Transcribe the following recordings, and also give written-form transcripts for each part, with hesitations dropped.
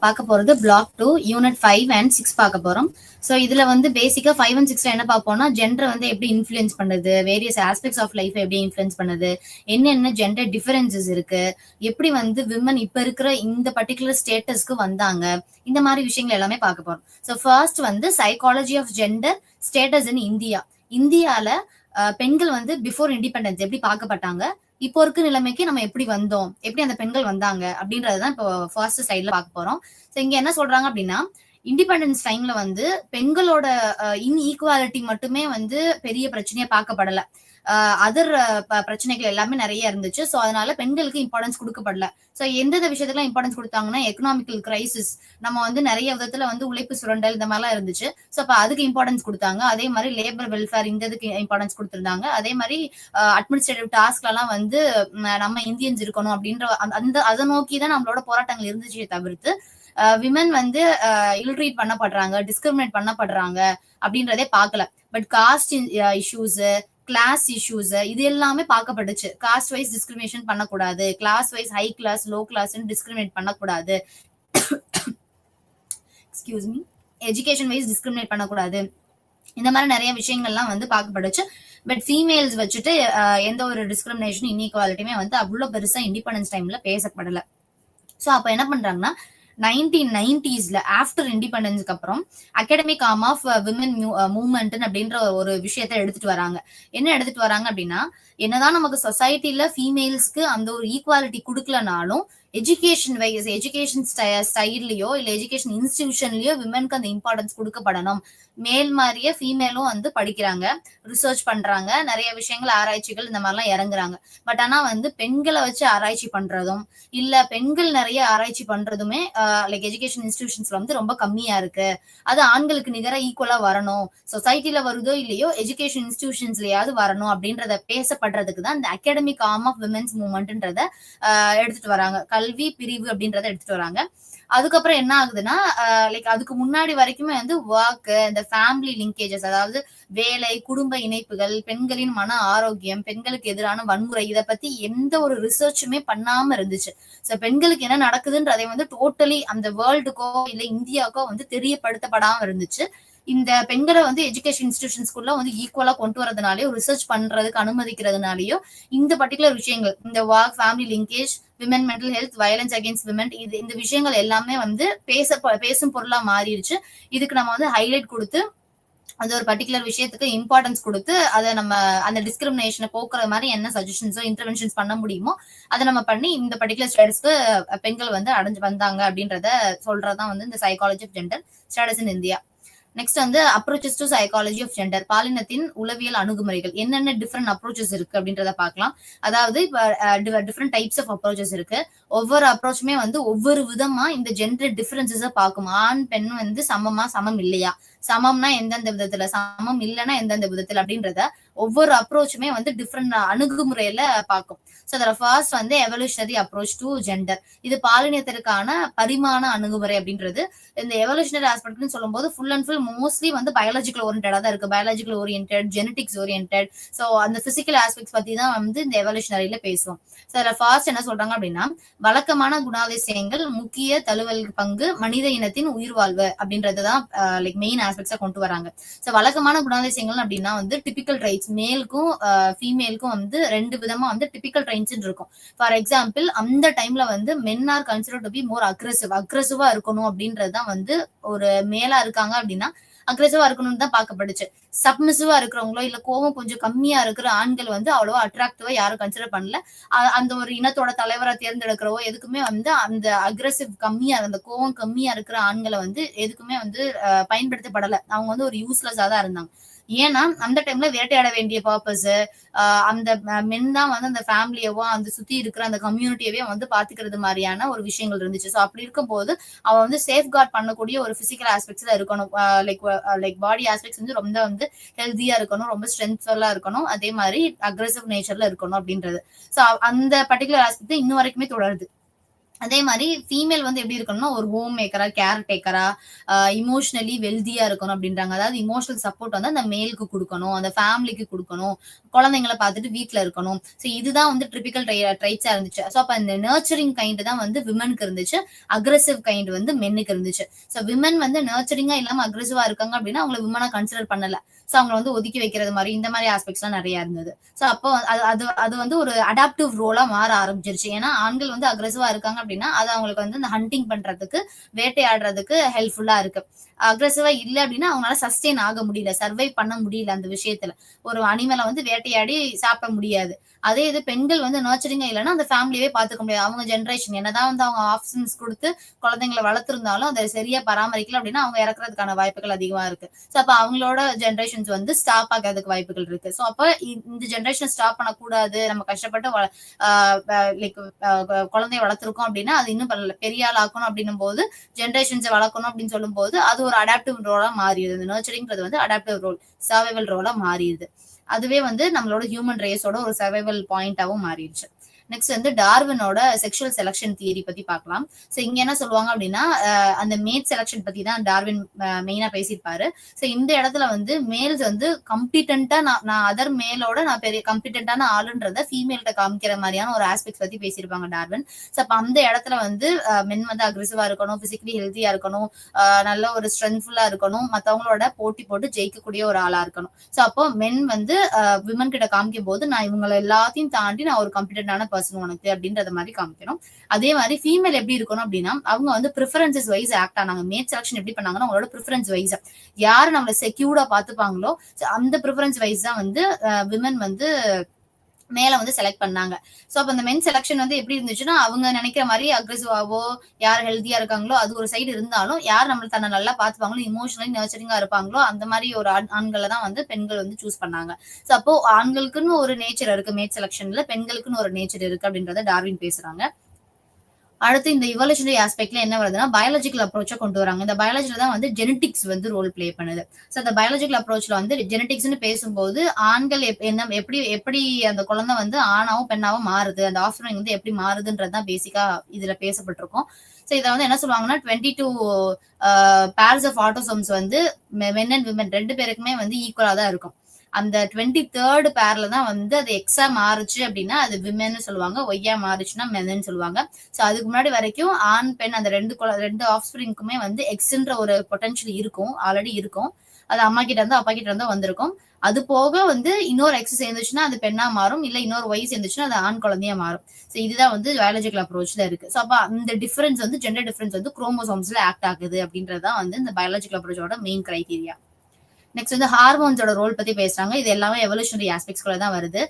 பார்க்க போறது black 2 unit 5 and 6 பார்க்க போறோம். ஸோ இதுல வந்து பேசிக்கா 5 அண்ட் 6 என்ன பார்ப்போம்னா, ஜெண்டர் வந்து எப்படி இன்ஃப்ளூயன்ஸ் பண்ணுது, வேரியஸ் ஆஸ்பெக்ட்ஸ் ஆஃப் லைஃப் எப்படி இன்ஃப்ளூயன்ஸ் பண்ணுது, என்னென்ன ஜெண்டர் டிஃபரன்சஸ் இருக்கு, எப்படி வந்து விமன் இப்ப இருக்கிற இந்த பர்டிகுலர் ஸ்டேட்டஸ்க்கு வந்தாங்க, இந்த மாதிரி விஷயங்கள் எல்லாமே பார்க்க போறோம். ஸோ ஃபர்ஸ்ட் வந்து psychology of gender status in India. இந்தியால பெண்கள் வந்து பிஃபோர் இண்டிபெண்டன்ஸ் எப்படி பார்க்கப்பட்டாங்க, இப்போ இருக்க நிலைமைக்கு நம்ம எப்படி வந்தோம், எப்படி அந்த பெண்கள் வந்தாங்க அப்படின்றதுதான் இப்போ ஃபர்ஸ்ட் சைட்ல பார்க்க போறோம். ஸோ இங்க என்ன சொல்றாங்க அப்படின்னா, இண்டிபெண்டன்ஸ் டைம்ல வந்து பெண்களோட இன்ஈக்குவாலிட்டி மட்டுமே வந்து பெரிய பிரச்சனையா பார்க்கப்படல. அதர் பிரச்சனைகள் எல்லாமே நிறைய இருந்துச்சு. ஸோ அதனால பெண்களுக்கு இம்பார்ட்டன்ஸ் கொடுக்கப்படல. ஸோ எந்தெந்த விஷயத்துக்குலாம் இம்பார்ட்டன்ஸ் கொடுத்தாங்கன்னா, எக்கனாமிக்கல் கிரைசிஸ், நம்ம வந்து நிறைய விதத்துல வந்து உழைப்பு சுரண்டல் இந்த மாதிரிலாம் இருந்துச்சு. ஸோ அப்ப அதுக்கு இம்பார்ட்டன்ஸ் கொடுத்தாங்க. அதே மாதிரி லேபர் வெல்ஃபேர் இந்த இதுக்கு இம்பார்ட்டன்ஸ் கொடுத்திருந்தாங்க. அதே மாதிரி அட்மினிஸ்ட்ரேட்டிவ் டாஸ்க்ல எல்லாம் வந்து நம்ம இந்தியன்ஸ் இருக்கணும் அப்படின்ற அந்த அதை நோக்கி தான் நம்மளோட போராட்டங்கள் இருந்துச்சே தவிர்த்து விமன் வந்து இல்ட்ரீட் பண்ணப்படுறாங்க, டிஸ்கிரிமினேட் பண்ணப்படுறாங்க அப்படின்றதே பார்க்கல. But caste issues, class issues இது எல்லாமே பார்க்கப்பட்டுச்சு. காஸ்ட் வைஸ் டிஸ்கிரிமினேஷன் பண்ணக்கூடாது, class wise high class low class discriminate பண்ணக்கூடாது, excuse me, education wise discriminate பண்ணக்கூடாது, இந்த மாதிரி நிறைய விஷயங்கள்லாம் வந்து பார்க்கப்பட்டுச்சு. பட் ஃபீமேல்ஸ் வச்சுட்டு எந்த ஒரு டிஸ்கிரிமினேஷன் இன்இக்வாலிட்டியுமே வந்து அவ்வளோ பெருசா இண்டிபெண்டன்ஸ் டைம்ல பேசப்படல. ஸோ அப்போ என்ன பண்றாங்கன்னா, 1990s ஆஃப்டர் இண்டிபெண்டன்ஸ்க்கு அப்புறம் academic arm of women movement அப்படின்ற ஒரு விஷயத்த எடுத்துட்டு வராங்க. என்ன எடுத்துட்டு வராங்க அப்படின்னா, என்னதான் நமக்கு சொசைட்டில ஃபீமேல்ஸ்க்கு அந்த ஒரு ஈக்குவாலிட்டி கொடுக்கலனாலும் எஜுகேஷன் வைஸ், எஜுகேஷன் ஸ்டைல்லயோ இல்ல எஜுகேஷன் இன்ஸ்டிடியூஷன்லயோ விமனுக்கு அந்த இம்பார்ட்டன்ஸ் கொடுக்கப்படணும். மேல் மாதிரியே ஃபீமேலும் வந்து படிக்கிறாங்க, ரிசர்ச் பண்றாங்க, நிறைய விஷயங்கள் ஆராய்ச்சிகள் இந்த மாதிரிலாம் இறங்குறாங்க. பட் ஆனா வந்து பெண்களை வச்சு ஆராய்ச்சி பண்றதும் இல்ல பெண்கள் நிறைய ஆராய்ச்சி பண்றதுமே லைக் எஜுகேஷன் இன்ஸ்டிடியூஷன்ஸ்ல வந்து ரொம்ப கம்மியா இருக்கு. அது ஆண்களுக்கு நிகர ஈக்குவலா வரணும், சொசைட்டில வருதோ இல்லையோ எஜுகேஷன் இன்ஸ்டிடியூஷன்ஸ்லயாவது வரணும் அப்படின்றத பேசப்படுறதுக்கு தான் இந்த அகாடமிக் ஆர்ம் ஆஃப் விமென்ஸ் மூவ்மெண்ட்ன்றத எடுத்துட்டு வராங்க. கல்வி பிரிவு அப்படின்றத எடுத்துட்டு வராங்க. அதுக்கப்புறம் என்ன ஆகுதுன்னா, லைக் அதுக்கு முன்னாடி வரைக்குமே வந்து ஒர்க், இந்த ஃபேமிலி லிங்கேஜஸ், அதாவது வேலை, குடும்ப இணைப்புகள், பெண்களின் மன ஆரோக்கியம், பெண்களுக்கு எதிரான வன்முறை, இதை பத்தி எந்த ஒரு ரிசர்ச்சுமே பண்ணாம இருந்துச்சு. சோ பெண்களுக்கு என்ன நடக்குதுன்றதை வந்து டோட்டலி அந்த வேர்ல்டுக்கோ இல்ல இந்தியாவுக்கோ வந்து தெரியப்படுத்தப்படாம இருந்துச்சு. இந்த பெண்களை வந்து எஜுகேஷன் இன்ஸ்டிடியூஷன்ஸ்குள்ள வந்து ஈக்குவலா கொண்டு வரதுனாலயோ ரிசர்ச் பண்றதுக்கு அனுமதிக்கிறதுனாலயோ இந்த பர்டிகுலர் விஷயங்கள், இந்த work, family linkage, women mental health, violence against women, இந்த விஷயங்கள் எல்லாமே வந்து பேசும் பொருளா மாறிடுச்சு. இதுக்கு நம்ம வந்து ஹைலைட் கொடுத்து அது ஒரு பர்டிகுலர் விஷயத்துக்கு இம்பார்ட்டன்ஸ் கொடுத்து அதை நம்ம அந்த டிஸ்கிரிமினேஷனை போக்குற மாதிரி என்ன சஜஷன்ஸோ இன்டர்வென்ஷன்ஸ் பண்ண முடியுமோ அதை நம்ம பண்ணி இந்த பர்டிகுலர் ஸ்டேட்டஸ்க்கு பெண்கள் வந்து அடைஞ்சு வந்தாங்க அப்படின்றத சொல்றதுதான் வந்து இந்த psychology of gender status in India. Next வந்து approaches to psychology of gender, பாலினத்தின் உளவியல் அணுகுமுறைகள், என்னென்ன டிஃப்ரெண்ட் அப்ரோச்சஸ் இருக்கு அப்படின்றத பார்க்கலாம். அதாவது இப்ப டிஃப்ரெண்ட் டைப்ஸ் ஆஃப் அப்ரோச்சஸ் இருக்கு. ஒவ்வொரு அப்ரோச்சுமே வந்து ஒவ்வொரு விதமா இந்த ஜெண்டர் டிஃபரன்சஸ பார்க்கும். ஆண் பெண் வந்து சமமா, சமம் இல்லையா, சமம்னா எந்தெந்த விதத்துல, சமம் இல்லைன்னா எந்தெந்த விதத்துல அப்படின்றத ஒவ்வொரு அப்ரோச்சுமே வந்து டிஃப்ரெண்ட் அணுகுமுறையில பார்க்கும். ஸோ அதில் ஃபர்ஸ்ட் வந்து எவல்யூஷனரி அப்ரோச் டு ஜெண்டர், இது பாலினத்திற்கான பரிமாண அணுகுமுறை அப்படின்றது. இந்த எவல்யூஷனரி ஆஸ்பெக்ட்னு சொல்லும்போது ஃபுல் அண்ட் ஃபுல் மோஸ்ட்லி வந்து பயாலஜிக்கல் ஓரியன்டா தான் இருக்கு. Biological oriented, genetics oriented, so அந்த பிசிக்கல் ஆஸ்பெக்ட்ஸ் பத்தி தான் வந்து இந்த எவல்யூஷனரியில பேசுவோம். ஸோ அதில் ஃபர்ஸ்ட் என்ன சொல்றாங்க அப்படின்னா, வழக்கமான குணாதிசயங்கள் முக்கிய தழுவல் பங்கு மனித இனத்தின் உயிர் வாழ்வு அப்படின்றதுதான் லைக் மெயின் ஆஸ்பெக்ட்ஸா கொண்டு வராங்க. ஸோ வழக்கமான குணாதிசயங்கள் அப்படின்னா வந்து டிபிக்கல் ட்ரைட்ஸ், மேலுக்கும் ஃபீமேலுக்கும் வந்து ரெண்டு விதமா வந்து டிபிக்கல் ட்ரைட்ஸ் இருக்கும். ஃபார் எக்ஸாம்பிள், அந்த டைம்ல வந்து men are considered to be more அக்ரெசிவா இருக்கணும் அப்படின்றதுதான் வந்து ஒரு மேலா இருக்காங்க அப்படின்னா அக்ரெசிவா இருக்கணும்னு தான் பார்க்கப்படுச்சு. சப்மிசிவா இருக்கிறவங்களோ இல்ல கோவம் கொஞ்சம் கம்மியா இருக்கிற ஆண்கள் வந்து அவ்வளவா அட்ராக்டிவா யாரும் கன்சிடர் பண்ணல. அந்த ஒரு இனத்தோட தலைவரை தேர்ந்தெடுக்கிறவோ எதுக்குமே வந்து அந்த அக்ரெசிவ் கம்மியா, அந்த கோவம் கம்மியா இருக்கிற ஆண்களை வந்து எதுக்குமே வந்து பயன்படுத்தப்படல. அவங்க வந்து ஒரு யூஸ்லெஸ்ஸா தான் இருந்தாங்க. ஏன்னா அந்த டைம்ல வேட்டையாட வேண்டிய பர்பஸ், அந்த மென் தான் வந்து அந்த ஃபேமிலியவோ அந்த சுத்தி இருக்கிற அந்த கம்யூனிட்டியவே வந்து பாத்துக்கிறது மாதிரியான ஒரு விஷயங்கள் இருந்துச்சு. ஸோ அப்படி இருக்கும் போது அவ வந்து சேஃப் கார்ட் பண்ணக்கூடிய ஒரு பிசிக்கல் ஆஸ்பெக்ட்ஸ்ல இருக்கணும். லைக் பாடி ஆஸ்பெக்ட்ஸ் வந்து ரொம்ப வந்து ஹெல்த்தியா இருக்கணும், ரொம்ப ஸ்ட்ரென்த்ஃபுல்லா இருக்கணும், அதே மாதிரி அக்ரெசிவ் நேச்சர்ல இருக்கணும் அப்படின்றது. ஸோ அந்த பர்டிகுலர் ஆஸ்பெக்ட் இன்னும் வரைக்குமே தொடருது. அதே மாதிரி ஃபீமேல் வந்து எப்படி இருக்கணும்னா ஒரு ஹோம் மேக்கரா, கேர் டேக்கரா, இமோஷனலி வெல்தியா இருக்கணும் அப்படின்றாங்க. அதாவது இமோஷனல் சப்போர்ட் வந்து அந்த மேலுக்கு குடுக்கணும், அந்த ஃபேமிலிக்கு குடுக்கணும், குழந்தைங்கள பார்த்துட்டு வீட்ல இருக்கணும். ஸோ இதுதான் வந்து டிபிக்கல் ட்ரைட்ஸா இருந்துச்சு. ஸோ அப்ப இந்த நர்ச்சரிங் கைண்ட் தான் வந்து விமனுக்கு இருந்துச்சு. அக்ரெசிவ் கைண்ட் வந்து மென்னுக்கு இருந்துச்சு. ஸோ விமன் வந்து நர்ச்சரிங்கா இல்லாம அக்ரெசிவா இருக்காங்க அப்படின்னா அவங்கள விமனா கன்சிடர் பண்ணல. ஸோ அவங்கள வந்து ஒதுக்கி வைக்கிறது மாதிரி இந்த மாதிரி ஆஸ்பெக்ட்ஸ்லாம் நிறைய இருந்தது. ஸோ அப்போ அது அது அது வந்து ஒரு அடாப்டிவ் ரோலா மாற ஆரம்பிச்சிருச்சு. ஏன்னா ஆண்கள் வந்து அக்ரெசிவா இருக்காங்க அப்படின்னா அது அவங்களுக்கு வந்து இந்த ஹண்டிங் பண்றதுக்கு, வேட்டையாடுறதுக்கு ஹெல்ப்ஃபுல்லா இருக்கு. அக்ரெசிவா இல்ல அப்படின்னா அவங்களால சஸ்டெயின் ஆக முடியல, சர்வை பண்ண முடியல அந்த விஷயத்துல. ஒரு அனிமலை வந்து வேட்டையாடி சாப்பிட முடியாது. அதே இது பெண்கள் வந்து நர்ச்சரிங்கா இல்லைன்னா அந்த ஃபேமிலியவே பாத்துக்க முடியாது. அவங்க ஜென்ரேஷன் என்னதான் வந்து அவங்க ஆப்ஷன்ஸ் கொடுத்து குழந்தைங்களை வளர்த்திருந்தாலும் அதை சரியா பராமரிக்கல அப்படின்னா அவங்க இறக்குறதுக்கான வாய்ப்புகள் அதிகமா இருக்கு. ஸோ அப்ப அவங்களோட ஜென்ரேஷன்ஸ் வந்து ஸ்டாப் ஆகிறதுக்கு வாய்ப்புகள் இருக்கு. ஸோ அப்ப இந்த ஜென்ரேஷன் ஸ்டாப் பண்ணக்கூடாது, நம்ம கஷ்டப்பட்டு லைக் குழந்தைய வளர்த்துருக்கோம் அப்படின்னா அது இன்னும் பெரிய ஆள் ஆக்கணும் அப்படின்னும் போது ஜென்ரேஷன்ஸை வளர்க்கணும் அப்படின்னு சொல்லும் போது அது ஒரு அடாப்டிவ் ரோலா மாறிடுது. நர்ச்சரிங்கிறது வந்து அடாப்டிவ் ரோல், சர்வைவல் ரோலா மாறிடுது. அதுவே வந்து நம்மளோட ஹியூமன் ரேஸோட ஒரு சர்வைவல் பாயிண்டாவும் மாறிடுச்சு. நெக்ஸ்ட் வந்து டார்வினோட செக்ஷுவல் செலக்ஷன் தியரி பத்தி பார்க்கலாம். சோ இங்க என்ன சொல்லுவாங்க அப்படின்னா அந்த மேட் செலக்ஷன் பத்தி தான் டார்வின் மெயினா பேசியிருப்பாரு. சோ இந்த இடத்துல வந்து மேல்ஸ் வந்து கம்பிட்டன்டா நான் அதர் மேலோட நான் பெரிய கம்பிட்டன்டான ஆளுன்றத ஃபீமேல்கிட்ட காமிக்கிற மாதிரியான ஒரு ஆஸ்பெக்ட் பத்தி பேசியிருப்பாங்க டார்வின். சோ அப்ப அந்த இடத்துல வந்து மென் வந்து அக்ரெசிவா இருக்கணும், பிசிக்கலி ஹெல்த்தியா இருக்கணும், நல்ல ஒரு ஸ்ட்ரென்த்ஃபுல்லா இருக்கணும், மத்தவங்களோட போட்டி போட்டு ஜெயிக்கக்கூடிய ஒரு ஆளா இருக்கணும். சோ அப்போ மென் வந்து விமன் கிட்ட காமிக்கும் போது நான் இவங்களை எல்லாத்தையும் தாண்டி நான் ஒரு கம்பிட்டன்டான பர்சன் உனக்கு அப்படின்றத மாதிரி காமிக்கணும். அதே மாதிரி ஃபீமேல் எப்படி இருக்கணும் அப்படின்னா அவங்க வந்து ப்ரிஃபரன்சஸ் வைஸ் ஆக்ட் ஆனாங்க. மேட் செலக்ஷன் எப்படி பண்ணாங்கன்னா அவங்களோட ப்ரிஃபரன்ஸ் வைஸ் யாரு நம்மளை செக்யூர்டா பாத்துப்பாங்களோ அந்த ப்ரிஃபரன்ஸ் வைஸ் தான் வந்து விமன் வந்து மேல வந்து செலக்ட் பண்ணாங்க. சோ அப்ப அந்த மென் செலக்ஷன் வந்து எப்படி இருந்துச்சுன்னா அவங்க நினைக்கிற மாதிரி அக்ரெசிவாவோ யார் ஹெல்த்தியா இருக்காங்களோ அது ஒரு சைடு இருந்தாலும் யார் நம்மள தன்னை நல்லா பாத்துப்பாங்களோ இமோஷனலி நர்ச்சரிங்கா இருப்பாங்களோ அந்த மாதிரி ஒரு ஆண்களை தான் வந்து பெண்கள் வந்து சூஸ் பண்ணாங்க. சோ அப்போ ஆண்களுக்குன்னு ஒரு நேச்சர் இருக்கு மேட் செலக்ஷன்ல, பெண்களுக்குன்னு ஒரு நேச்சர் இருக்கு அப்படின்றத டார்வின் பேசுறாங்க. அடுத்து இந்த இவல்யூஷனரி ஆஸ்பெக்ட்ல என்ன வருதுன்னா பயாலஜிக்கல் அப்ரோச்சை கொண்டு வராங்க. இந்த பயாலஜில தான் வந்து ஜெனடிக்ஸ் வந்து ரோல் பிளே பண்ணுது. ஸோ அந்த பயாலஜிக்கல் அப்ரோச்ல வந்து ஜெனடிக்ஸ்னு பேசும்போது ஆண்கள் என்ன எப்படி எப்படி அந்த குழந்தை வந்து ஆணாவும் பெண்ணாவும் மாறுது, அந்த ஆஃப்ஸ்பிரிங் வந்து எப்படி மாறுதுன்றது தான் பேசிக்கா இதுல பேசப்பட்டிருக்கும். ஸோ இதை வந்து என்ன சொல்லுவாங்கன்னா 22 பேர்ஸ் ஆஃப் ஆட்டோசோம்ஸ் வந்து மென் அண்ட் விமன் ரெண்டு பேருக்குமே வந்து ஈக்குவலா தான் இருக்கும். அந்த 23rd பேர்ல தான் வந்து அது எக்ஸா மாறுச்சு அப்படின்னா அது விமென்னு சொல்லுவாங்க, ஒய்யா மாறுச்சுன்னா மென்னு சொல்லுவாங்க. சோ அதுக்கு முன்னாடி வரைக்கும் ஆண் பெண் அந்த ரெண்டு ஆஃப்ஸ்பிரிங்குமே வந்து எக்ஸ்ன்ற ஒரு பொட்டன்ஷியல் இருக்கும், ஆல்ரெடி இருக்கும். அது அம்மா கிட்ட இருந்தோ அப்பா கிட்ட இருந்தோ வந்திருக்கும். அது போக வந்து இன்னொரு எக்ஸ் சேர்ந்துச்சுன்னா அது பெண்ணா மாறும், இல்ல இன்னொரு ஒய் சேர்ந்துச்சுன்னா அது ஆண் குழந்தையா மாறும். சோ இதுதான் வந்து பயாலஜிக்கல் அப்ரோச்ல இருக்கு. சோ அப்ப அந்த டிஃபரன்ஸ் வந்து ஜெண்டர் டிஃபரன்ஸ் வந்து குரோமோசோம்ஸ்ல ஆக்ட் ஆகுது அப்படின்றதுதான் வந்து இந்த பயாலஜிக்கல் அப்ரோச்சோட மெயின் கிரைட்டீரியா. நெக்ஸ்ட் வந்து ஹார்மோன்ஸோட ரோல் பத்தி பேசுறாங்க. இது எல்லாமே எவல்யூஷனரி ஆஸ்பெக்ட்ஸ்குள்ள தான் வருது.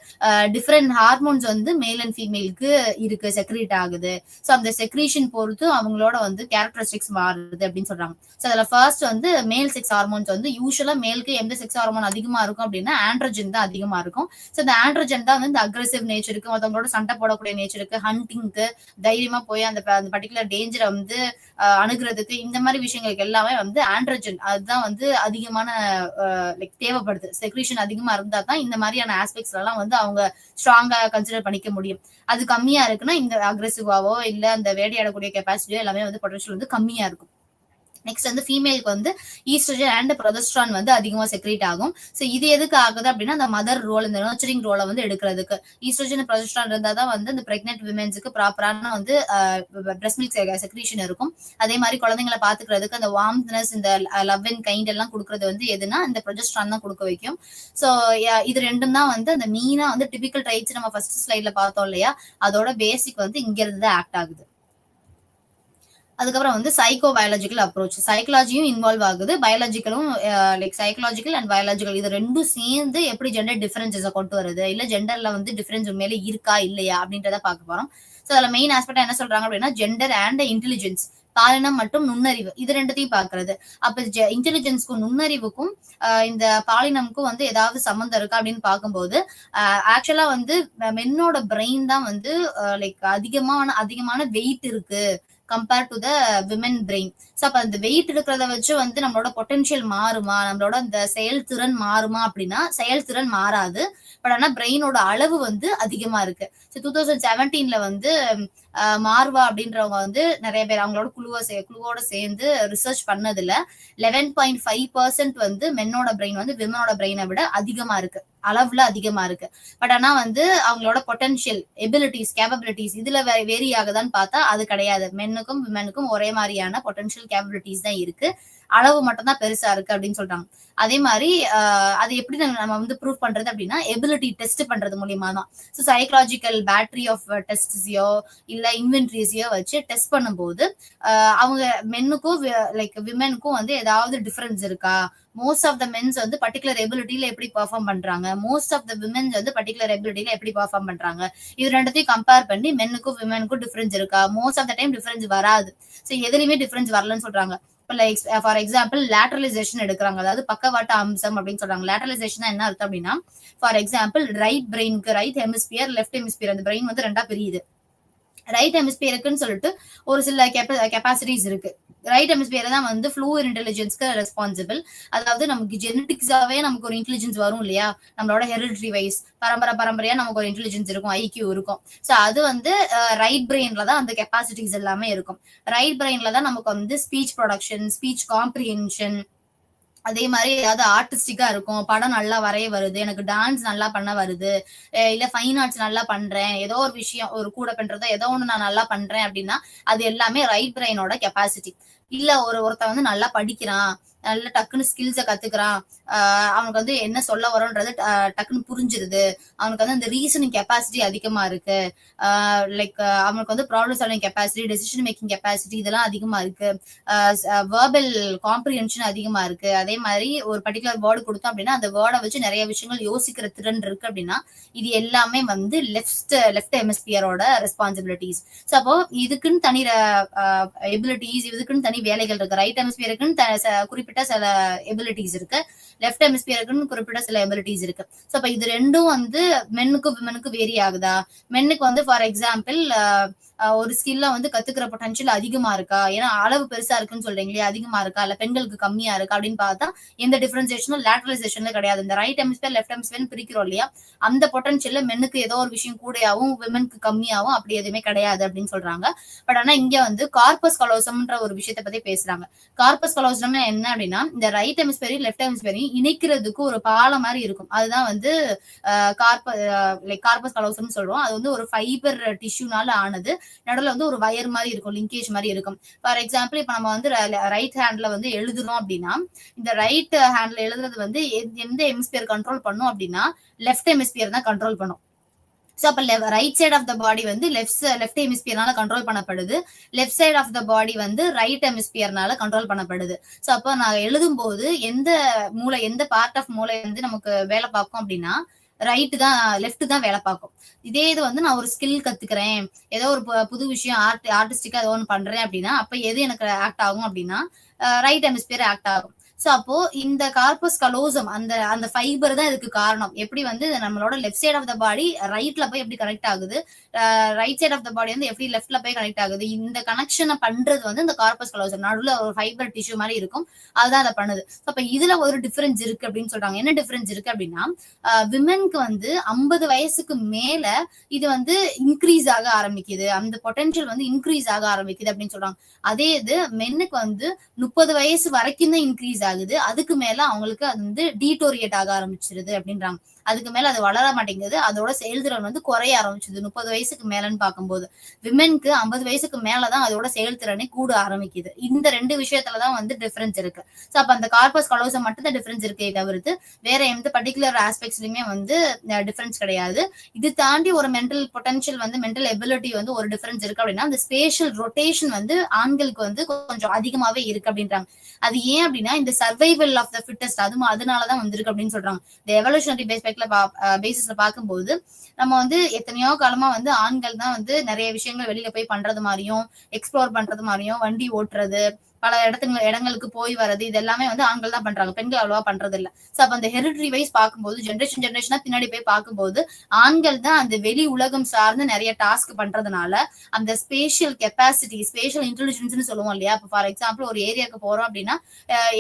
டிஃபரெண்ட் ஹார்மோன்ஸ் வந்து மேல் அண்ட் ஃபீமேலுக்கு இருக்கு, செக்ரீட் ஆகுது. ஸோ அந்த செக்ரீஷன் பொறுத்து அவங்களோட வந்து கேரக்டரிஸ்டிக்ஸ் மாறுது அப்படின்னு சொல்றாங்க. ஸோ அதில் ஃபர்ஸ்ட் வந்து மேல் செக்ஸ் ஹார்மோன்ஸ் வந்து யூஸ்வலா மேலுக்கு எந்த செக்ஸ் ஹார்மோன் அதிகமா இருக்கும் அப்படின்னா ஆண்ட்ரோஜன் தான் அதிகமா இருக்கும். ஸோ இந்த ஆண்ட்ரோஜன் தான் வந்து இந்த அக்ரெசிவ் நேச்சருக்கு, மற்றவங்களோட சண்டை போடக்கூடிய நேச்சருக்கு, ஹண்டிங்க்கு, தைரியமா போய் அந்த பர்டிகுலர் டேஞ்சரை வந்து அணுகிறதுக்கு, இந்த மாதிரி விஷயங்களுக்கு எல்லாமே வந்து ஆண்ட்ரோஜன் அதுதான் வந்து அதிகமான லைக் தேவைப்படுது. செக்ரீஷன் அதிகமா இருந்தா தான் இந்த மாதிரியான ஆஸ்பெக்ட்ஸ் எல்லாம் வந்து அவங்க ஸ்ட்ராங்கா கன்சிடர் பண்ணிக்க முடியும். அது கம்மியா இருக்குன்னா இந்த அக்ரெசிவாவோ இல்ல அந்த வேட்டையாடக்கூடிய கெப்பாசிட்டியோ எல்லாமே வந்து பொட்டன்ஷியல் வந்து கம்மியா இருக்கும். நெக்ஸ்ட் வந்து ஃபீமேலுக்கு வந்து ஈஸ்ட்ரோஜன் அண்ட் ப்ரொஜெஸ்ட்ரான் வந்து அதிகமா செக்ரீட் ஆகும். ஸோ இது எதுக்கு ஆகுது அப்படின்னா அந்த மதர் ரோல், இந்த நர்ச்சரிங் ரோலை வந்து எடுக்கிறதுக்கு. ஈஸ்ட்ரோஜன் ப்ரொஜெஸ்ட்ரான் இருந்தால் தான் வந்து இந்த பிரெக்னென்ட் விமென்ஸுக்கு ப்ராப்பரான வந்து பிரஸ்ட் மில்க் செக்ரீஷன் இருக்கும். அதே மாதிரி குழந்தைங்களை பாத்துக்கிறதுக்கு அந்த வார்ம்னஸ், இந்த லவ் அண்ட் கைண்ட் எல்லாம் கொடுக்கறது வந்து எதுனா இந்த ப்ரொஜெஸ்ட்ரான் தான் கொடுக்க வைக்கும். ஸோ இது ரெண்டும் தான் வந்து அந்த மீனா வந்து டிபிக்கல் ட்ரைட்ஸ் நம்ம ஃபர்ஸ்ட் ஸ்லைட்ல பார்த்தோம் இல்லையா, அதோட பேசிக் வந்து இங்க இருந்து தான் ஆக்ட் ஆகுது. அதுக்கப்புறம் வந்து சைக்கோ பயாலஜிக்கல் அப்ரோச், சைக்காலஜியும் இன்வால்வ் ஆகுது, பயாலஜிக்கலும் லைக் சைக்காலஜிக்கல் அண்ட் பயாலஜிக்கல் இது ரெண்டும் சேர்ந்து எப்படி ஜெண்டர் டிஃபரன்சஸை கொண்டு வருது, இல்ல ஜெண்டர்ல வந்து டிஃபரன்ஸ் உண்மையிலே இருக்கா இல்லையா அப்படின்றத பார்க்க போறோம். ஸோ அதுல மெயின் ஆஸ்பெக்ட் என்ன சொல்றாங்க அப்படின்னா ஜெண்டர் அண்ட் இன்டெலிஜென்ஸ், பாலினம் மற்றும் நுண்ணறிவு, இது ரெண்டுத்தையும் பாக்குறது. அப்ப இன்டெலிஜென்ஸ்க்கும் நுண்ணறிவுக்கும் இந்த பாலினம்க்கும் வந்து ஏதாவது சம்மந்தம் இருக்கா அப்படின்னு பார்க்கும்போது ஆக்சுவலா வந்து மென்னோட பிரெயின் தான் வந்து லைக் அதிகமான வெயிட் இருக்கு, compare to the women brain. So அப்ப அந்த வெயிட் இருக்கிறத வச்சு வந்து நம்மளோட பொட்டன்ஷியல் மாறுமா, நம்மளோட அந்த செயல்திறன் மாறுமா அப்படின்னா செயல்திறன் மாறாது. பட் ஆனா பிரெயினோட அளவு வந்து அதிகமா இருக்கு. ஸோ 2017 வந்து மார்வா அப்படின்றவங்க வந்து நிறைய பேர் அவங்களோட குழுவோட சேர்ந்து ரிசர்ச் பண்ணதுல 11.5% வந்து மென்னோட பிரெயின் வந்து விமனோட பிரெயினை விட அதிகமா இருக்கு, அளவுல அதிகமா இருக்கு. பட் ஆனா வந்து அவங்களோட பொட்டன்ஷியல் எபிலிட்டிஸ் கேப்பபிலிட்டிஸ் இதுல வேரி ஆகுதான்னு பார்த்தா அது கிடையாது. மென்னுக்கும் விமனுக்கும் ஒரே மாதிரியான பொட்டன்ஷியல் கேப்பபிலிட்டிஸ் தான் இருக்கு, அளவு மட்டும் தான் பெருசா இருக்கு அப்படின்னு சொல்றாங்க. அதே மாதிரி அது எப்படி நம்ம வந்து ப்ரூவ் பண்றது அப்படின்னா எபிலிட்டி டெஸ்ட் பண்றது மூலியமா தான். ஸோ சைக்கலாஜிக்கல் பேட்டரி ஆஃப் டெஸ்ட்ஸையோ இல்ல இன்வென்ட்ரிஸையோ வச்சு டெஸ்ட் பண்ணும்போது அவங்க மென்னுக்கும் லைக் விமெனுக்கும் வந்து ஏதாவது டிஃபரன்ஸ் இருக்கா, மோஸ்ட் ஆஃப் த மென்ஸ் வந்து பர்டிகுலர் எபிலிட்டியில எப்படி பெர்ஃபார்ம் பண்றாங்க, மோஸ்ட் ஆஃப் த விமென்ஸ் வந்து பர்டிகுலர் எபிலிட்டியில எப்படி பெர்ஃபார்ம் பண்றாங்க, இது ரெண்டத்தையும் கம்பேர் பண்ணி மென்னுக்கும் விமெனுக்கும் டிஃபரன்ஸ் இருக்கா, most of the time difference வராது. ஸோ எதுலையுமே டிஃபரன்ஸ் வரலன்னு சொல்றாங்க. இப்போ லைக் ஃபார் எக்ஸாம்பிள் லேட்டரலைசேஷன் எடுக்கிறாங்க, அதாவது பக்கவாட்டு அம்சம் அப்படின்னு சொல்றாங்க. லேட்டரலைசேஷன் என்ன அர்த்தம் அப்படின்னா ஃபார் எக்ஸாம்பிள் ரைட் பிரெயினுக்கு ரைட் ஹெமிஸ்பியர் லெஃப்ட் ஹெமிஸ்பியர் அந்த பிரெயின் வந்து ரெண்டா பிரியுது. ரைட் ஹெமிஸ்பியருக்குன்னு சொல்லிட்டு ஒரு சில கெப்பாசிட்டிஸ் இருக்கு. ரைட் ஹெமிஸ்பியர் தான் வந்து ஃப்ளூயிட் இன்டெலிஜென்ஸ்க்கு ரெஸ்பான்சிபிள். அதாவது நமக்கு ஜெனட்டிக்ஸாவே நமக்கு ஒரு இன்டெலிஜென்ஸ் வரும் இல்லையா, நம்மளோட ஹெரிடிட்டரி வைஸ் பரம்பரையா நமக்கு ஒரு இன்டெலிஜென்ஸ் இருக்கும், ஐக்கியூ இருக்கும். ஸோ அது வந்து ரைட் பிரெயின்ல தான் அந்த கெப்பாசிட்டிஸ் எல்லாமே இருக்கும். ரைட் பிரெயின்ல தான் நமக்கு வந்து ஸ்பீச் ப்ரொடக்ஷன், ஸ்பீச் காம்ப்ரிஹென்ஷன், அதே மாதிரி ஏதாவது ஆர்டிஸ்டிக்கா இருக்கும், படம் நல்லா வரைய வருது, எனக்கு டான்ஸ் நல்லா பண்ண வருது, இல்ல ஃபைன் ஆர்ட்ஸ் நல்லா பண்றேன், ஏதோ ஒரு விஷயம் ஒரு கூட பண்றதோ ஏதோ ஒண்ணு நான் நல்லா பண்றேன் அப்படின்னா அது எல்லாமே ரைட் பிரெயினோட கெப்பாசிட்டி. இல்ல ஒருத்தன் வந்து நல்லா படிக்கிறான், நல்ல டக்குன்னு ஸ்கில்ஸை கத்துக்கிறான், அவனுக்கு வந்து என்ன சொல்ல வரோன்றது டக்குன்னு புரிஞ்சிருது, அவனுக்கு வந்து அந்த ரீசனிங் கெப்பாசிட்டி அதிகமா இருக்கு, லைக் அவனுக்கு வந்து problem solving capacity, decision making capacity இதெல்லாம் அதிகமா இருக்கு, வேர்பல் காம்ப்ரிஹென்ஷன் அதிகமா இருக்கு. அதே மாதிரி ஒரு பர்டிகுலர் வேர்டு கொடுத்தோம் அப்படின்னா அந்த வேர்டை வச்சு நிறைய விஷயங்கள் யோசிக்கிற திறன் இருக்கு அப்படின்னா இது எல்லாமே வந்து லெஃப்ட் ஹெமிஸ்பியரோட ரெஸ்பான்சிபிலிட்டிஸ். ஸோ அப்போ இதுக்குன்னு தனி எபிலிட்டிஸ், இதுக்குன்னு தனி வேலைகள் இருக்கு. ரைட் ஹெமிஸ்பியருக்குன்னு குறிப்பிட்ட சில எபிலிட்டிஸ் இருக்கு, லெஃப்ட் ஹெமிஸ்பியருக்குன்னு குறிப்பிட்ட சில எபிலிட்டிஸ் இருக்கு. ஸோ அப்ப இது ரெண்டும் வந்து மென்னுக்கும் விமனுக்கும் வேரி ஆகுதா, மென்னுக்கு வந்து ஃபார் எக்ஸாம்பிள் ஒரு ஸ்கில்ல வந்து கத்துக்கிற பொட்டன்ஷியல் அதிகமா இருக்கா, ஏன்னா அளவு பெருசா இருக்குன்னு சொல்றீங்களே அதிகமா இருக்கா, இல்ல பெண்களுக்கு கம்மியா இருக்கா அப்படின்னு பார்த்தா எந்த டிஃபரன்சியேஷனும் லேட்டரலைசேஷன்ல கிடையாது. இந்த ரைட் ஹெமிஸ்பியர் லெஃப்ட் ஹெமிஸ்பியர் பிரிக்கிறோம் இல்லையா, அந்த பொட்டன்ஷியல்ல மென்னுக்கு ஏதோ ஒரு விஷயம் கூடயாவும் விமனுக்கு கம்மியாவும் அப்படி எதுவுமே கிடையாது அப்படின்னு சொல்றாங்க. பட் ஆனா இங்க வந்து கார்பஸ் கலோசம்ன்ற ஒரு விஷயத்தை பத்தி பேசுறாங்க. கார்பஸ் கலோசம் என்ன அப்படின்னா இந்த ரைட் ஹெமிஸ்பியரையும் லெஃப்ட் ஹெமிஸ்பியரையும் இணைக்கிறதுக்கு ஒரு பாலம் மாதிரி இருக்கும், அதுதான் வந்து கார்பஸ் கலோசம் சொல்றோம். அது வந்து ஒரு ஃபைபர் டிஷ்யூனால ஆனது, நடுவில் வந்து ஒரு வயர் மாதிரி இருக்கும், லிங்கேஜ் மாதிரி இருக்கும். ஃபார் எக்ஸாம்பிள் இப்ப நம்ம வந்து ரைட் ஹேண்ட்ல வந்து எழுதுறோம் அப்படின்னா இந்த ரைட் ஹேண்ட்ல எழுதுறது வந்து எந்த ஹெமிஸ்பியர் கண்ட்ரோல் பண்ணும் அப்படின்னா லெஃப்ட் ஹெமிஸ்பியர் தான் கண்ட்ரோல் பண்ணும். ஸோ அப்ப right side of the body வந்து லெஃப்ட் ஹெமிஸ்பியர்னால கண்ட்ரோல் பண்ணப்படுது, left side of the body வந்து ரைட் ஹெமிஸ்பியர்னால கண்ட்ரோல் பண்ணப்படுது. ஸோ அப்போ நான் எழுதும் போது எந்த மூளை எந்த பார்ட் ஆஃப் மூளை வந்து நமக்கு வேலை பார்க்கும் அப்படின்னா ரைட்டு தான் லெஃப்ட் தான் வேலை பார்க்கும். இதே இது வந்து நான் ஒரு ஸ்கில் கத்துக்கிறேன், ஏதோ ஒரு புது விஷயம் ஆர்டிஸ்டிக்கா ஏதோ ஒன்று பண்றேன் அப்படின்னா அப்ப எது எனக்கு ஆக்ட் ஆகும் அப்படின்னா ரைட் ஹெமிஸ்பியர் ஆக்ட் ஆகும். சோ அப்போ இந்த கார்பஸ் கலோசம் அந்த ஃபைபர் தான் இதுக்கு காரணம். எப்படி வந்து நம்மளோட லெஃப்ட் சைட் ஆஃப் த பாடி ரைட்ல போய் எப்படி கனெக்ட் ஆகுது, right side of the body வந்து எப்படி லெஃப்ட்ல போய் கனெக்ட் ஆகுது, இந்த கனெக்ஷனை பண்றது வந்து இந்த கார்பஸ் கலோசம் நடுவில் ஒரு ஃபைபர் டிஷ்யூ மாதிரி இருக்கும், அதுதான் அதை பண்ணுது. அப்ப இதுல ஒரு டிஃபரன்ஸ் இருக்கு அப்படின்னு சொல்றாங்க. என்ன டிஃபரன்ஸ் இருக்கு அப்படின்னா விமென்க்கு வந்து 50 வயசுக்கு மேல இது வந்து இன்க்ரீஸ் ஆக ஆரம்பிக்குது, அந்த பொட்டன்ஷியல் வந்து இன்க்ரீஸ் ஆக ஆரம்பிக்குது அப்படின்னு சொல்றாங்க. அதே இது மென்னுக்கு வந்து 30 வயசு வரைக்கும் தான் இன்க்ரீஸ் ஆகுது, அதுக்கு மேல அவங்களுக்கு அது வந்து டீட்டோரியேட் ஆக ஆரம்பிச்சிருது அப்படின்றாங்க. அதுக்கு மேல அது வளர மாட்டேங்குது, அதோட செயல்திறன் வந்து குறைய ஆரம்பிச்சது 30 வயசுக்கு மேலன்னு பார்க்கும்போது. விமென்க்கு 50 வயசுக்கு மேலதான் அதோட செயல்திறனை கூட ஆரம்பிக்குது. இந்த ரெண்டு விஷயத்துலதான் வந்து டிஃபரன்ஸ் இருக்கு. சோ அப்ப அந்த கார்பஸ் கலோசம் மட்டும் தான் டிஃபரன்ஸ் இருக்கே தவிர்த்து வேற எந்த பர்டிகுலர் ஆஸ்பெக்ட்ஸ்லயுமே வந்து டிஃபரன்ஸ் கிடையாது. இது தாண்டி ஒரு மென்டல் பொட்டன்ஷியல் வந்து மென்டல் எபிலிட்டி வந்து ஒரு டிஃபரன்ஸ் இருக்கு அப்படின்னா அந்த ஸ்பேஷியல் ரொட்டேஷன் வந்து ஆண்களுக்கு வந்து கொஞ்சம் அதிகமாவே இருக்கு அப்படின்றாங்க. அது ஏன் அப்படின்னா இந்த சர்வைவல் ஆஃப் த ஃபிட்டஸ்ட் அதனாலதான் வந்திருக்கு அப்படின்னு சொல்றாங்க. இந்த எவல்யூஷனரி பேசிஸ்ல பார்க்கும்போது நம்ம வந்து எத்தனையோ காலமா வந்து ஆண்கள் தான் வந்து நிறைய விஷயங்கள் வெளியில போய் பண்றது மாதிரியும் எக்ஸ்ப்ளோர் பண்றது மாதிரியும் வண்டி ஓட்டுறது பல இடங்களுக்கு போய் வர்றது, இது எல்லாமே வந்து ஆண்கள் தான் பண்றாங்க, பெண்கள் அவ்வளவா பண்றது இல்ல. சோ அப்ப அந்த ஹெரிடரி வைஸ் பார்க்கும்போது ஜெனரேஷனா பின்னாடி போய் பார்க்கும்போது ஆண்கள் தான் அந்த வெளி உலகம் சார்ந்து நிறைய டாஸ்க் பண்றதுனால அந்த ஸ்பேஷியல் கெப்பாசிட்டி, ஸ்பேஷியல் இன்டெலிஜென்ஸ்னு சொல்லுவோம் இல்லையா? இப்போ ஃபார் எக்ஸாம்பிள் ஒரு ஏரியாவுக்கு போறோம் அப்படின்னா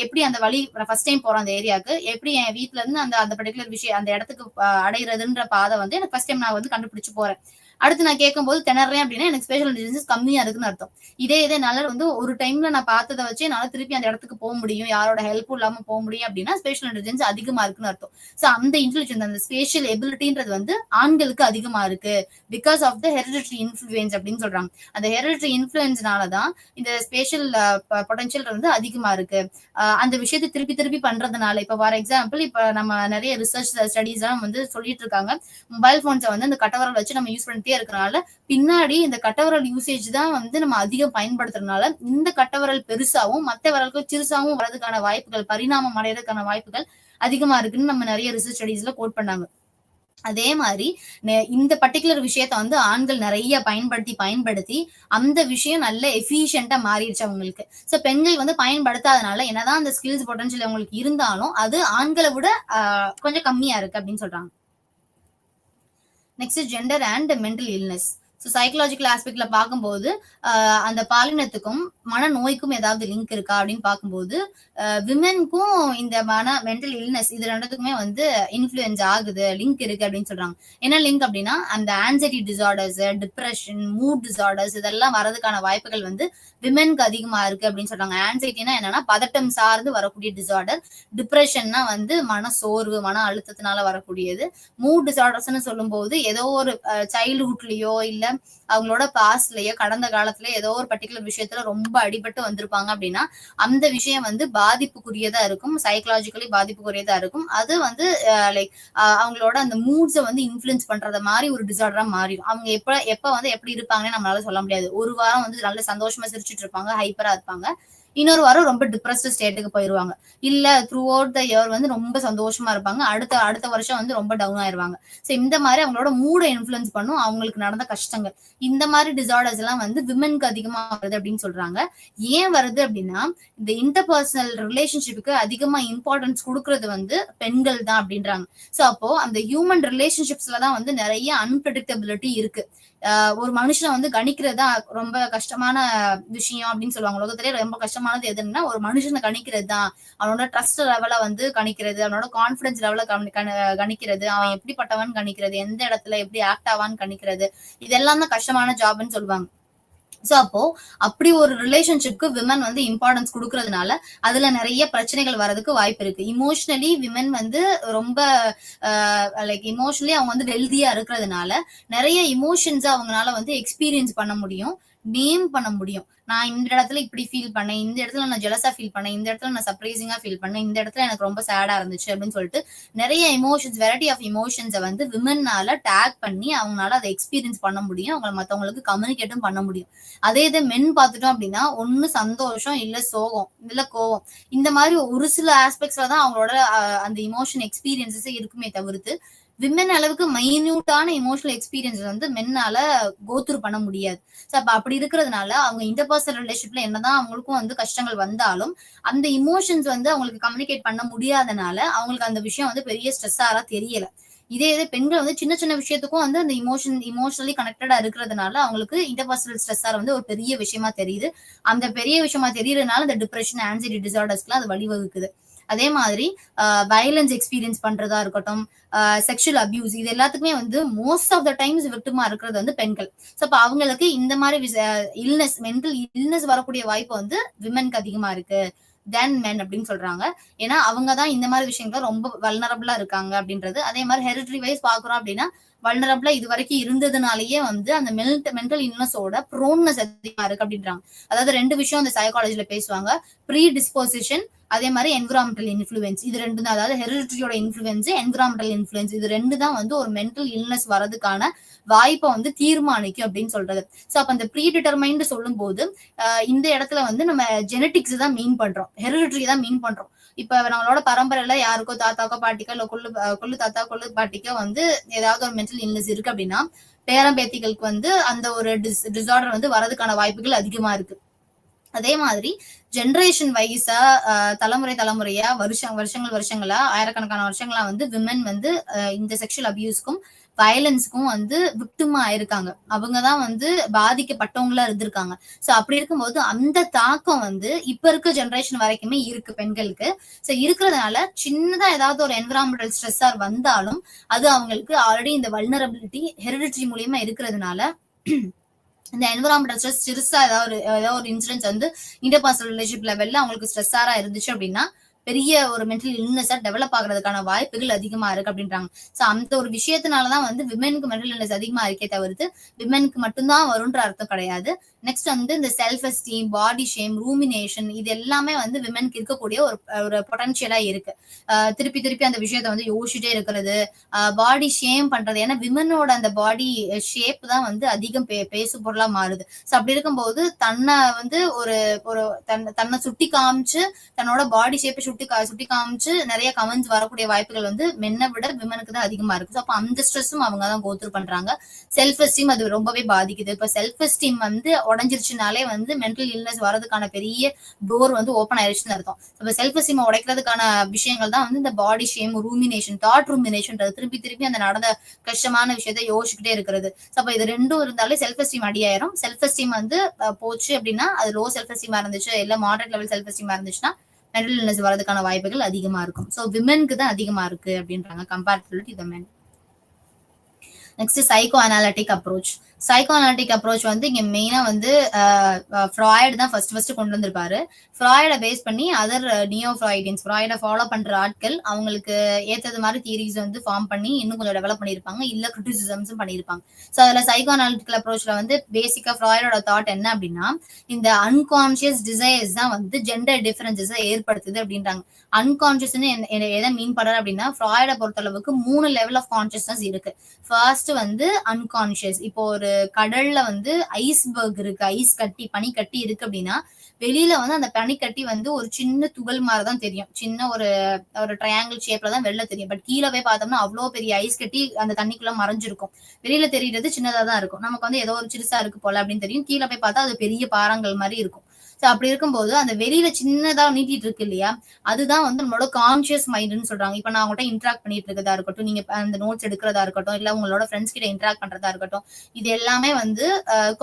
எப்படி அந்த வழி ஃபர்ஸ்ட் டைம் போறோம் அந்த ஏரியாவுக்கு, எப்படி என் வீட்ல இருந்து அந்த அந்த பர்டிகுலர் விஷயம் அந்த இடத்துக்கு அடைகிறதுன்ற பாதை வந்து எனக்கு ஃபர்ஸ்ட் டைம் நான் வந்து கண்டுபிடிச்சு போறேன். அடுத்து நான் கேட்கும்போது திணறேன் அப்படின்னா எனக்கு ஸ்பேஷல் இன்டெலிஜென்ஸ் கம்மியா இருக்குன்னு அர்த்தம். இதே என்னால வந்து ஒரு டைம்ல நான் பார்த்ததை வச்சு என்னால திருப்பி அந்த இடத்துக்கு போக முடியும், யாரோட ஹெல்ப்பும் இல்லாம போக முடியும் அப்படின்னா ஸ்பேஷல் இன்டெலிஜென்ஸ் அதிகமா இருக்குன்னு அர்த்தம். சோ அந்த இன்டெலிஜென்ஸ், அந்த ஸ்பேஷியல் எபிலிட்டின்றது வந்து ஆண்களுக்கு அதிகமா இருக்கு because of the hereditary influence அப்படின்னு சொல்றாங்க. அந்த ஹெரிடிட்டரி இன்ஃப்ளூயன்ஸ்னாலதான் இந்த ஸ்பேஷியல் பொட்டன்ஷியல் வந்து அதிகமா இருக்கு. அந்த விஷயத்தை திருப்பி திருப்பி பண்றதுனால இப்ப ஃபார் எக்ஸாம்பிள் இப்ப நம்ம நிறைய ரிசர்ச் ஸ்டடிஸ் எல்லாம் வந்து சொல்லிட்டு இருக்காங்க, மொபைல் போன்ஸை வந்து அந்த கட்டவரல் வச்சு நம்ம யூஸ் பண்ணிட்டே இருக்கனால பின்னாடி இந்த கட்டவரல் யூசேஜ் தான் வந்து நம்ம அதிகம் பயன்படுத்துறதுனால இந்த கட்டவரல் பெருசாவும் மற்ற விரல்கள் சிறுசாவும் வரதுக்கான வாய்ப்புகள், பரிணாமம் அடைறதுக்கான வாய்ப்புகள் அதிகமா இருக்குன்னு நம்ம நிறைய ரிசர்ச் ஸ்டடிஸ்ல கோட் பண்ணாங்க. அதே மாதிரி இந்த பர்டிகுலர் விஷயத்த வந்து ஆண்கள் நிறைய பயன்படுத்தி அந்த விஷயம் நல்ல எஃபிஷியன்டா மாறிடுச்சு அவங்களுக்கு. சோ பெண்கள் வந்து பயன்படுத்தாதனால என்னதான் அந்த ஸ்கில்ஸ் பொட்டன்ஷியல் அவங்களுக்கு இருந்தாலும் அது ஆண்களை விட கொஞ்சம் கம்மியா இருக்கு அப்படின்னு சொல்றாங்க. Next gender and mental illness. So psychological ஆஸ்பெக்ட்ல பார்க்கும்போது அந்த பாலினத்துக்கும் மனநோய்க்கும் ஏதாவது லிங்க் இருக்கா அப்படின்னு பார்க்கும்போது விமென்க்கும் இந்த மென்டல் இல்னஸ் இது ரெண்டுத்துக்குமே வந்து இன்ஃப்ளூயன்ஸ் ஆகுது, லிங்க் இருக்கு அப்படின்னு சொல்றாங்க. என்ன லிங்க் அப்படின்னா அந்த anxiety disorders, depression, mood disorders இதெல்லாம் வரதுக்கான வாய்ப்புகள் வந்து விமென்க்கு அதிகமா இருக்கு அப்படின்னு சொல்றாங்க. ஆன்சைட்டினா என்னன்னா பதட்டம் சார்ந்து வரக்கூடிய டிசார்டர், டிப்ரெஷன்னா வந்து மன சோர்வு, மன அழுத்தத்தினால வரக்கூடியது, மூட் டிசார்டர்ஸ்னு சொல்லும்போது ஏதோ ஒரு சைல்ட்ஹுட்லயோ இல்ல அவங்களோட பாஸ்ட்லயோ கடந்த காலத்துல ஏதோ ஒரு பர்டிகுலர் விஷயத்துல ரொம்ப அடிபட்டு வந்திருப்பாங்க அப்படின்னா அந்த விஷயம் வந்து பாதிப்புக்குரியதா இருக்கும், சைக்கலாஜிக்கலி பாதிப்புக்குரியதா இருக்கும். அது வந்து லைக் அவங்களோட அந்த மூட்ஸை வந்து இன்ஃபுளுன்ஸ் பண்றத மாதிரி ஒரு டிசார்டரா மாறிடும். அவங்க எப்ப வந்து எப்படி இருப்பாங்கன்னு நம்மளால சொல்ல முடியாது. ஒரு வாரம் வந்து நல்ல சந்தோஷமா சிரிச்சுட்டு இருப்பாங்க, ஹைப்பரா இருப்பாங்க, இன்னொரு வாரம் ரொம்ப டிப்ரெஸ்ட் ஸ்டேட்டுக்கு போயிருவாங்க. இல்ல த்ரூ அவுட் த இயர் வந்து ரொம்ப சந்தோஷமா இருப்பாங்க, அடுத்த வருஷம் வந்து ரொம்ப டவுன் ஆயிருவாங்க. சோ இந்த மாதிரி அவங்களோட மூடை இன்ஃபுளுன்ஸ் பண்ணும் அவங்களுக்கு நடந்த கஷ்டங்கள். இந்த மாதிரி டிசார்டர்ஸ் எல்லாம் வந்து விமென்க்கு அதிகமா வருது அப்படின்னு சொல்றாங்க. ஏன் வருது அப்படின்னா இந்த இன்டர்பர்சனல் ரிலேஷன்ஷிப்புக்கு அதிகமா இம்பார்ட்டன்ஸ் கொடுக்கறது வந்து பெண்கள் தான் அப்படின்றாங்க. சோ அப்போ அந்த ஹியூமன் ரிலேஷன்ஷிப்ஸ்ல தான் வந்து நிறைய அன்பிரடிக்டபிலிட்டி இருக்கு. ஒரு மனுஷனை வந்து கணிக்கிறதா ரொம்ப கஷ்டமான விஷயம் அப்படின்னு சொல்லுவாங்க. உலகத்திலே ரொம்ப கஷ்டமானது எதுன்னா ஒரு மனுஷனை கணிக்கிறது தான். அவனோட ட்ரஸ்ட் லெவலை வந்து கணிக்கிறது, அவனோட கான்பிடன்ஸ் லெவலை கணிக்கிறது, அவன் எப்படிப்பட்டவன் கணிக்கிறது, எந்த இடத்துல எப்படி ஆக்ட் ஆவான்னு கணிக்கிறது, இதெல்லாம் தான் கஷ்டமான ஜாப்னு சொல்லுவாங்க. சோ அப்போ அப்படி ஒரு ரிலேஷன்ஷிப்க்கு விமன் வந்து இம்பார்ட்டன்ஸ் கொடுக்கறதுனால அதுல நிறைய பிரச்சனைகள் வர்றதுக்கு வாய்ப்பு இருக்கு. இமோஷனலி விமன் வந்து ரொம்ப லைக் இமோஷனலி அவங்க வந்து வெல்தியா இருக்கிறதுனால நிறைய இமோஷன்ஸ் அவங்களால வந்து எக்ஸ்பீரியன்ஸ் பண்ண முடியும், நேம் பண்ண முடியும். நான் இந்த இடத்துல இப்படி ஃபீல் பண்ணேன், இந்த இடத்துல நான் ஜெலஸா ஃபீல் பண்ணேன், இந்த இடத்துல நான் சர்ப்ரைசிங்கா ஃபீல் பண்ணேன், இந்த இடத்துல எனக்கு ரொம்ப சேடா இருந்துச்சு அப்படின்னு சொல்லிட்டு நிறைய எமோஷன்ஸ், வெரைட்டி ஆஃப் எமோஷன்ஸை வந்து விமன்னால டேக் பண்ணி அவங்களால அதை எக்ஸ்பீரியன்ஸ் பண்ண முடியும், அவங்க மற்றவங்களுக்கு கம்யூனிகேட்டும் பண்ண முடியும். அதே இது மென் பார்த்துட்டோம் அப்படின்னா ஒன்னு சந்தோஷம், இல்ல சோகம், இல்ல கோவம், இந்த மாதிரி ஒரு சில ஆஸ்பெக்ட்ஸ்ல தான் அவங்களோட அந்த இமோஷன் எக்ஸ்பீரியன்ஸஸ் இருக்குமே தவிர்த்து விமன் அளவுக்கு மைன்யூட்டான இமோஷனல் எக்ஸ்பீரியன்ஸ் வந்து மென்னால கோத்ரூ பண்ண முடியாது. சோ அப்ப அப்படி இருக்கிறதுனால அவங்க இன்டர்பர்சனல் ரிலேஷன்ஷிப்ல என்னதான் அவங்களுக்கும் வந்து கஷ்டங்கள் வந்தாலும் அந்த இமோஷன்ஸ் வந்து அவங்களுக்கு கம்யூனிகேட் பண்ண முடியாதனால அவங்களுக்கு அந்த விஷயம் வந்து பெரிய ஸ்ட்ரெஸ்ஸாரா தெரியல. இதே பெண்கள் வந்து சின்ன சின்ன விஷயத்துக்கும் வந்து அந்த இமோஷனலி கனெக்டடா இருக்கிறதுனால அவங்களுக்கு இன்டர்பர்சனல் ஸ்ட்ரெஸ்ஸார் வந்து ஒரு பெரிய விஷயமா தெரியுது. அந்த பெரிய விஷயமா தெரியறதுனால இந்த டிப்ரெஷன், ஆன்சைட்டி டிசார்டர்ஸ்க்குலாம் அது வழிவகுக்குது. அதே மாதிரி வயலன்ஸ் எக்ஸ்பீரியன்ஸ் பண்றதா இருக்கட்டும், செக்ஷுவல் அபியூஸ், இது எல்லாத்துக்குமே வந்து மோஸ்ட் ஆஃப் த டைம்ஸ் விக்டிமா இருக்கிறது வந்து பெண்கள். ஸோ அப்ப அவங்களுக்கு இந்த மாதிரி இல்னஸ், மென்டல் இல்னஸ் வரக்கூடிய வாய்ப்பு வந்து விமனுக்கு அதிகமா இருக்கு தென் மென் அப்படின்னு சொல்றாங்க. ஏன்னா அவங்க தான் இந்த மாதிரி விஷயங்கள் ரொம்ப வல்னரபிளா இருக்காங்க அப்படின்றது. அதே மாதிரி ஹெரிட்டரி வைஸ் பாக்குறோம் அப்படின்னா வல்னரபிளா இது வரைக்கும் இருந்ததுனாலயே வந்து அந்த மென்டல் இல்னஸோட ப்ரோன்னஸ் அதிகமா இருக்கு அப்படின்றாங்க. அதாவது ரெண்டு விஷயம் அந்த சைக்காலஜில பேசுவாங்க, ப்ரீ டிஸ்போசிஷன், அதே மாதிரி என்விரான்மெண்டல் இன்ஃப்ளூயன்ஸ். இது ரெண்டு தான், அதாவது ஹெரிடிட்டியோட இன்ஃப்ளூயன்ஸ், என்விரான்மெண்டல் இன்ஃப்ளூயன்ஸ், இது ரெண்டு தான் வந்து ஒரு மென்டல் இல்னஸ் வரதுக்கான வாய்ப்பை வந்து தீர்மானிக்கும் அப்படின்னு சொல்றது. சோ அப்ப அந்த ப்ரீ டிட்டர்மைண்ட் சொல்லும் போது இந்த இடத்துல வந்து நம்ம ஜெனட்டிக்ஸ் தான் மீன் பண்றோம், ஹெரிடிட்டரி தான் மீன் பண்றோம். இப்ப நம்மளோட பரம்பரையில யாருக்கோ தாத்தாக்கோ பாட்டிக்கோ இல்ல கொள்ளு தாத்தா கொள்ளு பாட்டிக்கோ வந்து ஏதாவது ஒரு மென்டல் இல்னஸ் இருக்கு அப்படின்னா பேரம்பேத்திகளுக்கு வந்து அந்த ஒரு டிசார்டர் வந்து வரதுக்கான வாய்ப்புகள் அதிகமா இருக்கு. அதே மாதிரி ஜென்ரேஷன் வைஸா தலைமுறையா வருஷங்களா ஆயிரக்கணக்கான வருஷங்களா வந்து விமன் வந்து இந்த செக்ஷுவல் அபியூஸ்க்கும் வயலன்ஸ்க்கும் வந்து விக்டிமா ஆயிருக்காங்க. அவங்கதான் வந்து பாதிக்கப்பட்டவங்களா இருந்திருக்காங்க. சோ அப்படி இருக்கும்போது அந்த தாக்கம் வந்து இப்ப இருக்க ஜென்ரேஷன் வரைக்குமே இருக்கு பெண்களுக்கு. சோ இருக்கிறதுனால சின்னதா ஏதாவது ஒரு என்விரான்மெண்டல் ஸ்ட்ரெஸ்ஸார் வந்தாலும் அது அவங்களுக்கு ஆல்ரெடி இந்த வல்னரபிலிட்டி ஹெரிடிட்டரி மூலியமா இருக்கிறதுனால இந்த என்விரான்மெண்டல் ஸ்ட்ரெஸ் சிறுசா ஏதாவது ஒரு இன்சிடென்ட்ஸ் வந்து இன்டர்பர்சனல் ரிலேஷன்ஷிப் லெவல்ல அவங்களுக்கு ஸ்ட்ரெஸ்ஸாரா இருந்துச்சு அப்படின்னா பெரிய ஒரு மென்டல் இல்னஸா டெவலப் ஆகுறதுக்கான வாய்ப்புகள் அதிகமா இருக்கு அப்படின்றாங்க. சோ அந்த ஒரு விஷயத்தினாலதான் வந்து விமெனுக்கு மென்டல் இல்னஸ் அதிகமா இருக்கே தவிர்த்து விமெனுக்கு மட்டும்தான் வரும்ன்ற அர்த்தம் கிடையாது. நெக்ஸ்ட் வந்து இந்த செல்ஃப் எஸ்டீம், பாடி ஷேம், ரூமினேஷன் இது எல்லாமே வந்து விமெனுக்கு இருக்கக்கூடிய ஒரு பொட்டன்ஷியலா இருக்கு. திருப்பி திருப்பி அந்த விஷயத்த வந்து யோசிச்சுட்டே இருக்கிறது, பாடி ஷேம் பண்றது. ஏன்னா விமனோட அந்த பாடி ஷேப் தான் வந்து அதிகம் பேசு பொருளா மாறுது. சோ அப்படி இருக்கும்போது தன்னை வந்து ஒரு ஒரு தன்னை சுட்டி காமிச்சு தன்னோட பாடி ஷேப்பை சுட்டி காமிச்சு நிறைய கமெண்ட்ஸ் வரக்கூடிய வாய்ப்புகள் வந்து மென்னை விட விமனுக்கு தான் அதிகமா இருக்கு. அப்ப அந்த ஸ்ட்ரெஸ்ஸும் அவங்க தான் கோத்ரூ பண்றாங்க. செல்ஃப் எஸ்டீம் அது ரொம்பவே பாதிக்குது. இப்ப செல்ஃப் எஸ்டீம் வந்து உடஞ்சிருச்சுனாலே வந்து மென்டல் இல்னஸ் வரதுக்கான பெரிய டோர் வந்து ஓப்பன் ஆயிடுச்சுன்னு அர்த்தம். இப்ப செல்ஃப் எஸ்டீம் உடைக்கிறதுக்கான விஷயங்கள் தான் வந்து இந்த பாடி ஷேம், ரூமினேஷன், தாட் ரூமினேஷன், திருப்பி திருப்பி அந்த நடந்த கஷ்டமான விஷயத்த யோசிச்சுக்கிட்டே இருக்கிறது. அப்ப இது ரெண்டும் இருந்தாலே செல்ஃப் எஸ்டீம் அடியாயிரும். செல்ஃப் எஸ்டீம் வந்து போச்சு அப்படின்னா அது லோ செல்ஃப் எஸ்டீமா இருந்துச்சு, இல்ல மாடரேட் லெவல் செல்ஃப் எஸ்டீமா இருந்துச்சுன்னா மென்டல் இல்னஸ் வரதுக்கான வாய்ப்புகள் அதிகமா இருக்கும். சோ விமென்க்கு தான் அதிகமா இருக்கு அப்படின்றாங்க comparatively to men. Next psycho analytic approach. Psycho analytic approach வந்து இங்க மெயினா வந்து ஃப்ராய்டு தான் ஃபர்ஸ்ட் கொண்டு வந்திருப்பாரு. ஃப்ராய்டை பேஸ் பண்ணி அதர் நியோ ஃப்ராய்டியன்ஸ், ஃப்ராய்டை ஃபாலோ பண்ற ஆட்கள் அவங்களுக்கு ஏத்தது மாதிரி தியரிஸ் வந்து ஃபார்ம் பண்ணி இன்னும் கொஞ்சம் டெவலப் பண்ணியிருப்பாங்க, இல்ல கிரிட்டிசிசம்ஸும் பண்ணியிருப்பாங்க. ஸோ அதுல சைக்கோ அனாலிட்டிக்கல் அப்ரோச்ல வந்து பேசிக்கா ஃப்ராய்டோட தாட் என்ன அப்படின்னா, இந்த அன்கான்சியஸ் டிசைர்ஸ் தான் வந்து ஜெண்டர் டிஃபரன்சஸ் ஏற்படுத்துது அப்படின்றாங்க. அன்கான்சியஸ் எதை மீன் பண்றாரு அப்படின்னா, ஃப்ராய்டை பொறுத்தளவுக்கு 3 லெவல் ஆஃப் கான்சியஸ்னஸ் இருக்கு. ஃபர்ஸ்ட் வந்து அன்கான்சியஸ். இப்போ ஒரு கடல்ல வந்து ஐஸ்பர்க் இருக்கு, ஐஸ் கட்டி, பனி கட்டி இருக்கு அப்படின்னா வெளியில வந்து அந்த பனிக்கட்டி வந்து ஒரு சின்ன துகள் மாதிரிதான் தெரியும், சின்ன ஒரு ட்ரையாங்கிள் ஷேப்ல தான் வெளில தெரியும். பட் கீழே போய் பார்த்தோம்னா அவ்வளவு பெரிய ஐஸ் கட்டி அந்த தண்ணிக்குள்ள மறைஞ்சிருக்கும். வெளியில தெரியறது சின்னதா தான் இருக்கும், நமக்கு வந்து ஏதோ ஒரு சிறுசா இருக்கு போல அப்படின்னு தெரியும். கீழே போய் பார்த்தா அது பெரிய பாறாங்கல் மாதிரி இருக்கும். சோ அப்படி இருக்கும்போது அந்த வெளியில சின்னதா நீட்டிட்டு இருக்கு இல்லையா, அதுதான் வந்து நம்மளோட கான்சியஸ் மைண்ட்னு சொல்றாங்க. இப்ப நான் உங்கள்கிட்ட இன்ட்ராக்ட் பண்ணிட்டு இருக்கதா இருக்கட்டும், நீங்க அந்த நோட்ஸ் எடுக்கிறதா இருக்கட்டும், இல்ல உங்களோட ஃப்ரெண்ட்ஸ் கிட்ட இன்ட்ராக்ட் பண்றதா இருக்கட்டும், இது எல்லாமே வந்து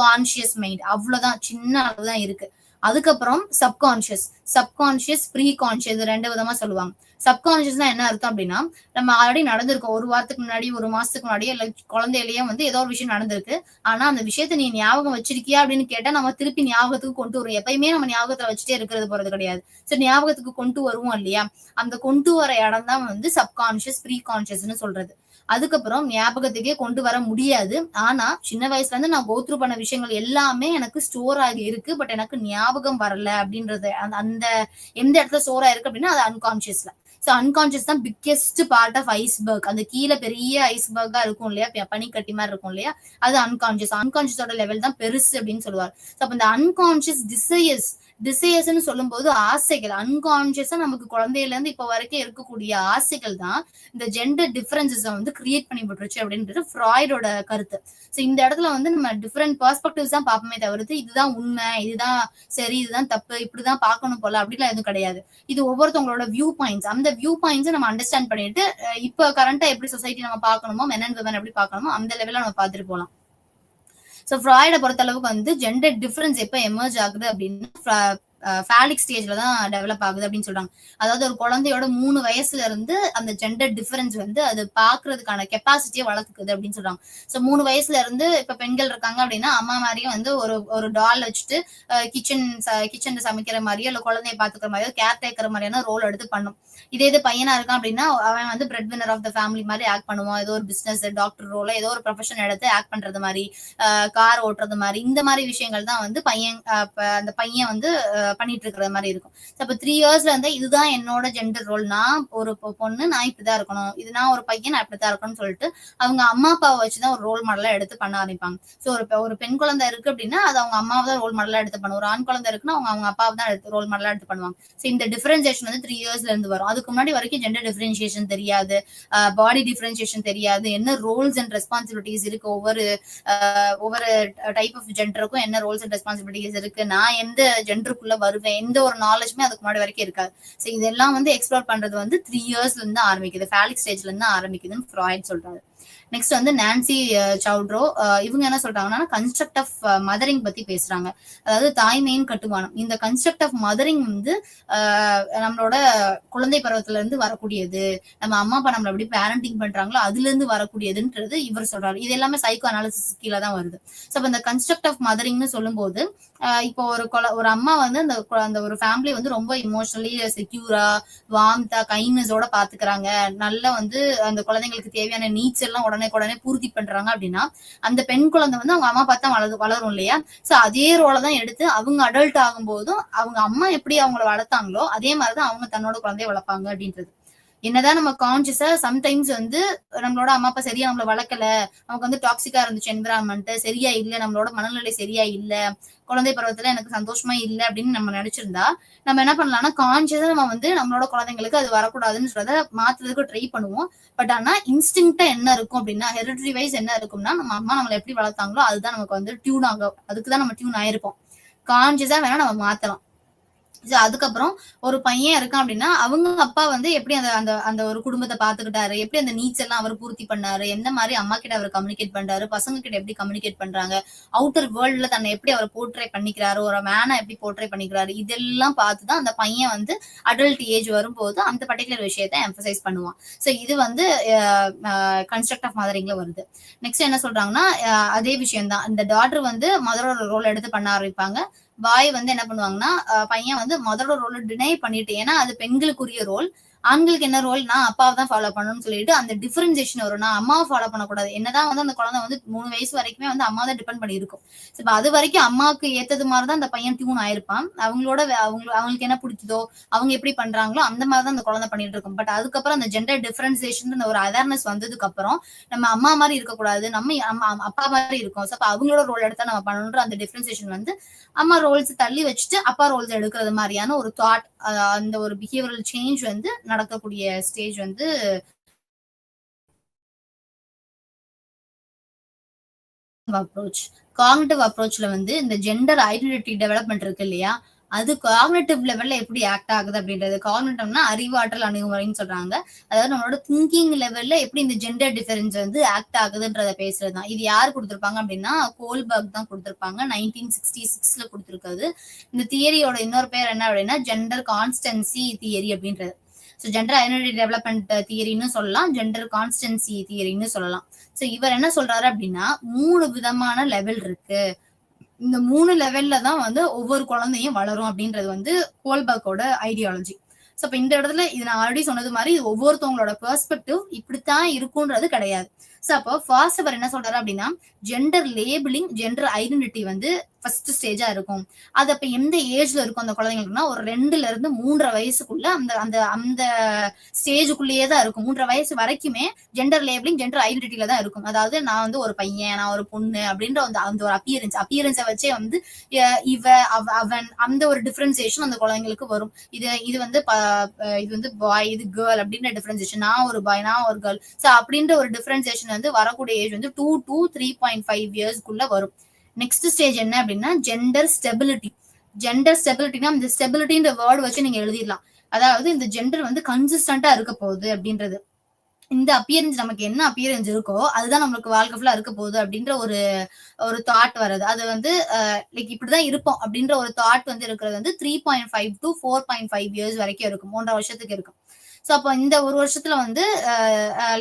கான்சியஸ் மைண்ட். அவ்வளவுதான், சின்ன அளவுதான் இருக்கு. அதுக்கப்புறம் சப்கான்சியஸ், ப்ரீ கான்சியஸ், 2 விதமா சொல்லுவாங்க. சப்கான்சியஸ்னா என்ன அர்த்தம் அப்படின்னா, நம்ம ஆல்ரெடி நடந்திருக்கோம், ஒரு வாரத்துக்கு முன்னாடி, ஒரு மாசத்துக்கு முன்னாடி, இல்ல குழந்தையிலேயே வந்து ஏதோ ஒரு விஷயம் நடந்திருக்கு. ஆனா அந்த விஷயத்த நீ ஞாபகம் வச்சிருக்கியா அப்படின்னு கேட்டா நம்ம திருப்பி ஞாபகத்துக்கு கொண்டு வருவோம். எப்பயுமே நம்ம ஞாபகத்துல வச்சுட்டே இருக்கிறது போறது கிடையாது. சரி, ஞாபகத்துக்கு கொண்டு வருவோம் இல்லையா, அந்த கொண்டு வர இடம் தான் வந்து சப்கான்சியஸ், ப்ரீ கான்சியஸ்னு சொல்றது. அதுக்கப்புறம் ஞாபகத்துக்கே கொண்டு வர முடியாது. ஆனா சின்ன வயசுல இருந்து நான் கோத்ரூ பண்ண விஷயங்கள் எல்லாமே எனக்கு ஸ்டோர் ஆகி இருக்கு, பட் எனக்கு ஞாபகம் வரல அப்படின்றது அந்த எந்த இடத்துல ஸ்டோர் ஆயிருக்கு அப்படின்னா அது அன்கான்சியஸ்ல. சோ அன்கான்சியஸ் தான் பிக்கெஸ்ட் பார்ட் ஆஃப் ஐஸ்பர்க். அந்த கீழே பெரிய ஐஸ்பர்கா இருக்கும் இல்லையா, பனிக்கட்டி மாதிரி இருக்கும் இல்லையா, அது அன்கான்சியஸோட லெவல் தான் பெருசு அப்படின்னு சொல்லுவார். சோ அப்ப இந்த அன்கான்சியஸ் டிசையர்ஸ்ன்னு சொல்லும் போது ஆசைகள், அன்கான்சியஸா நமக்கு குழந்தையில இருந்து இப்ப வரைக்கும் இருக்கக்கூடிய ஆசைகள் தான் இந்த ஜெண்டர் டிஃபரன்சஸ் வந்து கிரியேட் பண்ணி விட்டுருச்சு அப்படின்றது ஃப்ராய்டோட கருத்து. சோ இந்த இடத்துல வந்து நம்ம டிஃபரெண்ட் பெர்ஸ்பெக்டிவ்ஸ் தான் பார்ப்போமே தவிர்த்து இதுதான் உண்மை, இதுதான் சரி, இதுதான் தப்பு, இப்படிதான் பார்க்கணும் போல அப்படிலாம் எதுவும் கிடையாது. இது ஒவ்வொருத்தவங்களோட வியூ பாயிண்ட்ஸ். அந்த வியூ பாயிண்ட்ஸ் நம்ம அண்டர்ஸ்டாண்ட் பண்ணிட்டு இப்ப கரண்டா எப்படி சொசைட்டி நம்ம பார்க்கணுமோ, மென் அண்ட் விமன் எப்படி பார்க்கணுமோ அந்த லெவல்ல நம்ம பார்த்துட்டு போகலாம். சோ ஃப்ராய்டை பொறுத்த அளவுக்கு வந்து ஜெண்டர் டிஃபரன்ஸ் எப்ப எமர்ஜ் ஆகுது அப்படின்னா ஃபேலிக் ஸ்டேஜ்ல தான் டெவலப் ஆகுது அப்படின்னு சொல்றாங்க. அதாவது ஒரு குழந்தையோட 3 வயசுல இருந்து அந்த ஜெண்டர் டிஃபரன்ஸ் வந்து அது பாக்குறதுக்கான கெப்பாசிட்டியை வளர்த்துக்குது அப்படின்னு சொல்றாங்க. சோ 3 வயசுல இருந்து இப்ப பெண்கள் இருக்காங்க அப்படின்னா அம்மா மாதிரியும் வந்து ஒரு டால் வச்சுட்டு கிச்சன்ல சமைக்கிற மாதிரியோ இல்ல குழந்தைய பாத்துக்கிற மாதிரியோ கேர் டேக்கர் மாதிரியான ரோல் எடுத்து பண்ணும். இது பையனா இருக்கான் அப்படின்னா அவன் வந்து breadwinner of the family மாதிரி ஆக்ட் பண்ணுவான். ஏதோ ஒரு பிசினஸ், டாக்டர் ரோல ஏதோ ஒரு ப்ரொஃபஷன் எடுத்து ஆக்ட் பண்றது மாதிரி, கார் ஓட்டுறது மாதிரி, இந்த மாதிரி விஷயங்கள் தான் வந்து அந்த பையன் வந்து பண்ணிட்டு இருக்கிற மாதிரி இருக்கும். அப்ப 3 இயர்ஸ்ல இருந்தா இதுதான் என்னோட ஜெண்டர் ரோல், நான் ஒரு பொண்ணு, நான் இப்படிதான் இருக்கணும், இது நான் ஒரு பையன், நான் இப்படிதான் இருக்கணும்னு சொல்லிட்டு அவங்க அம்மா அப்பாவை வச்சுதான் ஒரு ரோல் மாடலா எடுத்து பண்ண ஆரம்பிப்பாங்க. சோ ஒரு பெண் குழந்தை இருக்கு அப்படின்னா அது அவங்க அம்மாவை தான் ரோல் மாடலா எடுத்து பண்ணுவோம். ஒரு ஆண் குழந்தை இருக்குன்னா அவங்க அவங்க அப்பாவை தான் எடுத்து ரோல் மாடலா எடுத்து பண்ணுவாங்க. சோ இந்த டிஃபரன்சியேஷன் வந்து 3 இயர்ஸ்ல இருந்து வரும். அதுக்கு முன்னாடி வரைக்கும் ஜெண்டர் டிஃபரன்சியேஷன் தெரியாது, பாடி டிஃபரன்சியேஷன் தெரியாது, என்ன ரோல்ஸ் அண்ட் ரெஸ்பான்சிபிலிட்டிஸ் இருக்கு, ஒவ்வொரு டைப் ஆஃப் ஜெண்டருக்கும் என்ன ரோல்ஸ் அண்ட் ரெஸ்பான்சிபிலிட்டிஸ் இருக்கு, நான் எந்த ஜெண்டருக்குள்ள வருவேன், எந்த ஒரு நாலேஜுமே அதுக்கு முன்னாடி வரைக்கும் இருக்காது. சோ இதெல்லாம் வந்து எக்ஸ்ப்ளோர் பண்றது வந்து 3 இயர்ஸ்ல இருந்து ஆரம்பிக்குது, ஃபேலிக் ஸ்டேஜ்ல இருந்து ஆரம்பிக்குதுன்னு ஃப்ராய்ட் சொல்றாரு. நெக்ஸ்ட் வந்து நான்சி சவுட்ரோ, இவங்க என்ன சொல்றாங்கன்னா கன்ஸ்ட்ரக்ட் ஆஃப் மதரிங் பத்தி பேசுறாங்க. அதாவது தாய்மையின் கட்டுமானம். இந்த கன்ஸ்ட்ரக்ட் ஆஃப் மதரிங் வந்து நம்மளோட குழந்தை பருவத்துல இருந்து வரக்கூடியது, நம்ம அம்மா அப்பா நம்மள எப்படி பேரண்டிங் பண்றாங்களோ அதுல இருந்து வரக்கூடியதுன்றது இவர் சொல்றாரு. இது எல்லாமே சைக்கோ அனாலிசிஸ் கீழே தான் வருது. ஸோ இந்த கன்ஸ்ட்ரக்ட் ஆஃப் மதரிங்னு சொல்லும்போது இப்போ ஒரு அம்மா வந்து அந்த ஒரு ஃபேமிலி வந்து ரொம்ப இமோஷனலி செக்யூரா, வார்ம்தா, கைண்ட்னஸோட பாத்துக்கிறாங்க, நல்ல வந்து அந்த குழந்தைங்களுக்கு தேவையான நீட்ஸ் எல்லாம் உடனே பூர்த்தி பண்றாங்க அப்படின்னா அந்த பெண் குழந்தை வந்து அவங்க அம்மா பார்த்தா வளரும் இல்லையா. சோ அதே ரோலை தான் எடுத்து அவங்க அடல்ட் ஆகும்போதும் அவங்க அம்மா எப்படி அவங்கள வளர்த்தாங்களோ அதே மாதிரிதான் அவங்க தன்னோட குழந்தைய வளர்ப்பாங்க அப்படின்றது. என்னதான் நம்ம கான்சியஸா சம்டைம்ஸ் வந்து நம்மளோட அம்மா அப்பா சரியா நம்மள வளர்க்கல, நமக்கு வந்து டாக்ஸிக்கா இருந்துச்சு என்விரான்மெண்ட், சரியா இல்ல, நம்மளோட மனநிலை சரியா இல்ல, குழந்தை பருவத்துல எனக்கு சந்தோஷமா இல்ல அப்படின்னு நம்ம நினைச்சிருந்தா நம்ம என்ன பண்ணலாம்னா கான்சியஸா நம்ம வந்து நம்மளோட குழந்தைங்களுக்கு அது வரக்கூடாதுன்னு சொல்றத மாத்துறதுக்கு ட்ரை பண்ணுவோம். பட் ஆனா இன்ஸ்டிங்க்டா என்ன இருக்கும் அப்படின்னா, ஹெரிடரி வைஸ் என்ன இருக்கும்னா நம்ம அம்மா நம்மளை எப்படி வளர்த்தாங்களோ அதுதான் நமக்கு வந்து டியூன் ஆகும், அதுக்குதான் நம்ம டியூன் ஆயிருப்போம். கான்சியஸா வேணா நம்ம மாத்தலாம். அதுக்கப்புறம் ஒரு பையன் இருக்கான் அப்படின்னா அவங்க அப்பா வந்து எப்படி அந்த அந்த அந்த ஒரு குடும்பத்தை பாத்துக்கிட்டாரு, எப்படி அந்த நீட்ஸ் எல்லாம் அவர் பூர்த்தி பண்ணாரு, எந்த மாதிரி அம்மா கிட்ட அவர் கம்யூனிகேட் பண்றாரு, பசங்க கிட்ட எப்படி கம்யூனிகேட் பண்றாங்க, அவுட்டர் வேர்ல்ட்ல தன்னை எப்படி அவர் போர்ட்ரே பண்ணிக்கிறாரு, ஒரு மேனை எப்படி போர்ட்ரே பண்ணிக்கிறாரு, இதெல்லாம் பார்த்துதான் அந்த பையன் வந்து அடல்ட் ஏஜ் வரும்போது அந்த பர்டிகுலர் விஷயத்த எம்பசைஸ் பண்ணுவான். சோ இது வந்து கன்ஸ்ட்ரக்ட் ஆஃப் மதரிங்ல வருது. நெக்ஸ்ட் என்ன சொல்றாங்கன்னா அதே விஷயம் தான், இந்த டாட்டர் வந்து மதரோட ரோல் எடுத்து பண்ண ஆரம்பிப்பாங்க. பாய் வந்து என்ன பண்ணுவாங்கன்னா பையன் வந்து மதரோட ரோல் டினை பண்ணிட்டு, ஏன்னா அது பெண்களுக்குரிய ரோல், ஆண்களுக்கு என்ன ரோல், நான் அப்பாவை தான் ஃபாலோ பண்ணணும்னு சொல்லிட்டு அந்த டிஃபரன்சியேஷன் வரும். நான் அம்மாவை ஃபாலோ பண்ணக்கூடாது, என்னதான் வந்து அந்த குழந்தை வந்து 3 வயசு வரைக்குமே வந்து அம்மா தான் டிபெண்ட் பண்ணி இருக்கும். இப்ப அது வரைக்கும் அம்மாவுக்கு ஏத்தது மாதிரிதான் அந்த பையன் டியூன் ஆயிருப்பான். அவங்களுக்கு என்ன பிடிக்குதோ அவங்க எப்படி பண்றாங்களோ அந்த மாதிரிதான் அந்த குழந்தை பண்ணிட்டு இருக்கும். பட் அதுக்கப்புறம் அந்த ஜெண்டர் டிஃபரன்சியேஷன் ஒரு அவேர்னஸ் வந்ததுக்கு அப்புறம் நம்ம அம்மா மாதிரி இருக்கக்கூடாது, நம்ம அப்பா மாதிரி இருக்கும், அப்ப அவங்களோட ரோல் எடுத்தா நம்ம பண்ணணுன்ற அந்த டிஃபரன்சியேஷன் வந்து அம்மா ரோல்ஸ் தள்ளி வச்சுட்டு அப்பா ரோல்ஸ் எடுக்கிறது மாதிரியான ஒரு தாட், அந்த ஒரு பிஹேவியரல் சேஞ்ச் வந்து நடக்கக்கூடிய ஸ்டேஜ் வந்து அப்ரோச். காக்னிட்டிவ் அப்ரோச்ல வந்து இந்த ஜெண்டர் ஐடென்டிட்டி டெவலப்மெண்ட் இருக்கு இல்லையா, அது காக்னிட்டிவ் லெவல்ல எப்படி ஆக்ட் ஆகுது அப்படின்றது. காக்னிட்டிவ்னா அறிவாற்றல் அணுகுமுறைன்னு சொல்றாங்க. அதாவது நம்மளோட திங்கிங் லெவல்ல எப்படி இந்த ஜெண்டர் டிஃபரன்ஸ் வந்து ஆக்ட் ஆகுதுன்றத பேசுறதுதான். இது யார் கொடுத்திருப்பாங்க அப்படின்னா கோல்பர்க் தான் கொடுத்திருப்பாங்க, 1966ல கொடுத்திருக்காது. இந்த தியரியோட இன்னொரு பேர் என்ன அப்படின்னா ஜெண்டர் கான்ஸ்டன்சி தியரி அப்படின்றது. ஸோ ஜெண்டர் ஐடென்டிட்டி டெவலப்மெண்ட் தியரின்னு சொல்லலாம், ஜெண்டர் கான்ஸ்டன்சி தியரின்னு சொல்லலாம். ஸோ இவர் என்ன சொல்றாரு அப்படின்னா 3 விதமான லெவல் இருக்கு, இந்த 3 லெவல்ல தான் வந்து ஒவ்வொரு குழந்தையும் வளரும் அப்படின்றது வந்து கோல்பர்க்கோட ஐடியாலஜி. சோ இப்ப இந்த இடத்துல இது நான் ஆல்ரெடி சொன்னது மாதிரி ஒவ்வொருத்தவங்களோட பெர்ஸ்பெக்டிவ் இப்படித்தான் இருக்கும்ன்றது கிடையாது. சோ அப்போ ஃபர்ஸ்ட் அவர் என்ன சொல்றாரு அப்படின்னா ஜெண்டர் லேபிளிங், ஜெண்டர் ஐடென்டிட்டி வந்து ஃபர்ஸ்ட் ஸ்டேஜா இருக்கும். அது அப்ப எந்த ஏஜ்ல இருக்கும் அந்த குழந்தைங்களுக்குன்னா ஒரு 2ல இருந்து 3.5 வயசுக்குள்ள அந்த அந்த அந்த ஸ்டேஜுக்குள்ளேயே தான் இருக்கும். 3.5 வயசு வரைக்குமே ஜெண்டர் லேபிளிங், ஜெண்டர் ஐடென்டிட்டில தான் இருக்கும். அதாவது நான் வந்து ஒரு பையன், நான் ஒரு பொண்ணு அப்படின்ற அந்த ஒரு அப்பியரன்ஸை வச்சே வந்து இவ அவன் அந்த ஒரு டிஃபரன்சியேஷன் அந்த குழந்தைங்களுக்கு வரும். இது வந்து இது வந்து பாய், இது கேர்ள் அப்படின்ற டிஃபரன்சியேஷன், நான் ஒரு பாய், நான் ஒரு கேர்ள். சோ அப்படின்ற ஒரு டிஃபரன்சியேஷன் வந்து வரக்கூடிய ஏஜ் வந்து 2 to 3.5 இயர்ஸ்க்குள்ள வரும். நெக்ஸ்ட் ஸ்டேஜ் என்ன அப்படின்னா ஜெண்டர் ஸ்டெபிலிட்டி. ஜெண்டர் ஸ்டெபிலிட்டினா இந்த ஸ்டெபிலிட்டின்ற வேர்டு வச்சு நீங்க எழுதிடலாம். அதாவது இந்த ஜெண்டர் வந்து கன்சிஸ்டன்டா இருக்க போகுது அப்படின்றது. இந்த அப்பியரன்ஸ் நமக்கு என்ன அப்பியரன்ஸ் இருக்கோ அதுதான் நம்மளுக்கு வாழ்க்கை ஃபுல்லா இருக்க போகுது அப்படின்ற ஒரு ஒரு தாட் வருது. அது வந்து லைக் இப்படிதான் இருப்போம் அப்படின்ற ஒரு தாட் வந்து இருக்கிறது வந்து 3.5 to 4.5 இயர்ஸ் வரைக்கும் இருக்கும், 3.5 வருஷத்துக்கு இருக்கும். சோ அப்ப இந்த ஒரு வருஷத்துல வந்து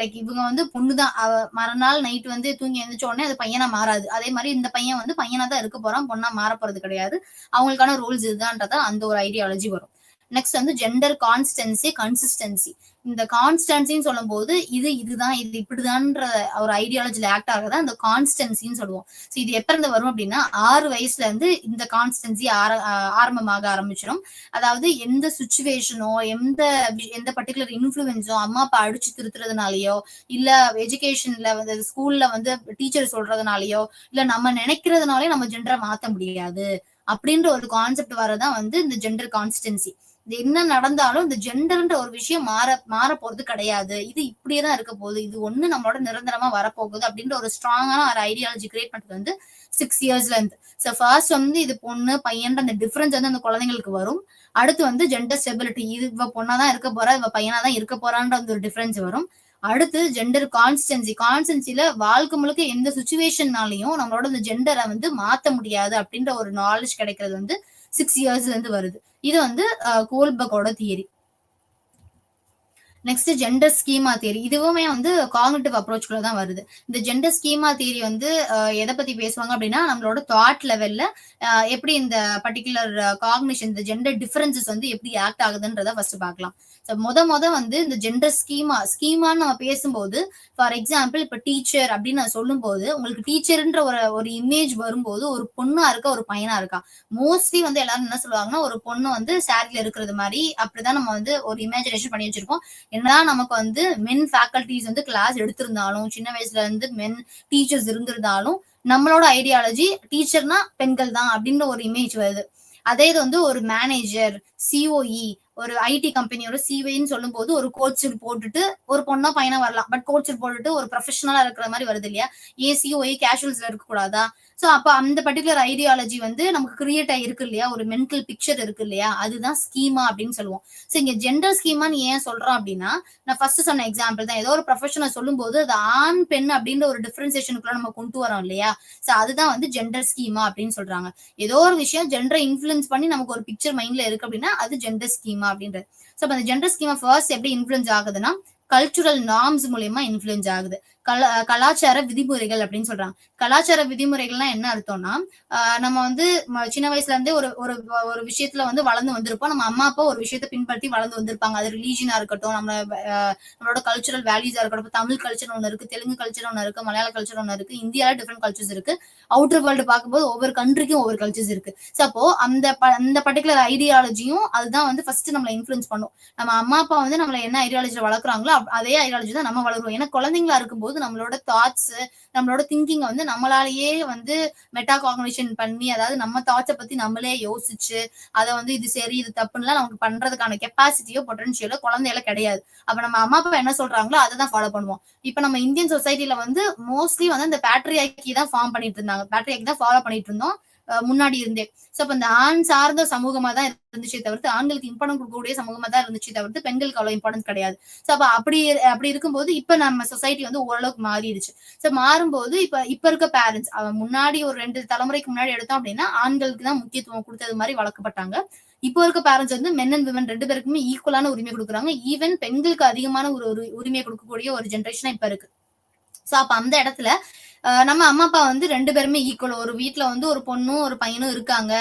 லைக் இவங்க வந்து பொண்ணுதான், மறுநாள் நைட் வந்து தூங்கி எழுந்திரிச்ச உடனே அது பையனா மாறாது. அதே மாதிரி இந்த பையன் வந்து பையனா தான் இருக்க போறான், பொண்ணா மாற போறது கிடையாது. அவங்களுக்கான ரூல்ஸ் இதுதான்றதா அந்த ஒரு ஐடியாலஜி வரும். நெக்ஸ்ட் வந்து ஜெண்டர் கான்ஸ்டன்சி, கன்சிஸ்டன்சி. இந்த கான்ஸ்டன்சின்னு சொல்லும்போது இதுதான் இது இப்படிதான்ற ஒரு ஐடியாலஜில ஆக்ட் ஆகுதான் இந்த கான்ஸ்டன்சின்னு சொல்லுவோம். ஸோ இது எப்ப இருந்து வரும் அப்படின்னா 6 வயசுல இருந்து இந்த கான்ஸ்டன்சி ஆரம்பமாக ஆரம்பிச்சிடும். அதாவது எந்த சுச்சுவேஷனோ எந்த பர்டிகுலர் இன்ஃபுளுன்ஸோ அம்மா அப்பா அடிச்சு திருத்துறதுனாலயோ இல்ல எஜுகேஷன்ல வந்து ஸ்கூல்ல வந்து டீச்சர் சொல்றதுனாலயோ இல்ல நம்ம நினைக்கிறதுனாலயோ நம்ம ஜெண்டரை மாத்த முடியாது அப்படின்ற ஒரு கான்செப்ட் வரதான் வந்து இந்த ஜெண்டர் கான்ஸ்டன்சி. இது என்ன நடந்தாலும் இந்த ஜெண்டர்ன்ற ஒரு விஷயம் மாற போறது கிடையாது, இது இப்படியேதான் இருக்க போகுது, இது ஒண்ணு நம்மளோட நிரந்தரமா வரப்போகுது அப்படின்ற ஒரு ஸ்ட்ராங்கான ஒரு ஐடியாலஜி கிரியேட் பண்றது வந்து 6 இயர்ஸ்ல இருந்து. ஸோ ஃபர்ஸ்ட் வந்து இது பொண்ணு பையன்ற அந்த டிஃபரன்ஸ் வந்து அந்த குழந்தைங்களுக்கு வரும். அடுத்து வந்து ஜெண்டர் ஸ்டெபிலிட்டி, இது இவ பொண்ணாதான் இருக்க போறா இவ பையனாதான் இருக்க போறான்ற அந்த ஒரு டிஃபரன்ஸ் வரும். அடுத்து ஜெண்டர் கான்ஸ்டன்சில வாழ்க்கை முழுக்க எந்த சுச்சுவேஷன்னாலையும் நம்மளோட இந்த ஜெண்டரை வந்து மாத்த முடியாது அப்படின்ற ஒரு நாலேஜ் கிடைக்கிறது வந்து 6 இயர்ஸ்ல இருந்து வருது. இது வந்து கோல்பர்கோட theory. Next gender schema theory, இதுவுமே வந்து காக்னிட்டிவ் அப்ரோச்குள்ள தான் வருது. இந்த ஜெண்டர் ஸ்கீமா தியரி வந்து எதை பத்தி பேசுவாங்க அப்படின்னா நம்மளோட தாட் லெவல்ல எப்படி இந்த பர்டிகுலர் காக்னிஷன் இந்த ஜெண்டர் டிஃபரன்சஸ் வந்து எப்படி ஆக்ட் ஆகுதுன்றத ஃபர்ஸ்ட் பார்க்கலாம். முத வந்து இந்த ஜெண்டர் ஸ்கீமான்னு நம்ம பேசும்போது ஃபார் எக்ஸாம்பிள் இப்ப டீச்சர் அப்படின்னு நான் சொல்லும் போது உங்களுக்கு டீச்சர்ன்ற ஒரு இமேஜ் வரும்போது ஒரு பொண்ணா இருக்கா ஒரு பையனா இருக்கா, மோஸ்ட்லி வந்து எல்லாரும் என்ன சொல்லுவாங்கன்னா ஒரு பொண்ணு வந்து சாரில இருக்கிறது மாதிரி அப்படிதான் நம்ம வந்து ஒரு இமேஜினேஷன் பண்ணி வச்சிருக்கோம். என்னதான் நமக்கு வந்து மென் ஃபேக்கல்டிஸ் வந்து கிளாஸ் எடுத்திருந்தாலும் சின்ன வயசுல இருந்து மென் டீச்சர்ஸ் இருந்திருந்தாலும் நம்மளோட ஐடியாலஜி டீச்சர்னா பெண்கள் தான் அப்படின்ற ஒரு இமேஜ் வருது. அதே இது வந்து ஒரு மேனேஜர் சிஓஇ ஒரு ஐடி கம்பெனியோட சிஓன்னு சொல்லும் போது ஒரு கோச் போட்டுட்டு ஒரு பொண்ணா பையனா வரலாம், பட் கோச் போட்டுட்டு ஒரு ப்ரொஃபஷனலா இருக்கிற மாதிரி வருது இல்லையா, சிஓஇ கேஷுவல்ஸ்ல இருக்க கூடாதா? சோ அப்ப அந்த பர்டிகுலர் ஐடியாலஜி வந்து நமக்கு கிரியேட் ஆயிருக்கு இல்லையா, ஒரு மென்டல் பிக்சர் இருக்கு இல்லையா, அதுதான் ஸ்கீமா அப்படின்னு சொல்லுவோம். சோ இங்க ஜெண்டர் ஸ்கீமான்னு ஏன் சொல்றோம் அப்படின்னா நான் ஃபர்ஸ்ட் சொன்ன எக்ஸாம்பிள் தான், ஏதோ ஒரு ப்ரொஃபஷனை சொல்லும் போது அது ஆண் பெண் அப்படின்ற ஒரு டிஃபரன்சியேஷனுக்குள்ள நம்ம கொண்டு வரோம் இல்லையா, சோ அதுதான் வந்து ஜெண்டர் ஸ்கீமா அப்படின்னு சொல்றாங்க. ஏதோ ஒரு விஷயம் ஜெண்டரை இன்ஃபுளுன்ஸ் பண்ணி நமக்கு ஒரு பிக்சர் மைண்ட்ல இருக்கு அப்படின்னா அது ஜெண்டர் ஸ்கீமா அப்படின்றது. சோ அந்த ஜெண்டர் ஸ்கீமா ஃபர்ஸ்ட் எப்படி இன்ஃபுளுன்ஸ் ஆகுதுன்னா கல்ச்சுரல் நார்ம்ஸ் மூலியமா இன்ஃபுளுன்ஸ் ஆகுது. கலாச்சார விதிமுறைகள் அப்படின்னு சொல்றாங்க. கலாச்சார விதிமுறைகள்னா என்ன அர்த்தம்னா நம்ம வந்து சின்ன வயசுல இருந்தே ஒரு ஒரு ஒரு விஷயத்துல வந்து வளர்ந்து வந்திருப்போம். நம்ம அம்மா அப்பா ஒரு விஷயத்த பின்பற்றி வளர்ந்து வந்திருப்பாங்க. அது ரிலீஜனா இருக்கட்டும், நம்மளோட கல்ச்சுரல் வேல்யூஸா இருக்கட்டும். தமிழ் கல்ச்சர் ஒண்ணு இருக்கு, தெலுங்கு கல்ச்சர் ஒண்ணு இருக்கு, மலையாள கல்ச்சர் ஒண்ணு இருக்கு, இந்தியால டிஃபரெண்ட் கல்ச்சர்ஸ் இருக்கு. அவுட்டர் வேர்ல்டு பார்க்கும்போது ஒவ்வொரு கண்ட்ரிக்கும் ஒவ்வொரு கல்ச்சர்ஸ் இருக்கு. சோ அப்போ அந்த பர்டிகுலர் ஐடியாலஜியும் அதுதான் வந்து ஃபர்ஸ்ட் நம்மளை இன்ஃபுளுன்ஸ் பண்ணும். நம்ம அம்மா அப்பா வந்து நம்மள என்ன ஐடியாலஜில வளர்க்குறாங்களோ அதே ஐடியாலஜி தான் நம்ம வளருவோம். ஏன்னா குழந்தைங்களா இருக்கும்போது நம்மளோட தாட்ஸ் நம்மளோட திங்கிங் வந்து நம்மளாலேயே வந்து மெட்டா காக்னிஷன் பண்ணி, அதாவது நம்ம தாட்ஸை பத்தி நம்மளே யோசிச்சு அதை வந்து இது சரி இது தப்புன்னா நமக்கு பண்றதுக்கான கெப்பாசிட்டியோ பொட்டன்ஷியலோ குழந்தையில கிடையாது. அப்ப நம்ம அம்மா அப்பா என்ன சொல்றாங்களோ அதை தான் ஃபாலோ பண்ணுவோம். இப்ப நம்ம இந்தியன் சொசைட்டில வந்து மோஸ்ட்லி வந்து இந்த பேட்ரியாக்கி தான் ஃபார்ம் பண்ணிட்டு இருந்தாங்க, பேட்ரியாக்கி தான் ஃபாலோ பண்ணிட்டு இருந்தோம் முன்னாடி இருந்தே. சோ அப்ப இந்த ஆண் சார்ந்த சமூகமா தான் இருந்துச்சே தவிர்த்து ஆண்களுக்கு இம்பார்ட்டன்ட் கொடுக்கக்கூடிய சமூகமா தான் இருந்துச்சு தவிர்த்து பெண்களுக்கு அவ்வளவு இம்பார்ட்டன்ஸ் கிடையாது. சோ அப்ப அப்படி இருக்கும்போது இப்ப நம்ம சொசைட்டி வந்து ஓரளவுக்கு மாறிடுச்சு. சோ மாறும்போது இப்ப இருக்க பேரண்ட்ஸ் முன்னாடி ஒரு 2 தலைமுறைக்கு முன்னாடி எடுத்தோம் அப்படின்னா ஆண்களுக்கு தான் முக்கியத்துவம் கொடுத்தது மாதிரி வளர்க்கப்பட்டாங்க. இப்போ இருக்க பேரண்ட்ஸ் வந்து மென் அண்ட் விமன் 2 பேருக்குமே ஈக்குவலான உரிமை கொடுக்குறாங்க. ஈவன் பெண்களுக்கு அதிகமான ஒரு உரிமை கொடுக்கக்கூடிய ஒரு ஜென்ரேஷனா இப்ப இருக்கு. சோ அப்ப அந்த இடத்துல நம்ம அம்மா அப்பா வந்து 2 பேருமே ஈக்குவல். ஒரு வீட்டுல வந்து ஒரு பொண்ணும் ஒரு பையனும் இருக்காங்க,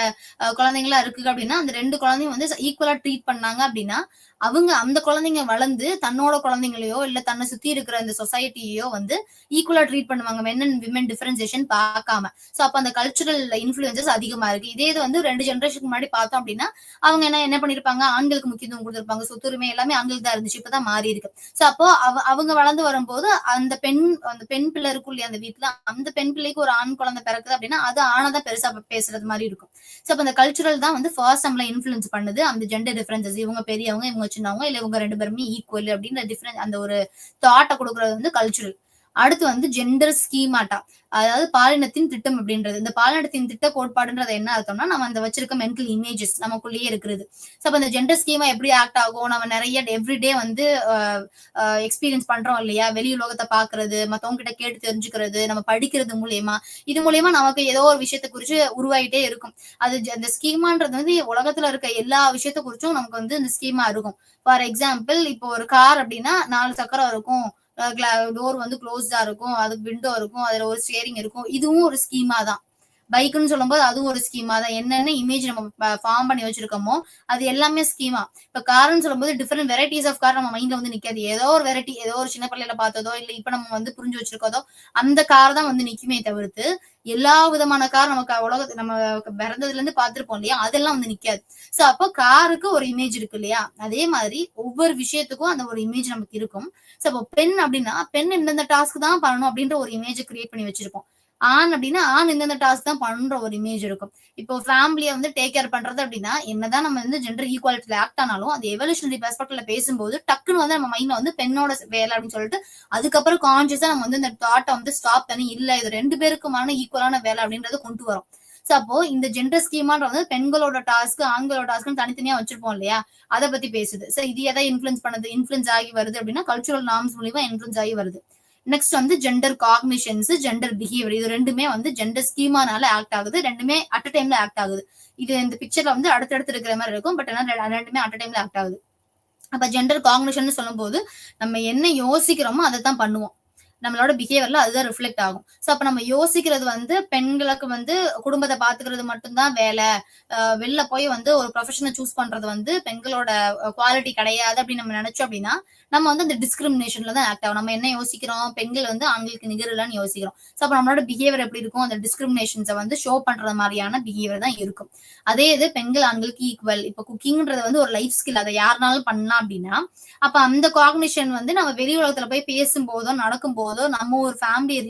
குழந்தைங்களா இருக்கு அப்படின்னா அந்த 2 குழந்தையும் வந்து ஈக்குவலா ட்ரீட் பண்ணாங்க அப்படின்னா அவங்க அந்த குழந்தைங்க வளர்ந்து தன்னோட குழந்தைங்களையோ இல்ல தன்னை சுத்தி இருக்கிற அந்த சொசைட்டியோ வந்து ஈக்குவலா ட்ரீட் பண்ணுவாங்க, மென் அண்ட் விமன் டிஃபரன்சியேஷன் பார்க்காம. சோ அப்ப அந்த கல்ச்சுரல் இன்ஃபுளுசஸ் அதிகமா இருக்கு. இதே இது வந்து 2 ஜெனரேஷனுக்கு முன்னாடி பார்த்தோம் அப்படின்னா அவங்க என்ன பண்ணிருப்பாங்க, ஆண்களுக்கு முக்கியத்துவம் கொடுத்திருப்பாங்க, சொத்துரிமை எல்லாமே ஆண்களுக்கு தான் இருந்துச்சு. இப்பதான் மாறி இருக்கு. சோ அப்போ அவங்க வளர்ந்து வரும்போது அந்த பெண் பிள்ளை இருக்கும் இல்லையா அந்த வீட்டுல, அந்த பெண் பிள்ளைக்கு ஒரு ஆண் குழந்தை பிறக்குது அப்படின்னா அது ஆனதான் பெருசா பேசுறது மாதிரி இருக்கும். சோ அப்ப அந்த கல்ச்சுரல் தான் வந்து ஃபர்ஸ்ட் நம்மள இன்ஃபுளுன்ஸ் பண்ணுது. அந்த ஜெண்டர் டிஃபரன்சஸ், இவங்க பெரியவங்க இவங்க சின்னவங்க இல்ல இவங்க 2 பேருமே ஈக்குவல் அப்படின்ற டிஃபரன்ஸ் அந்த ஒரு தாட்டை கொடுக்கறது வந்து கல்ச்சுரல். அடுத்து வந்து ஜெண்டர் ஸ்கீமாட்டா, அதாவது பாலினத்தின் திட்டம் அப்படின்றது. இந்த பாலினத்தின் திட்ட கோட்பாடுன்றது என்ன அர்த்தம்னா நம்ம அந்த வச்சிருக்க மென்டல் இமேஜஸ் நமக்குள்ளேயே இருக்கிறது. சோ அப்ப இந்த ஜெண்டர் ஸ்கீமா எப்படி ஆக்ட் ஆகும், நம்ம நிறைய எவ்ரிடே வந்து எக்ஸ்பீரியன்ஸ் பண்றோம் இல்லையா, வெளி உலகத்தை பாக்குறது, மத்தவங்க கிட்ட கேட்டு தெரிஞ்சுக்கிறது, நம்ம படிக்கிறது மூலியமா, இது மூலியமா நமக்கு ஏதோ ஒரு விஷயத்த குறிச்சு உருவாயிட்டே இருக்கும். அது அந்த ஸ்கீமான்றது வந்து உலகத்துல இருக்க எல்லா விஷயத்த குறிச்சும் நமக்கு வந்து இந்த ஸ்கீமா இருக்கும். ஃபார் எக்ஸாம்பிள் இப்போ ஒரு கார் அப்படின்னா 4 சக்கரம் இருக்கும், டோர் வந்து க்ளோஸ்டா இருக்கும், அதுக்கு விண்டோ இருக்கும், அதுல ஒரு ஸ்டியரிங் இருக்கும், இதுவும் ஒரு ஸ்கீமா தான். பைக்குன்னு சொல்லும்போது அதுவும் ஒரு ஸ்கீமா தான். என்னென்ன இமேஜ் நம்ம ஃபார்ம் பண்ணி வச்சிருக்கோமோ அது எல்லாமே ஸ்கீமா. இப்ப கார்ன்னு சொல்லும்போது டிஃபரெண்ட் வெரைட்டிஸ் ஆஃப் கார் நம்ம மைண்ட்ல வந்து நிக்காது. ஏதோ ஒரு வெரைட்டி, ஏதோ ஒரு சின்ன பிள்ளையில பார்த்ததோ, இல்ல இப்ப நம்ம வந்து புரிஞ்சு வச்சிருக்கதோ அந்த கார் தான் வந்து நிக்குமே தவிர்த்து, எல்லா விதமான கார் நமக்கு நம்ம பிறந்ததுல இருந்து பார்த்திருப்போம் இல்லையா? அதெல்லாம் வந்து நிக்காது. சோ அப்போ காருக்கு ஒரு இமேஜ் இருக்கு இல்லையா? அதே மாதிரி ஒவ்வொரு விஷயத்துக்கும் அந்த ஒரு இமேஜ் நமக்கு இருக்கும். சோ அப்போ பெண் அப்படின்னா, பெண் இந்தந்த டாஸ்க் தான் பண்ணணும் அப்படின்ற ஒரு இமேஜ் கிரியேட் பண்ணி வச்சிருப்போம். ஆண் அப்படின்னா, ஆண் இந்தந்த டாஸ்க் தான் பண்ணணுன்ற ஒரு இமேஜ் இருக்கும். இப்போ ஃபேமிலிய வந்து டேக் கேர் பண்றது அப்படின்னா, என்னதான் நம்ம வந்து ஜெண்டர் ஈக்குவாலிட்டில ஆக்ட் ஆனாலும், அது எவல்யூஷனரி பெர்ஸ்பெக்டிவ்ல பேசும்போது, டக்குன்னு வந்து நம்ம மைண்ட்ல வந்து பெண்ணோட வேலை அப்படின்னு சொல்லிட்டு, அதுக்கப்புறம் கான்ஷியஸா நம்ம வந்து இந்த தாட்ட வந்து ஸ்டாப் பண்ணி, இல்ல இது 2 பேருக்குமான ஈக்குவலான வேலை அப்படின்றத கொண்டு வரோம். சோ அப்போ இந்த ஜெண்டர் ஸ்கீமான்றது பெண்களோட டாஸ்க், ஆண்களோட டாஸ்க்னு தனித்தனியா வச்சிருப்போம் இல்லையா? அத பத்தி பேசுது. சோ இது எதை இன்ஃப்ளூயன்ஸ் பண்ணுது? இன்ஃப்ளூயன்ஸ் ஆகி வருது அப்படின்னா, கல்ச்சுரல் நார்ம்ஸ் மூலியமா இன்ஃப்ளூயன்ஸ் ஆகி வருது. நெக்ஸ்ட் வந்து ஜெண்டர் காக்னிஷன்ஸ், ஜெண்டர் பிஹேவியர். இது 2மே வந்து ஜெண்டர் ஸ்கீமானால ஆக்ட் ஆகுது. 2மே அட் அ டைம்ல ஆக்ட் ஆகுது. இது இந்த பிக்சர்ல வந்து அடுத்தடுத்து இருக்கிற மாதிரி இருக்கும். பட் ஆனா 2மே அட் அ டைம்ல ஆக்ட் ஆகுது. அப்ப ஜெண்டர் காக்னிஷன் சொல்லும்போது நம்ம என்ன யோசிக்கிறோமோ அதை தான் பண்ணுவோம். நம்மளோட பிஹேவியர்ல அதுதான் ரிஃப்ளெக்ட் ஆகும். சோ அப்ப நம்ம யோசிக்கிறது வந்து பெண்களுக்கு வந்து குடும்பத்தை பாத்துக்கிறது மட்டும்தான் வேலை. வெளில போய் வந்து ஒரு ப்ரொஃபஷனை சூஸ் பண்றது வந்து பெண்களோட குவாலிட்டி கிடையாது அப்படின்னு நம்ம நினைச்சோம் அப்படின்னா, நம்ம வந்து அந்த டிஸ்கிரிமினேஷன்ல தான் ஆக்ட் ஆகும். நம்ம என்ன யோசிக்கிறோம்? பெண்கள் வந்து ஆண்களுக்கு நிகர் இல்லன்னு யோசிக்கிறோம். சோ அப்ப நம்மளோட பிஹேவியர் எப்படி இருக்கும்? அந்த டிஸ்கிரிமினேஷன்ஸை வந்து ஷோ பண்ற மாதிரியான பிஹேவியர் தான் இருக்கும். அதே இது பெண்கள் ஆண்களுக்கு ஈக்குவல். இப்ப குக்கிங்ன்றது வந்து ஒரு லைஃப் ஸ்கில். அதை யாருனாலும் பண்ணலாம் அப்படின்னா, அப்ப அந்த காக்னிஷன் வந்து நம்ம வெளி உலகத்துல போய் பேசும்போதோ, நடக்கும் போதோ, நம்ம ஒரு ஃபேமிலியை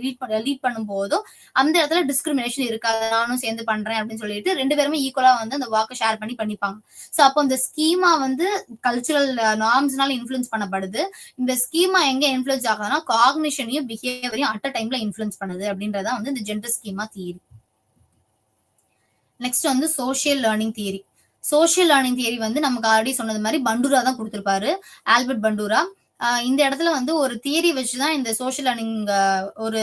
லீட் பண்ணும் போதோ, அந்த இடத்துல டிஸ்கிரிமினேஷன் இருக்காது. நானும் சேர்ந்து பண்றேன் அப்படின்னு சொல்லிட்டு 2 பேருமே ஈக்குவலா வந்து அந்த ஒர்க்க ஷேர் பண்ணிப்பாங்க. சோ அப்போ இந்த ஸ்கீமா வந்து கல்ச்சுரல் நார்ம்ஸ்னால இன்ஃப்ளூயன்ஸ் பண்ணப்படுது. இந்த ஸ்கீமா எங்க இன்ஃப்ளூயன்ஸ் ஆகுதுன்னா, காக்னிஷனையும் பிஹேவியரையும் அட் அ டைம்ல இன்ஃப்ளூயன்ஸ் பண்ணுது அப்படின்றதான் வந்து இந்த ஜெண்டர் ஸ்கீமா தியரி. நெக்ஸ்ட் வந்து social learning theory. Social learning theory வந்து நமக்கு ஆல்ரெடி சொன்னது மாதிரி பண்டூரா தான் கொடுத்திருப்பாரு. ஆல்பர்ட் பண்டூரா. இந்த இடத்துல வந்து ஒரு தியரி வச்சுதான் இந்த சோசியல் லேர்னிங் ஒரு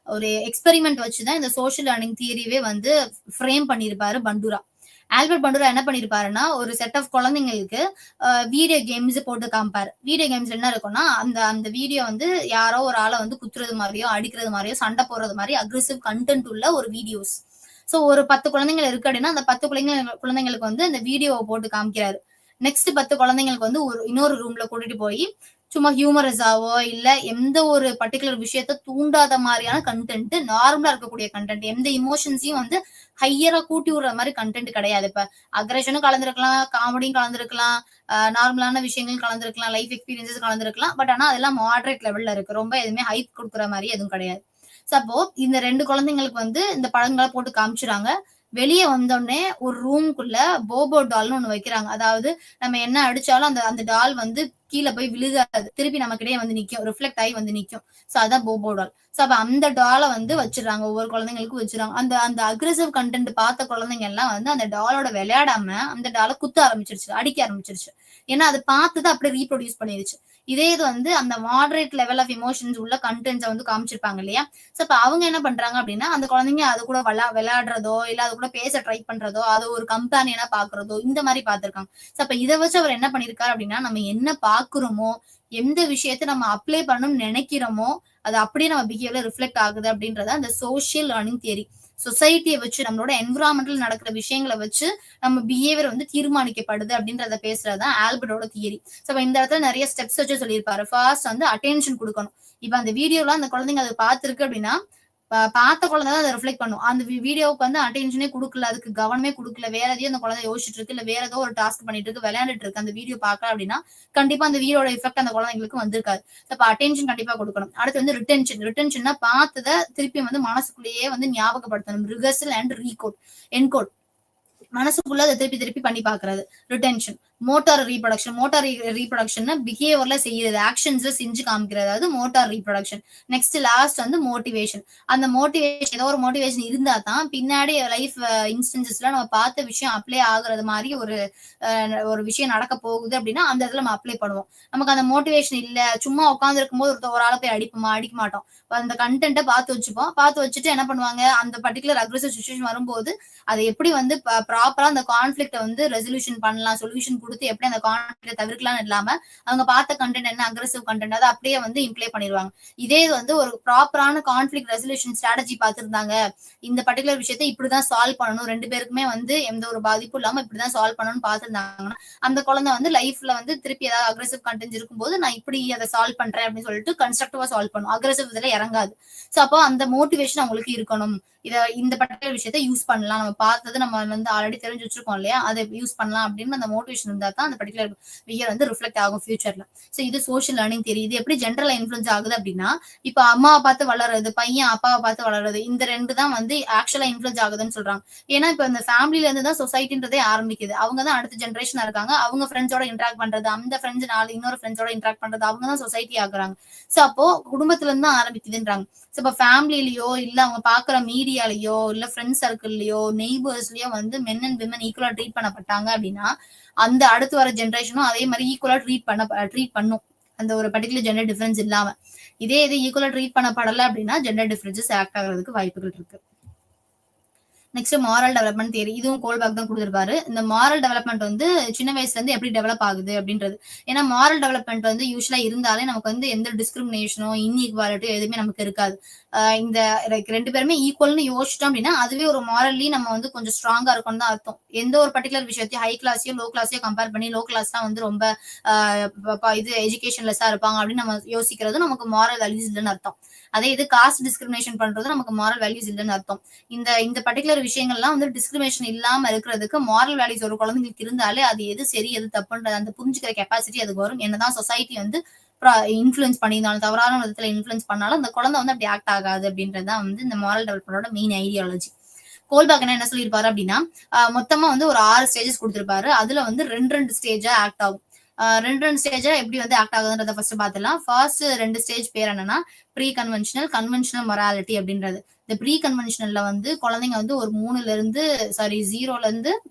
ஒரு எக்ஸ்பெரிமெண்ட் வச்சுதான் இந்த சோசியல் லேர்னிங் தியரியே வந்து ஃப்ரேம் பண்ணியிருப்பாரு பண்டூரா. ஆல்பர்ட் பண்டூரா என்ன பண்ணிருப்பாருன்னா, ஒரு செட் ஆஃப் குழந்தைங்களுக்கு வீடியோ கேம்ஸ் போட்டு காமிப்பாரு. வீடியோ கேம்ஸ்ல என்ன இருக்கும்னா, அந்த அந்த வீடியோ வந்து யாரோ ஒரு ஆளை வந்து குத்துறது மாதிரியோ, அடிக்கிறது மாதிரியோ, சண்டை போடுறது மாதிரி அக்ரெசிவ் கண்டென்ட் உள்ள ஒரு வீடியோஸ். சோ ஒரு 10 குழந்தைகள் இருக்கு அப்படின்னா, அந்த 10 குழந்தைங்களுக்கு வந்து அந்த வீடியோவை போட்டு காமிக்கிறாரு. நெக்ஸ்ட் 10 குழந்தைங்களுக்கு வந்து இன்னொரு ரூம்ல கூட்டிட்டு போய் சும்மா ஹியூமரஸாவோ இல்ல எந்த ஒரு பர்டிகுலர் விஷயத்த தூண்டாத மாதிரியான கண்டென்ட், நார்மலா இருக்கக்கூடிய கண்டென்ட், எந்த இமோஷன்ஸையும் வந்து ஹையரா கூட்டி விடுற மாதிரி கண்டென்ட் கிடையாது. இப்ப அக்ரஷனும் கலந்துருக்கலாம், காமெடியும் கலந்துருக்கலாம், நார்மலான விஷயங்களும் கலந்துருக்கலாம், லைஃப் எக்ஸ்பீரியன்சஸ் கலந்துருக்கலாம். பட் ஆனா அதெல்லாம் மாடரேட் லெவல்ல இருக்கு. ரொம்ப எதுவுமே ஹைப் கொடுக்குற மாதிரி எதுவும் கிடையாது. அப்போ இந்த 2 குழந்தைங்களுக்கு வந்து இந்த படங்களை போட்டு காமிச்சுறாங்க. வெளியே வந்தோடனே ஒரு ரூம்குள்ள போபோ டால்னு ஒண்ணு வைக்கிறாங்க. அதாவது நம்ம என்ன அடிச்சாலும் அந்த அந்த டால் வந்து கீழே போய் விழுகாது. திருப்பி நமக்கிடையே வந்து நிக்கும். ரிஃப்ளெக்ட் ஆகி வந்து நிக்கும். சோ அதான் போபோ டால். சோ அப்ப அந்த டாலை வந்து வச்சிடறாங்க. ஒவ்வொரு குழந்தைங்களுக்கும் வச்சிடறாங்க. அந்த அந்த அக்ரெசிவ் கண்டென்ட் பார்த்த குழந்தைங்க எல்லாம் வந்து அந்த டாலோட விளையாடாம அந்த டாலை குத்த ஆரம்பிச்சிருச்சு, அடிக்க ஆரம்பிச்சிருச்சு. ஏன்னா அது பார்த்தது அப்படியே ரீப்ரொடியூஸ் பண்ணிருச்சு. இதே இது வந்து அந்த மாடரேட் லெவல் ஆஃப் எமோஷன்ஸ் உள்ள கண்டென்ட்ஸை வந்து காமிச்சிருப்பாங்க இல்லையா? சோ அப்ப அவங்க என்ன பண்றாங்க அப்படின்னா, அந்த குழந்தைங்க அது கூட விளையாடுறதோ, இல்ல அது கூட பேச ட்ரை பண்றதோ, அது ஒரு கம்பேனியனா பாக்குறதோ, இந்த மாதிரி பார்த்திருக்காங்க. சோ அப்ப இதை வச்சு அவர் என்ன பண்ணிருக்காரு அப்படின்னா, நம்ம என்ன பாக்குறோமோ, எந்த விஷயத்தை நம்ம அப்ளை பண்ணணும்னு நினைக்கிறோமோ, அது அப்படியே நம்ம பிஹேவியர்ல ரிஃப்ளெக்ட் ஆகுது அப்படின்றத அந்த சோசியல் லேர்னிங் தியரி. சொசைட்டியை வச்சு நம்மளோட என்விரான்மெண்டல் நடக்கிற விஷயங்களை வச்சு நம்ம பிஹேவியர் வந்து தீர்மானிக்கப்படுது அப்படின்றத பேசுறதுதான் ஆல்பர்ட்டோட தியரி. சோ இந்த இடத்துல நிறைய ஸ்டெப்ஸ் வச்சு சொல்லியிருப்பாரு. ஃபர்ஸ்ட் வந்து அட்டென்ஷன் கொடுக்கணும். இப்ப அந்த வீடியோல அந்த குழந்தைங்க அதை பார்த்திருக்கு அப்படின்னா, பார்த்த குழந்தை தான் அதை ரிஃப்ளெக்ட் பண்ணும். அந்த வீடியோவுக்கு வந்து அட்டென்ஷனே கொடுக்கல, அதுக்கு கவனமே கொடுக்கல, வேற எதையும் அந்த குழந்தை யோசிச்சுட்டு இருக்கு, இல்ல வேற ஏதோ ஒரு டாஸ்க் பண்ணிட்டு இருக்கு, விளையாண்டுட்டு இருக்கு, அந்த வீடியோ பார்க்கல அப்படின்னா கண்டிப்பா அந்த வீடியோட எஃபெக்ட் அந்த குழந்தைங்களுக்கு வந்திருக்காது. அப்ப அட்டென்ஷன் கண்டிப்பா கொடுக்கணும். அடுத்து வந்து ரிட்டென்ஷன். ரிட்டென்ஷன்னா பார்த்ததை திருப்பி வந்து மனசுக்குள்ளேயே வந்து ஞாபகப்படுத்தணும். Rehearsal and recode encode. மனசுக்குள்ள அதை திருப்பி திருப்பி பண்ணி பாக்குறது retention. Motor reproduction. Motor reproduction பிஹேவியர்ல செய்யறது, ஆக்ஷன்ஸ்ல செஞ்சு காமிக்கிறது, அதாவது மோட்டார் ரீப்ரொடக்ஷன். நெக்ஸ்ட் லாஸ்ட் வந்து மோட்டிவேஷன். அந்த மோட்டிவேஷன், ஏதோ ஒரு மோட்டிவேஷன் இருந்தா தான் பின்னாடி லைஃப் இன்ஸ்டன்சஸ்ல நம்ம பார்த்த விஷயம் அப்ளை ஆகுறது மாதிரி ஒரு விஷயம் நடக்க போகுது அப்படின்னா அந்த இடத்துல நம்ம அப்ளை பண்ணுவோம். நமக்கு அந்த மோட்டிவேஷன் இல்ல, சும்மா உட்கார்ந்து இருக்கும்போது ஒரு ஆளை போய் அடிப்போமா? அடிக்க மாட்டோம். அந்த கண்டென்ட்டை பார்த்து வச்சுப்போம். பார்த்து வச்சுட்டு என்ன பண்ணுவாங்க, அந்த பர்டிகுலர் அக்ரெசிவ் சிச்சுவேஷன் வரும்போது அதை எப்படி வந்து ப்ராப்பரா அந்த கான்ஃபிளிக்ட வந்து ரெசல்யூஷன் பண்ணலாம், சொல்யூஷன் கொடுத்து எப்படி அந்த கான்ஃபிளிக்ட தவிர்க்கலாம்னு இல்லாம அவங்க பார்த்த கண்டென்ட் என்ன அக்ரெசிவ் கண்டென்ட் அதை அப்படியே வந்து இம்ப்ளை பண்ணிடுவாங்க. இதே வந்து ஒரு ப்ராப்பரான கான்ஃபிளிக்ட் ரெசல்யூஷன் ஸ்ட்ராட்டஜி பார்த்திருந்தாங்க, இந்த பர்டிகுலர் விஷயத்தை இப்படிதான் சால்வ் பண்ணணும், 2 பேருக்குமே வந்து எந்த ஒரு பாதிப்பும் இல்லாம இப்படிதான் சால்வ் பண்ணணும்னு பார்த்திருந்தாங்கன்னா அந்த குழந்தை வந்து லைஃப்ல வந்து திருப்பி ஏதாவது அக்ரெசிவ் கண்டென்ட் இருக்கும்போது நான் இப்படி அதை சால்வ் பண்றேன் அப்படின்னு சொல்லிட்டு கன்ஸ்ட்ரக்டிவா சால்வ் பண்ணும், அக்ரெசிவ் இதுல இறங்காது. சோ அப்போ அந்த மோட்டிவேஷன் அவங்களுக்கு இருக்கணும். இந்த பர்டிகுலர் விஷயத்த யூஸ் பண்ணலாம், நம்ம பார்த்தது நம்ம வந்து ஆல்ரெடி தெரிஞ்சு வச்சிருக்கோம் இல்லையா, அதை யூஸ் பண்ணலாம் அப்படின்னு அந்த மோட்டிவேஷன் இருந்தா தான் அந்த பர்டிகுலர் இயர் வந்து ரிஃப்ளெக்ட் ஆகும் ஃபியூச்சர்ல. சோ இது சோஷியல் லேர்னிங் தியரி. இது எப்படி ஜென்ரலா இன்ஃபுளுன்ஸ் ஆகுது அப்படின்னா, இப்ப அம்மாவை பார்த்து வளர்றது, பையன் அப்பாவை பார்த்து வளர்றது, இந்த 2 தான் வந்து ஆக்சுவலா இன்ஃபுளுன்ஸ் ஆகுதுன்னு சொல்றாங்க. ஏன்னா இப்ப இந்த ஃபேமிலில இருந்து தான் சொசைட்டின்றதே ஆரம்பிக்குது. அவங்க தான் அடுத்த ஜென்ரேஷன் இருக்காங்க, அவங்க ஃப்ரெண்ட்ஸோட இன்டராக்ட் பண்றது, அந்த ஃப்ரெண்ட்ஸ் இன்னொரு ஃப்ரெண்ட்ஸோட இன்டராக்ட் பண்றது, அவங்க தான் சொசைட்டி ஆகுறாங்க. சோ அப்போ குடும்பத்துல இருந்து தான் ஆரம்பிக்குதுன்றாங்க. சோ இப்ப ஃபேமிலிலயோ இல்ல அவங்க பாக்குற மீடியாலயோ இல்ல ஃப்ரெண்ட்ஸ் சர்க்கிள்லயோ நெய்பர்ஸ்லயோ வந்து மென் அண்ட் விமன் ஈக்குவலா ட்ரீட் பண்ணப்பட்டாங்க அப்படின்னா அந்த அடுத்து வர ஜென்ரேஷனும் அதே மாதிரி ஈக்குவலா ட்ரீட் பண்ணும், அந்த ஒரு பர்டிகுலர் ஜெண்டர் டிஃபரன்ஸ் இல்லாம. இதே இது ஈக்குவலா ட்ரீட் பண்ணப்படல அப்படின்னா ஜெண்டர் டிஃபரன்சஸ் ஆக்ட் ஆகிறதுக்கு வாய்ப்புகள் இருக்கு. Next moral development theory. இதுவும் கோல்பாக் தான் கொடுத்திருப்பாரு. இந்த மாரல் டெவலப்மெண்ட் வந்து சின்ன வயசுல இருந்து எப்படி டெவலப் ஆகுது அப்படின்றது. ஏன்னா மாரல் டெவலப்மெண்ட் வந்து யூஸ்வலா இருந்தாலே நமக்கு வந்து எந்த டிஸ்கிரிமினேஷனோ இன்இக்வாலிட்டியோ எதுவுமே நமக்கு இருக்காது. இந்த 2 பேருமே ஈக்குவல்னு யோசிச்சிட்டோம் அப்படின்னா அதுவே ஒரு மாரல்லி நம்ம வந்து கொஞ்சம் ஸ்ட்ராங்கா இருக்கும்னு தான் அர்த்தம். எந்த ஒரு பர்டிகுலர் விஷயத்தையும் ஹை கிளாஸையோ லோ கிளாஸையோ கம்பேர் பண்ணி லோ கிளாஸ் தான் வந்து ரொம்ப இது எஜுகேஷன்லெஸ்ஸா இருப்பாங்க அப்படின்னு நம்ம யோசிக்கிறது நமக்கு மாரல் வேல்யூஸ் இல்லைன்னு அர்த்தம். அதே இது காஸ்ட் டிஸ்கிரிமினேஷன் பண்றது நமக்கு மாரல் வேல்யூஸ் இல்லைன்னு அர்த்தம். இந்த பர்டிகுலர் விஷயங்கள்லாம் வந்து டிஸ்கிரிமினேஷன் இல்லாம இருக்கிறதுக்கு மாரல் வேல்யூஸ் ஒரு குழந்தைங்களுக்கு இருந்தாலே அது எது சரி எது தப்புன்றது அந்த புரிஞ்சுக்கிற கெப்பாசிட்டி அதுக்கு வரும். என்னதான் சொசைட்டி வந்து இன்ஃபுளுன்ஸ் பண்ணியிருந்தாலும் தவறான விதத்துல இன்ஃபுளுன்ஸ் பண்ணாலும் அந்த குழந்தை வந்து அப்படி ஆக்ட் ஆகாது அப்படின்றதுதான் வந்து இந்த மாரல் டெவலப்மெண்டோட மெயின் ஐடியாலஜி. கோல்பாக் என்ன சொல்லியிருப்பாரு அப்படின்னா மொத்தமா வந்து ஒரு 6 ஸ்டேஜஸ் கொடுத்திருப்பாரு. அதுல வந்து 2 ஸ்டேஜா ஆக்ட் ஆகும். 2 ஸ்டேஜா எப்படி வந்து ஆக்ட் ஆகுதுன்றத ஃபர்ஸ்ட் பாத்துலாம். ஃபர்ஸ்ட் 2 ஸ்டேஜ் பேர் என்னன்னா ப்ரீ கன்வென்ஷனல், கன்வென்ஷனல் மொராலிட்டி அப்படின்றது. இந்த ப்ரீ கன்வென்ஷனல்ல வந்து குழந்தைங்க வந்து ஒரு 0ல இருந்து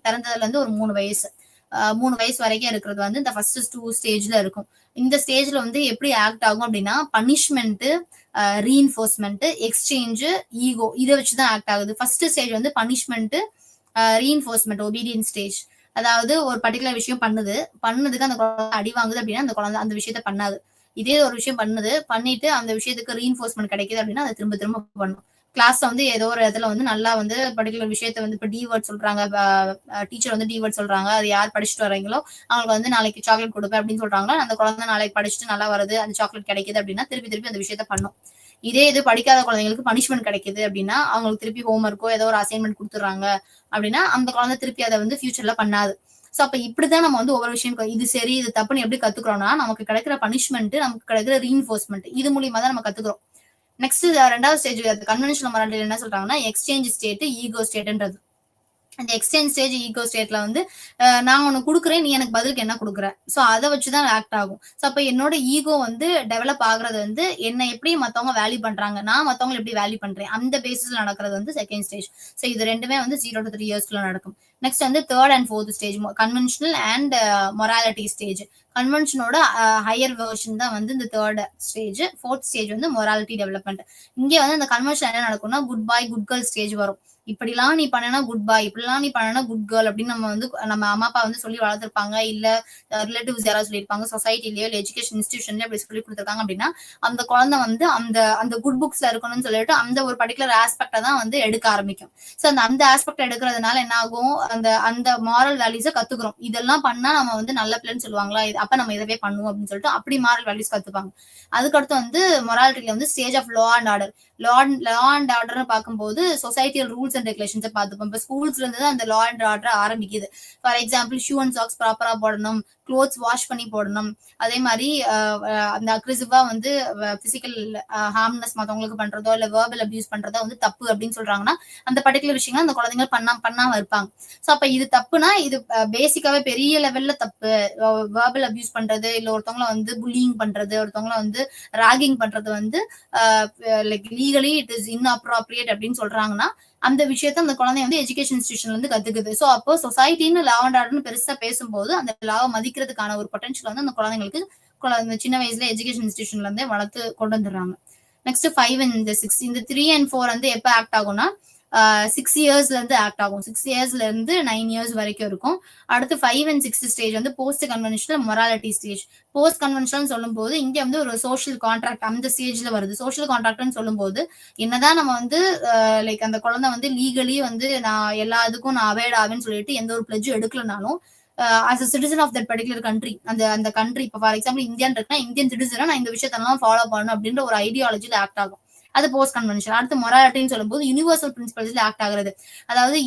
பிறந்ததுல இருந்து ஒரு 3 வயசு 3 வயசு வரைக்கும் இருக்கிறது வந்து இந்த ஃபர்ஸ்ட் 2 ஸ்டேஜ்ல இருக்கும். இந்த ஸ்டேஜ்ல வந்து எப்படி ஆக்ட் ஆகும் அப்படின்னா பனிஷ்மெண்ட், ரீஇன்ஃபோர்ஸ்மெண்ட், எக்ஸ்சேஞ்ச், ஈகோ இதை வச்சுதான் ஆக்ட் ஆகுது. ஃபர்ஸ்ட் ஸ்டேஜ் வந்து பனிஷ்மெண்ட், ரீஇன்ஃபோர்ஸ்மெண்ட், ஒபீடியன்ஸ் ஸ்டேஜ். அதாவது ஒரு பர்டிகுலர் விஷயம் பண்ணதுக்கு அந்த குழந்தை அடி வாங்குது அப்படின்னா அந்த குழந்தை அந்த விஷயத்த பண்ணாது. இதே ஒரு விஷயம் பண்ணிட்டு அந்த விஷயத்துக்கு ரீஇன்ஃபோர்ஸ்மெண்ட் கிடைக்குது அப்படின்னா அதை திரும்ப திரும்ப பண்ணும். கிளாஸ்ல வந்து ஏதோ ஒரு இடத்துல வந்து நல்லா வந்து பர்டிகுலர் விஷயத்த வந்து இப்ப டி வேர்ட் சொல்றாங்க, டீச்சர் வந்து டி வேர்ட் சொல்றாங்க, அது யார் படிச்சுட்டு வரீங்களோ அவங்களுக்கு வந்து நாளைக்கு சாக்லேட் கொடுப்பேன் அப்படின்னு சொல்றாங்களோ அந்த குழந்தை நாளைக்கு படிச்சுட்டு நல்லா வருது, அந்த சாக்லேட் கிடைக்குது அப்படின்னா திருப்பி அந்த விஷயத்த பண்ணும். இதே இது படிக்காத குழந்தைங்களுக்கு பனிஷ்மெண்ட் கிடைக்குது அப்படின்னா அவங்களுக்கு திருப்பி ஹோம்ஒர்க்கோ ஏதோ ஒரு அசைன்மெண்ட் கொடுத்துறாங்க அப்படின்னா அந்த குழந்தை திருப்பி அதை வந்து ஃபியூச்சர்ல பண்ணாது. சோ அப்ப இப்படிதான் நம்ம வந்து ஒவ்வொரு விஷயம் இது சரி இது தப்புன்னு எப்படி கத்துக்கிறோம்னா நமக்கு கிடைக்கிற பனிஷ்மெண்ட், நமக்கு கிடைக்கிற ரீஇன்ஃபோர்ஸ்மெண்ட் இது மூலியமா தான் நம்ம கத்துக்கிறோம். நெக்ஸ்ட் 2வது ஸ்டேஜ் கன்வென்ஷனல் மொராலிட்டி என்ன சொல்றாங்கன்னா எக்ஸ்சேஞ்ச் ஸ்டேட், ஈகோ ஸ்டேட்ன்றது. அந்த எக்ஸ்சேஞ்ச் ஸ்டேஜ் ஈகோ ஸ்டேட்ல வந்து நான் உனக்கு கொடுக்குறேன், நீ எனக்கு பதிலுக்கு என்ன கொடுக்குற, சோ அதை வச்சுதான் ஆக்ட் ஆகும். சோ அப்ப என்னோட ஈகோ வந்து டெவலப் ஆகுறது வந்து என்ன எப்படி மத்தவங்க வேல்யூ பண்றாங்க, நான் மத்தவங்க எப்படி வேல்யூ பண்றேன் அந்த பேசிஸ்ல நடக்கிறது வந்து செகண்ட் ஸ்டேஜ். சோ இது ரெண்டுமே வந்து 0 to 3 இயர்ஸ்க்குள்ள நடக்கும். நெக்ஸ்ட் வந்து 3rd and 4th stage conventional and morality stage. கன்வென்ஷனோட ஹையர் வெர்ஷன் தான் வந்து இந்த 3rd ஸ்டேஜ். 4th ஸ்டேஜ் வந்து மொராலிட்டி டெவலப்மெண்ட். இங்கே வந்து அந்த கன்வென்ஷன் என்ன நடக்கும்னா good boy good girl stage வரும். இப்படிலாம் நீ பண்ணனா குட் பாய், இப்படிலாம் நீ பண்ணனா குட் கேர்ள் அப்படின்னு நம்ம அம்மா அப்பா வந்து சொல்லி வளர்த்திருப்பாங்க, இல்ல ரிலேட்டிவ்ஸ் யாராவது சொல்லியிருப்பாங்க, சொசைட்டிலயோ இல்ல எஜுகேஷன் இன்ஸ்டிடியூஷன்லயோ அப்படி சொல்லி கொடுத்துருக்காங்க அப்படின்னா அந்த குழந்தை வந்து அந்த குட் புக்ஸ்ல இருக்கணும்னு சொல்லிட்டு அந்த ஒரு பர்டிகுலர் ஆஸ்பெக்ட தான் வந்து எடுக்க ஆரம்பிக்கும். சோ அந்த ஆஸ்பெக்ட் எடுக்கிறதுனால என்ன ஆகும், அந்த மாரல் வேல்யூஸை கத்துக்கிறோம். இதெல்லாம் பண்ணா நம்ம வந்து நல்ல பிள்ளைன்னு சொல்லுவாங்களா, அப்ப நம்ம இதவே பண்ணுவோம் அப்படின்னு சொல்லிட்டு அப்படி மாரல் வேல்யூஸ் கத்துப்பாங்க. அதுக்கடுத்து வந்து மொராலிட்டியில வந்து stage of law and order. Law and ஆர்டர்னு பார்க்கும்போது சொசைட்டியல் ரூல்ஸ் அண்ட் ரெகுலேஷன்ஸை பார்த்துப்போம். இப்போ ஸ்கூல்ஸ்ல இருந்து தான் அந்த லா அண்ட் ஆர்டர் ஆரம்பிக்குது. For example shoe and socks ப்ராப்பரா போடணும், க்ளோத்ஸ் வாஷ் பண்ணி போடணும், அதே மாதிரி அந்த அக்ரெசிவா வந்து பிசிக்கல் ஹார்ம்னஸ் மற்றவங்களுக்கு பண்றதோ இல்ல வேர்பல் அபியூஸ் பண்றதோ வந்து தப்பு அப்படின்னு சொல்றாங்கன்னா அந்த பர்டிகுலர் விஷயங்கள் அந்த குழந்தைங்க பண்ணாம இருப்பாங்க. சோ அப்ப இது தப்புனா இது பேசிக்காவே பெரிய லெவல்ல தப்பு. வேர்பல் அபியூஸ் பண்றது இல்ல ஒருத்தவங்களை வந்து புல்லிங் பண்றது, ஒருத்தவங்களை வந்து ராகிங் பண்றது வந்து like legally it is inappropriate அப்படின்னு சொல்றாங்கன்னா அந்த விஷயத்த அந்த குழந்தை வந்து எஜுகேஷன் இன்ஸ்டிடியூஷன்ல இருந்து கத்துக்குது. சோ அப்போ சொசைட்டின்னு லா அண்ட் ஆர்டர்னு பெருசா பேசும்போது அந்த லாவை மதிக்கிறதுக்கான ஒரு பொட்டன்ஷியல் வந்து அந்த குழந்தைங்களுக்கு சின்ன வயசுல எஜுகேஷன் இன்ஸ்டிடியூஷன்ல இருந்தே வளர்த்து கொண்டு வந்துடுறாங்க. நெக்ஸ்ட் 5 and 6 இந்த 3 and 4 வந்து எப்ப ஆக்ட் ஆகும்னா 6 இயர்ஸ்ல இருந்து ஆக்ட் ஆகும். 6 இயர்ஸ்ல இருந்து 9 இயர்ஸ் வரைக்கும் இருக்கும். அடுத்து 5 அண்ட் 6 ஸ்டேஜ் வந்து post conventional morality stage. Post conventional சொல்லும்போது இங்க வந்து ஒரு சோஷியல் கான்ட்ராக்ட் அந்த ஸ்டேஜ்ல வருது. சோஷியல் கான்ட்ராக்ட்னு சொல்லும்போது என்னதான் நம்ம வந்து லைக் அந்த குழந்தை வந்து லீகலி வந்து நான் எல்லா இதுக்கும் நான் அவேர்ட் ஆவேன்னு சொல்லிட்டு எந்த ஒரு பிளட்ஜும் எடுக்கலனாலும் as a citizen of that particular country அந்த அந்த கண்ட்ரி இப்போ ஃபார் எக்ஸாம்பிள் இந்தியன் இருக்குன்னா இந்தியன் சிட்டிசனா நான் இந்த விஷயத்தெல்லாம் ஃபாலோ பண்ணணும் அப்படின்ற ஒரு ஐடியாலஜில ஆக்ட் ஆகும். அது போஸ்ட் கன்வென்ஷன். அடுத்து மொராலிட்டின்னு சொல்லும்போது யூனிவர்சல் பிரின்சிபல்ஸ்ல ஆக்ட் ஆகுறது. அதாவது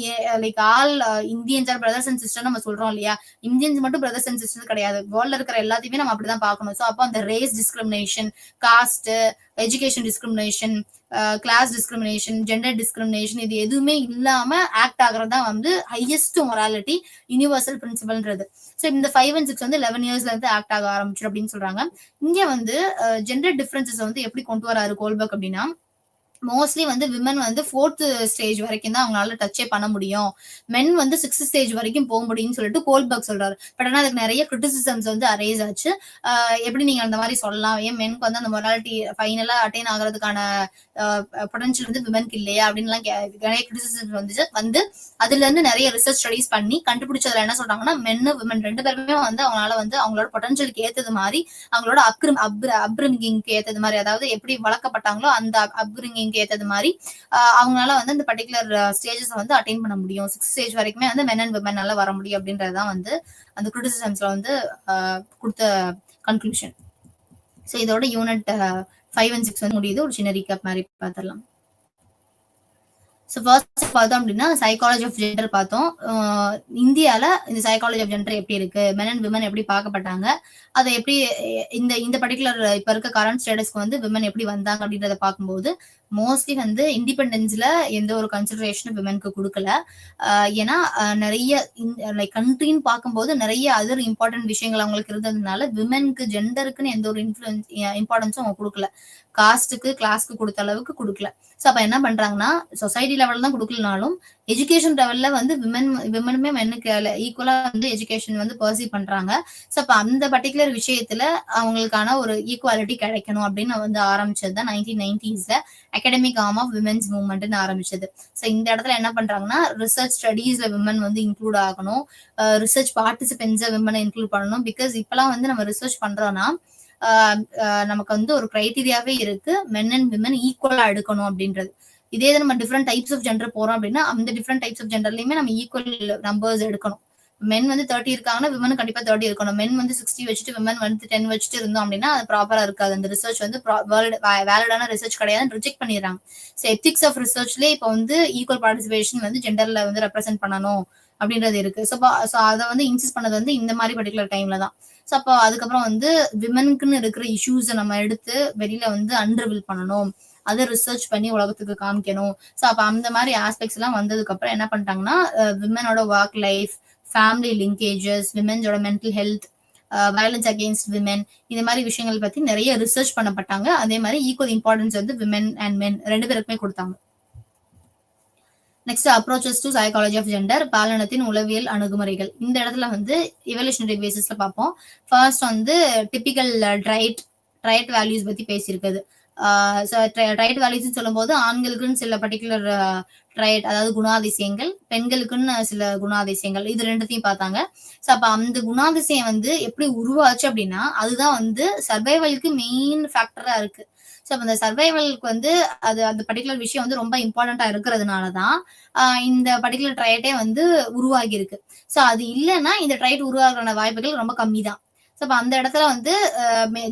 like all Indians are brothers and sister நம்ம சொல்றோம் இல்லையா, இந்தியன்ஸ் மட்டும் பிரதர்ஸ் அண்ட் சிஸ்டர் கிடையாது, வேர்ல்ட்ல இருக்கிற எல்லாத்தையுமே நம்ம அப்படிதான் பார்க்கணும். ஸோ அப்போ அந்த race discrimination, caste, education discrimination, class discrimination, gender discrimination இது எதுவுமே இல்லாம ஆக்ட் ஆகுறதா வந்து ஹையஸ்ட் மொராலிட்டி யூனிவர்சல் பிரின்சிபல்ன்றது. ஸோ இந்த 5 and 6 வந்து 11 இயர்ஸ்ல இருந்து ஆக்ட் ஆக ஆரம்பிச்சிடும் அப்படின்னு சொல்றாங்க. இங்க வந்து ஜெண்டர் டிஃபரன்சஸ் வந்து எப்படி கொண்டு வராரு கோல்பர்க் அப்படின்னா, மோஸ்ட்லி வந்து விமன் வந்து 4th ஸ்டேஜ் வரைக்கும் தான் அவங்களால டச்சே பண்ண முடியும், மென் வந்து 6th ஸ்டேஜ் வரைக்கும் போக முடியும்னு சொல்லிட்டு கோல்பர்க் சொல்றாரு. பட் ஆனால் அதுக்கு நிறைய கிரிட்டிசிசம்ஸ் வந்து அரேஸ் ஆச்சு. எப்படி நீங்க அந்த மாதிரி சொல்லலாம், ஏன் மென்க்கு வந்து அந்த மொராலிட்டி ஃபைனலா அட்டைன் ஆகிறதுக்கான பொட்டன்ஷியல் வந்து விமனுக்கு இல்லையா அப்படின்லாம் நிறைய கிரிட்டிசிசம்ஸ் வந்து அதுல இருந்து நிறைய ரிசர்ச் ஸ்டடிஸ் பண்ணி கண்டுபிடிச்சதுல என்ன சொல்றாங்கன்னா, மென்னு விமன் 2 பேருமே வந்து அவங்களால வந்து அவங்களோட பொட்டன்ஷியலுக்கு ஏத்தது மாதிரி அவங்களோட அப்ரிங்கிங்க்கு ஏத்தது மாதிரி, அதாவது எப்படி வளர்க்கப்பட்டாங்களோ அந்த அப்ரிங்கிங் ஏத்தது மாதிரி அவங்களால வந்து இந்த பர்டிகுலர் ஸ்டேஜஸ் வந்து அட்டைன் பண்ண முடியும். 6 ஸ்டேஜ் வரைக்குமே வந்து மென் அண்ட் விமன் நல்லா வர முடியும் அப்படின்றதுதான் வந்து அந்த கிரிட்டிசிசம்ஸ்ல வந்து கொடுத்த கன்க்ளூஷன். ஸோ இதோட யூனிட் 5 and 6 வந்து முடியுது. ஒரு சின்ன ரீகேப் மாதிரி பார்த்துடலாம். ஸோ ஃபர்ஸ்ட் பார்த்தோம் அப்படின்னா சைக்காலஜி ஆஃப் ஜெண்டர் பார்த்தோம். இந்தியாவில் இந்த சைக்காலஜி ஆஃப் ஜெண்டர் எப்படி இருக்கு, மென் அண்ட் விமன் எப்படி பார்க்கப்பட்டாங்க, அதை எப்படி இந்த இந்த பர்டிகுலர் இப்போ இருக்க கரண்ட் ஸ்டேட்டஸ்க்கு வந்து விமன் எப்படி வந்தாங்க அப்படின்றத பார்க்கும்போது மோஸ்ட்லி வந்து இண்டிபெண்டன்ஸ்ல எந்த ஒரு கன்சிடரேஷனும் விமனுக்கு கொடுக்கல. ஏன்னா நிறைய லைக் கண்ட்ரின்னு பார்க்கும்போது நிறைய அதர் இம்பார்ட்டன்ட் விஷயங்கள் அவங்களுக்கு இருந்ததுனால விமனுக்கு ஜெண்டருக்குன்னு எந்த ஒரு இம்பார்ட்டன்ஸும் அவங்க கொடுக்கல. காஸ்ட்டுக்கு கிளாஸ்க்கு கொடுத்த அளவுக்கு கொடுக்கல. ஸோ அப்ப என்ன பண்றாங்கன்னா, சொசைட்டி லெவல்ல தான் கொடுக்கலனாலும் எஜுகேஷன் லெவல்ல வந்து விமனுமே மென்னுக்கு ஈக்குவலா வந்து எஜுகேஷன் வந்து பர்சீவ் பண்றாங்க. ஸோ அப்ப அந்த பர்டிகுலர் விஷயத்துல அவங்களுக்கான ஒரு ஈக்குவாலிட்டி கிடைக்கணும் அப்படின்னு வந்து ஆரம்பிச்சது தான் 1990s academic arm of women's மூவ்மெண்ட்னு ஆரம்பிச்சது. ஸோ இந்த இடத்துல என்ன பண்றாங்கன்னா, ரிசர்ச் ஸ்டடீஸ்ல விமன் வந்து இன்க்ளூட் ஆகணும், ரிசர்ச் பார்ட்டிசிபென்ட்ஸை விமனை இன்க்ளூட் பண்ணணும். பிகாஸ் இப்பெல்லாம் வந்து நம்ம ரிசர்ச் பண்றோம்னா நமக்கு வந்து ஒரு கிரைட்டீரியாவே இருக்கு, மென் அண்ட் விமன் ஈக்குவலா எடுக்கணும் அப்படின்றது. இதே நம்ம டிஃப்ரெண்ட் டைப்ஸ் ஆஃப் ஜெண்டர் போறோம் அப்படின்னா அந்த டிஃப்ரெண்ட் டைப்ஸ் ஆஃப் ஜெண்டர்லயுமே நம்ம ஈக்குவல் நம்பர்ஸ் எடுக்கணும். மென் வந்து 30 இருக்காங்கன்னா விமன் கண்டிப்பா 30 இருக்கணும். மென் வந்து 60 வச்சுட்டு விமன் வந்து 10 வச்சுட்டு இருந்தோம் அப்படின்னா அது ப்ராப்பரா இருக்காது. அந்த ரிசர்ச் வந்து வேலிடான ரிசர்ச் கிடையாதுன்னு ரிஜெக்ட் பண்ணிடுறாங்க. ஸோ எத்திக்ஸ் ஆஃப் ரிசர்ச்லேயே இப்போ வந்து ஈக்குவல் பார்ட்டிசிபேஷன் வந்து ஜெண்டர்ல வந்து ரெப்ரசென்ட் பண்ணணும் அப்படின்றது இருக்கு. ஸோ அதை வந்து இன்சிஸ்ட் பண்ணது வந்து இந்த மாதிரி பர்டிகுலர் டைம்ல தான். ஸோ அப்போ அதுக்கப்புறம் வந்து விமனுக்குன்னு இருக்கிற இஷ்யூஸை நம்ம எடுத்து வெளியில வந்து அண்டர்வில் பண்ணணும், அதை ரிசர்ச் பண்ணி உலகத்துக்கு காமிக்கணும். ஸோ அப்போ அந்த மாதிரி ஆஸ்பெக்ட்ஸ் எல்லாம் வந்ததுக்கு அப்புறம் என்ன பண்ணிட்டாங்கன்னா, விமனோட ஒர்க் லைஃப், ஃபேமிலி லிங்கேஜஸ், விமென்ஸோட mental health, violence against women, இந்த மாதிரி விஷயங்கள் பத்தி நிறைய ரிசர்ச் பண்ணப்பட்டாங்க. அதே மாதிரி ஈக்குவல் இம்பார்ட்டன்ஸ் வந்து விமென் அண்ட் மென் 2 பேருக்குமே கொடுத்தாங்க. Next approaches to psychology of gender, பாலினத்தின் உளவியல் அணுகுமுறைகள். இந்த இடத்துல வந்து இவல்யூஷனரி பேசிஸ்ல பார்ப்போம். ஃபர்ஸ்ட் வந்து டிபிக்கல் ட்ரைட் வேல்யூஸ் பத்தி பேசியிருக்குது. ட்ரைட் வேல்யூஸ் சொல்லும் போது ஆண்களுக்குன்னு சில பர்டிகுலர் ட்ரைட், அதாவது குணாதிசயங்கள், பெண்களுக்குன்னு சில குணாதிசயங்கள், இது ரெண்டுத்தையும் பார்த்தாங்க. ஸோ அப்ப அந்த குணாதிசயம் வந்து எப்படி உருவாச்சு அப்படின்னா அதுதான் வந்து சர்வைவலுக்கு மெயின் ஃபேக்டரா இருக்கு. ஸோ அந்த சர்வைவலுக்கு வந்து அது அந்த பர்டிகுலர் விஷயம் வந்து ரொம்ப இம்பார்ட்டண்டா இருக்கிறதுனாலதான் இந்த பர்டிகுலர் ட்ரைட்டே வந்து உருவாகி இருக்கு. ஸோ அது இல்லைன்னா இந்த ட்ரைட் உருவாகிற வாய்ப்புகள் ரொம்ப கம்மி தான். ஸோ அப்ப அந்த இடத்துல வந்து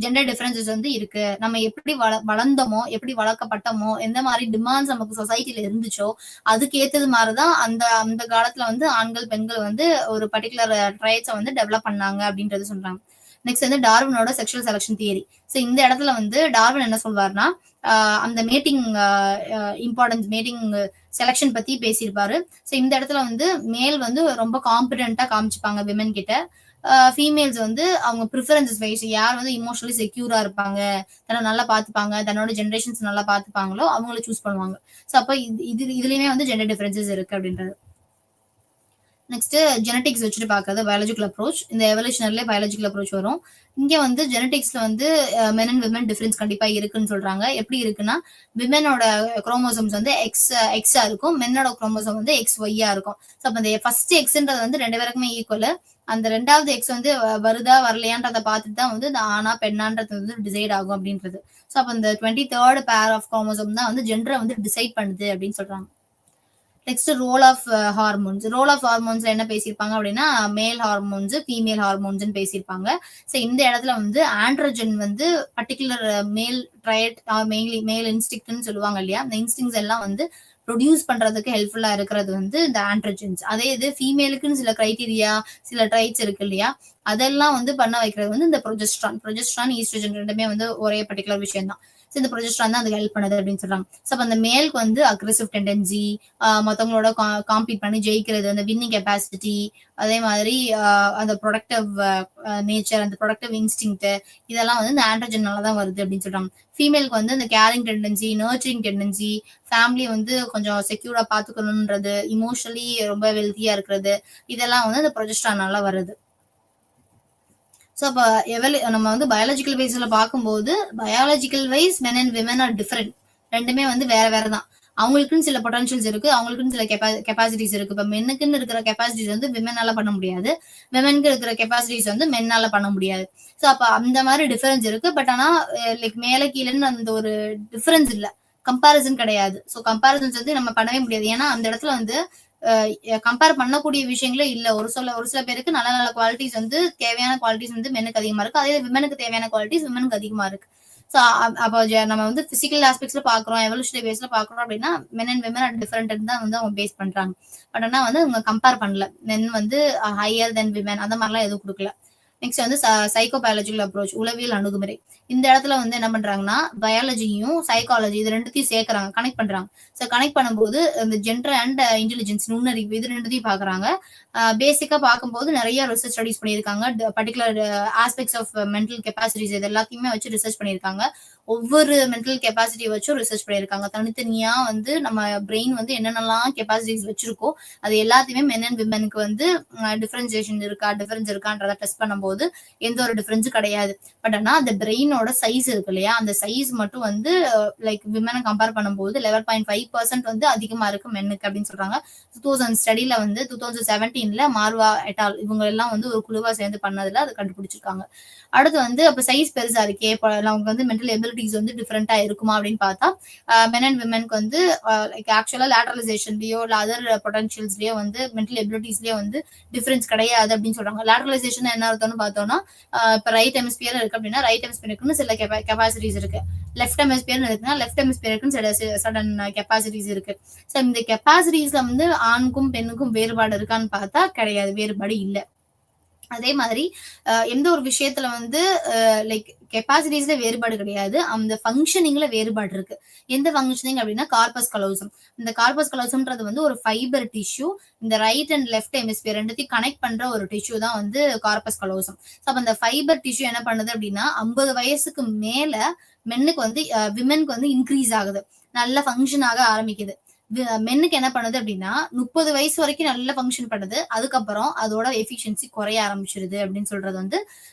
ஜெண்டர் டிஃபரன்சஸ் வந்து இருக்கு. நம்ம எப்படி வளர்ந்தோமோ, எப்படி வளர்க்கப்பட்டோமோ, எந்த மாதிரி டிமாண்ட்ஸ் நமக்கு சொசைட்டில இருந்துச்சோ அதுக்கு ஏத்தது மாதிரிதான் அந்த அந்த காலத்துல வந்து ஆண்கள் பெண்கள் வந்து ஒரு பர்டிகுலர் ட்ரைட்ஸை வந்து டெவலப் பண்ணாங்க அப்படின்றது சொல்றாங்க. நெக்ஸ்ட் வந்து டார்வினோட செக்ஷுவல் செலக்ஷன் தியரி. ஸோ இந்த இடத்துல வந்து டார்வின் என்ன சொல்வாருன்னா, அந்த மேட்டிங் இம்பார்ட்டன்ஸ், மேட்டிங் செலக்ஷன் பத்தி பேசியிருப்பாரு. ஸோ இந்த இடத்துல வந்து மேல் வந்து ரொம்ப காம்பிடென்ட்டா காமிச்சுப்பாங்க விமன் கிட்ட, ஃபீமேல்ஸ் வந்து அவங்க ப்ரிஃபரன்சஸ் வைஸ் யார் வந்து இமோஷனலி செக்யூரா இருப்பாங்க, தன்னை நல்லா பார்த்துப்பாங்க, தன்னோட ஜென்ரேஷன்ஸ் நல்லா பார்த்துப்பாங்களோ அவங்கள சூஸ் பண்ணுவாங்க. ஸோ அப்போ இதுலயுமே வந்து ஜெண்டர் டிஃபரன்சஸ் இருக்கு அப்படின்றது. நெக்ஸ்ட் ஜெனடிக்ஸ் வச்சுட்டு பார்க்கறது பயாலஜிக்கல் அப்ரோச். இந்த எவல்யூஷனரிலே பயாலஜிக்கல் அப்ரோச் வரும். இங்க வந்து ஜெனடிக்ஸ்ல வந்து மென் அண்ட் விமன் டிஃபரன்ஸ் கண்டிப்பா இருக்குன்னு சொல்றாங்க. எப்படி இருக்குன்னா, விமனோட குரோமோசோம்ஸ் வந்து எக்ஸா இருக்கும், மென்னோட குரோமோசோம் வந்து எக்ஸ் ஒய்யா இருக்கும். ஸோ அப்ப இந்த ஃபர்ஸ்ட் எக்ஸ்ன்றது வந்து ரெண்டு பேருக்குமே ஈக்குவல். அந்த ரெண்டாவது எக்ஸ் வந்து வருதா வரலையான்றத பார்த்துட்டு தான் வந்து இந்த ஆனா பெண்ணான்றது வந்து டிசைட் ஆகும் அப்படின்றது. ஸோ அப்ப இந்த 23rd பேர் ஆஃப் குரோமோசோம் தான் வந்து ஜெண்டரை வந்து டிசைட் பண்ணுது அப்படின்னு சொல்றாங்க. Next role of hormones. Role of ஹார்மோன்ஸ்ல என்ன பேசியிருப்பாங்க அப்படின்னா, மேல் ஹார்மோன்ஸ், ஃபீமேல் ஹார்மோன்ஸ் பேசியிருப்பாங்க. ஸோ இந்த இடத்துல வந்து ஆண்ட்ரோஜன் வந்து பர்டிகுலர் மேல் ட்ரையட் மெயின்லி மேல் இன்ஸ்டிங்க்ட்னு சொல்லுவாங்க இல்லையா, அந்த இன்ஸ்டிங்ஸ் எல்லாம் வந்து ப்ரொடியூஸ் பண்றதுக்கு ஹெல்ப்ஃபுல்லா இருக்கிறது வந்து இந்த ஆண்ட்ரோஜன்ஸ். அதே இது ஃபீமேலுக்குன்னு சில கிரைட்டீரியா, சில ட்ரைட்ஸ் இருக்கு இல்லையா, அதெல்லாம் வந்து பண்ண வைக்கிறது வந்து இந்த ப்ரொஜெஸ்ட்ரான், ஈஸ்ட்ரோஜன் ரெண்டுமே வந்து ஒரே பர்டிகுலர் விஷயம் தான். ஸோ இந்த ப்ரொஜெஸ்ட்ரான் தான் அதுக்கு ஹெல்ப் பண்ணுது அப்படின்னு சொல்றாங்க. ஸோ அப்போ அந்த மேலுக்கு வந்து அக்ரெசிவ் டெண்டன்சி, மற்றவங்களோட காம்பீட் பண்ணி ஜெயிக்கிறது, அந்த வின்னிங் கெப்பாசிட்டி, அதே மாதிரி அந்த ப்ரொடக்டிவ் நேச்சர், அந்த ப்ரொடக்டிவ் இன்ஸ்டிங், இதெல்லாம் வந்து இந்த ஆண்ட்ரோஜனால தான் வருது அப்படின்னு சொல்றாங்க. ஃபீமேலுக்கு வந்து இந்த caring tendency, nurturing tendency, family வந்து கொஞ்சம் செக்யூரா பாத்துக்கணும்ன்றது, இமோஷனலி ரொம்ப வெல்த்தியா இருக்கிறது, இதெல்லாம் வந்து இந்த ப்ரொஜெஸ்ட்ரானால வருது. ஸோ அப்போ நம்ம வந்து பயாலஜிக்கல் வைஸ்ல பார்க்கும்போது biological wise men and women are different. ரெண்டுமே வந்து வேற வேற தான். அவங்களுக்குன்னு சில பொட்டன்ஷியல்ஸ் இருக்கு, அவங்களுக்குன்னு சில கெப்பாசிட்டிஸ் இருக்கு. இப்போ மென்னுக்குன்னு இருக்கிற கெப்பாசிட்டிஸ் வந்து விமனால பண்ண முடியாது, விமனுக்கு இருக்கிற கெப்பாசிட்டிஸ் வந்து மென்னால பண்ண முடியாது. ஸோ அப்போ அந்த மாதிரி டிஃபரன்ஸ் இருக்கு. பட் ஆனால் லைக் மேலே கீழேன்னு அந்த ஒரு டிஃபரன்ஸ் இல்லை, கம்பாரிசன் கிடையாது. ஸோ கம்பாரிசன்ஸ் வந்து நம்ம பண்ணவே முடியாது. ஏன்னா அந்த இடத்துல வந்து கம்பேர் பண்ணக்கூடிய விஷயங்களே இல்ல. ஒரு சில பேருக்கு நல்ல நல்ல குவாலிட்டிஸ் வந்து தேவையான குவாலிட்டிஸ் வந்து மென்னுக்கு அதிகமா இருக்கு, அதே விமனுக்கு தேவையான குவாலிட்டிஸ் விமனுக்கு அதிகமா இருக்கு. ஸோ அப்போ நம்ம வந்து பிசிக்கல் ஆஸ்பெக்ட்ஸ்ல பாக்குறோம், எவல்யூஷனரி பேஸ்ல பாக்குறோம் அப்படின்னா மென் அண்ட் விமன் டிஃபரெண்ட் தான் வந்து அவங்க பேஸ் பண்றாங்க. பட் ஆனா வந்து அவங்க கம்பேர் பண்ணல, மென் வந்து ஹையர் தென் விமன் அந்த மாதிரிலாம் எதுவும் கொடுக்கல. நெக்ஸ்ட் வந்து சைக்கோ பயாலஜிக்கல் அப்ரோச், உளவியல் அணுகுமுறை. இந்த இடத்துல வந்து என்ன பண்றாங்கன்னா, பயாலஜியும் சைக்காலஜி இது ரெண்டுத்தையும் சேர்க்கறாங்க, கனெக்ட் பண்றாங்க. ஸோ கனெக்ட் பண்ணும்போது இந்த ஜெண்டர் அண்ட் இன்டெலிஜென்ஸ், நுண்ணறிவு, இது ரெண்டுத்தையும் பாக்குறாங்க. பேசிக்கா பார்க்கும்போது நிறைய ரிசர்ச் ஸ்டடிஸ் பண்ணியிருக்காங்க. Particular aspects of mental capacities இது எல்லாத்தையுமே வச்சு ரிசர்ச் பண்ணியிருக்காங்க. ஒவ்வொரு மென்டல் கெப்பாசிட்டி வச்சும் ரிசர்ச் பண்ணியிருக்காங்க. தனித்தனியா வந்து நம்ம பிரெயின் வந்து என்னென்னலாம் கெப்பாசிட்டிஸ் வச்சிருக்கோ அது எல்லாத்தையுமே மென் அண்ட் விமனுக்கு வந்து டிஃபரன்சியேஷன் இருக்கா, டிஃபரன்ஸ் இருக்கான்றத டெஸ்ட் பண்ணும்போது எந்த ஒரு டிஃபரன்ஸும் கிடையாது. பட் ஆனா அந்த பிரெயினோட சைஸ் இருக்கு இல்லையா, அந்த சைஸ் மட்டும் வந்து லைக் விமனை கம்பேர் பண்ணும்போது 11.5% வந்து அதிகமா இருக்கு மென்னுக்கு அப்படின்னு சொல்றாங்க. 2000 ஸ்டடியில வந்து 2017ல மார்வா எட்டால் இவங்க எல்லாம் வந்து ஒரு குழுவா சேர்ந்து பண்ணதுல அதை கண்டுபிடிச்சிருக்காங்க. அடுத்து வந்து அப்ப சைஸ் பெருசா இருக்கே, இப்போ அவங்க வந்து மென்டல் எபிலிட்டிஸ் வந்து டிஃபரெண்டா இருக்குமா அப்படின்னு பார்த்தா, மென் அண்ட் விமனுக்கு வந்து லைக் ஆக்சுவலா லேட்டரலைசேஷன்லயோ இல்ல அதர் பொட்டன்ஷியல்ஸ்லயோ வந்து மென்டல் எபிலிட்டிஸ்லயோ வந்து டிஃபரன்ஸ் கிடையாது அப்படின்னு சொல்றாங்க. லேட்டரலைசேஷன் என்ன அர்த்தம்னு பார்த்தோம்னா, இப்போ ரைட் ஹெமிஸ்பியர் இருக்கு அப்படின்னா ரைட் ஹெமிஸ்பியருக்குன்னு சில கெப்பாசிட்டிஸ் இருக்கு, லெஃப்ட் ஹெமிஸ்பியர் இருக்குன்னா லெஃப்ட் ஹெமிஸ்பியருக்குன்னு சில சடன் கெப்பாசிட்டிஸ் இருக்கு. ஸோ இந்த கெப்பாசிட்டிஸ்ல வந்து ஆணுக்கும் பெண்ணுக்கும் வேறுபாடு இருக்கான்னு பார்த்தா கிடையாது, வேறுபாடு இல்லை. அதே மாதிரி எந்த ஒரு விஷயத்துல வந்து லைக் கெப்பாசிட்டிஸ்ல வேறுபாடு கிடையாது, அந்த ஃபங்க்ஷனிங்ல வேறுபாடு இருக்கு. எந்த ஃபங்க்ஷனிங் அப்படின்னா கார்பஸ் கலோசம். இந்த கார்பஸ் கலோசம்ன்றது வந்து ஒரு ஃபைபர் டிஷ்யூ, இந்த ரைட் அண்ட் லெஃப்ட் ஹெமிஸ்பியர் ரெண்டுத்தையும் கனெக்ட் பண்ற ஒரு டிஷ்யூ தான் வந்து கார்பஸ் கலோசம். அப்ப அந்த ஃபைபர் டிஷ்யூ என்ன பண்ணுது அப்படின்னா 50 வயசுக்கு மேல மென்னுக்கு வந்து விமென்க்கு வந்து இன்க்ரீஸ் ஆகுது, நல்ல ஃபங்க்ஷன் ஆக ஆரம்பிக்குது. மென்னுக்கு என்ன பண்ணுது அப்படின்னா 30 வயசு வரைக்கும் நல்ல ஃபங்க்ஷன் பண்ணுது, அதுக்கப்புறம் அதோட எஃபிஷியன்சி குறைய ஆரம்பிச்சிருது அப்படின்னு சொல்றது வந்து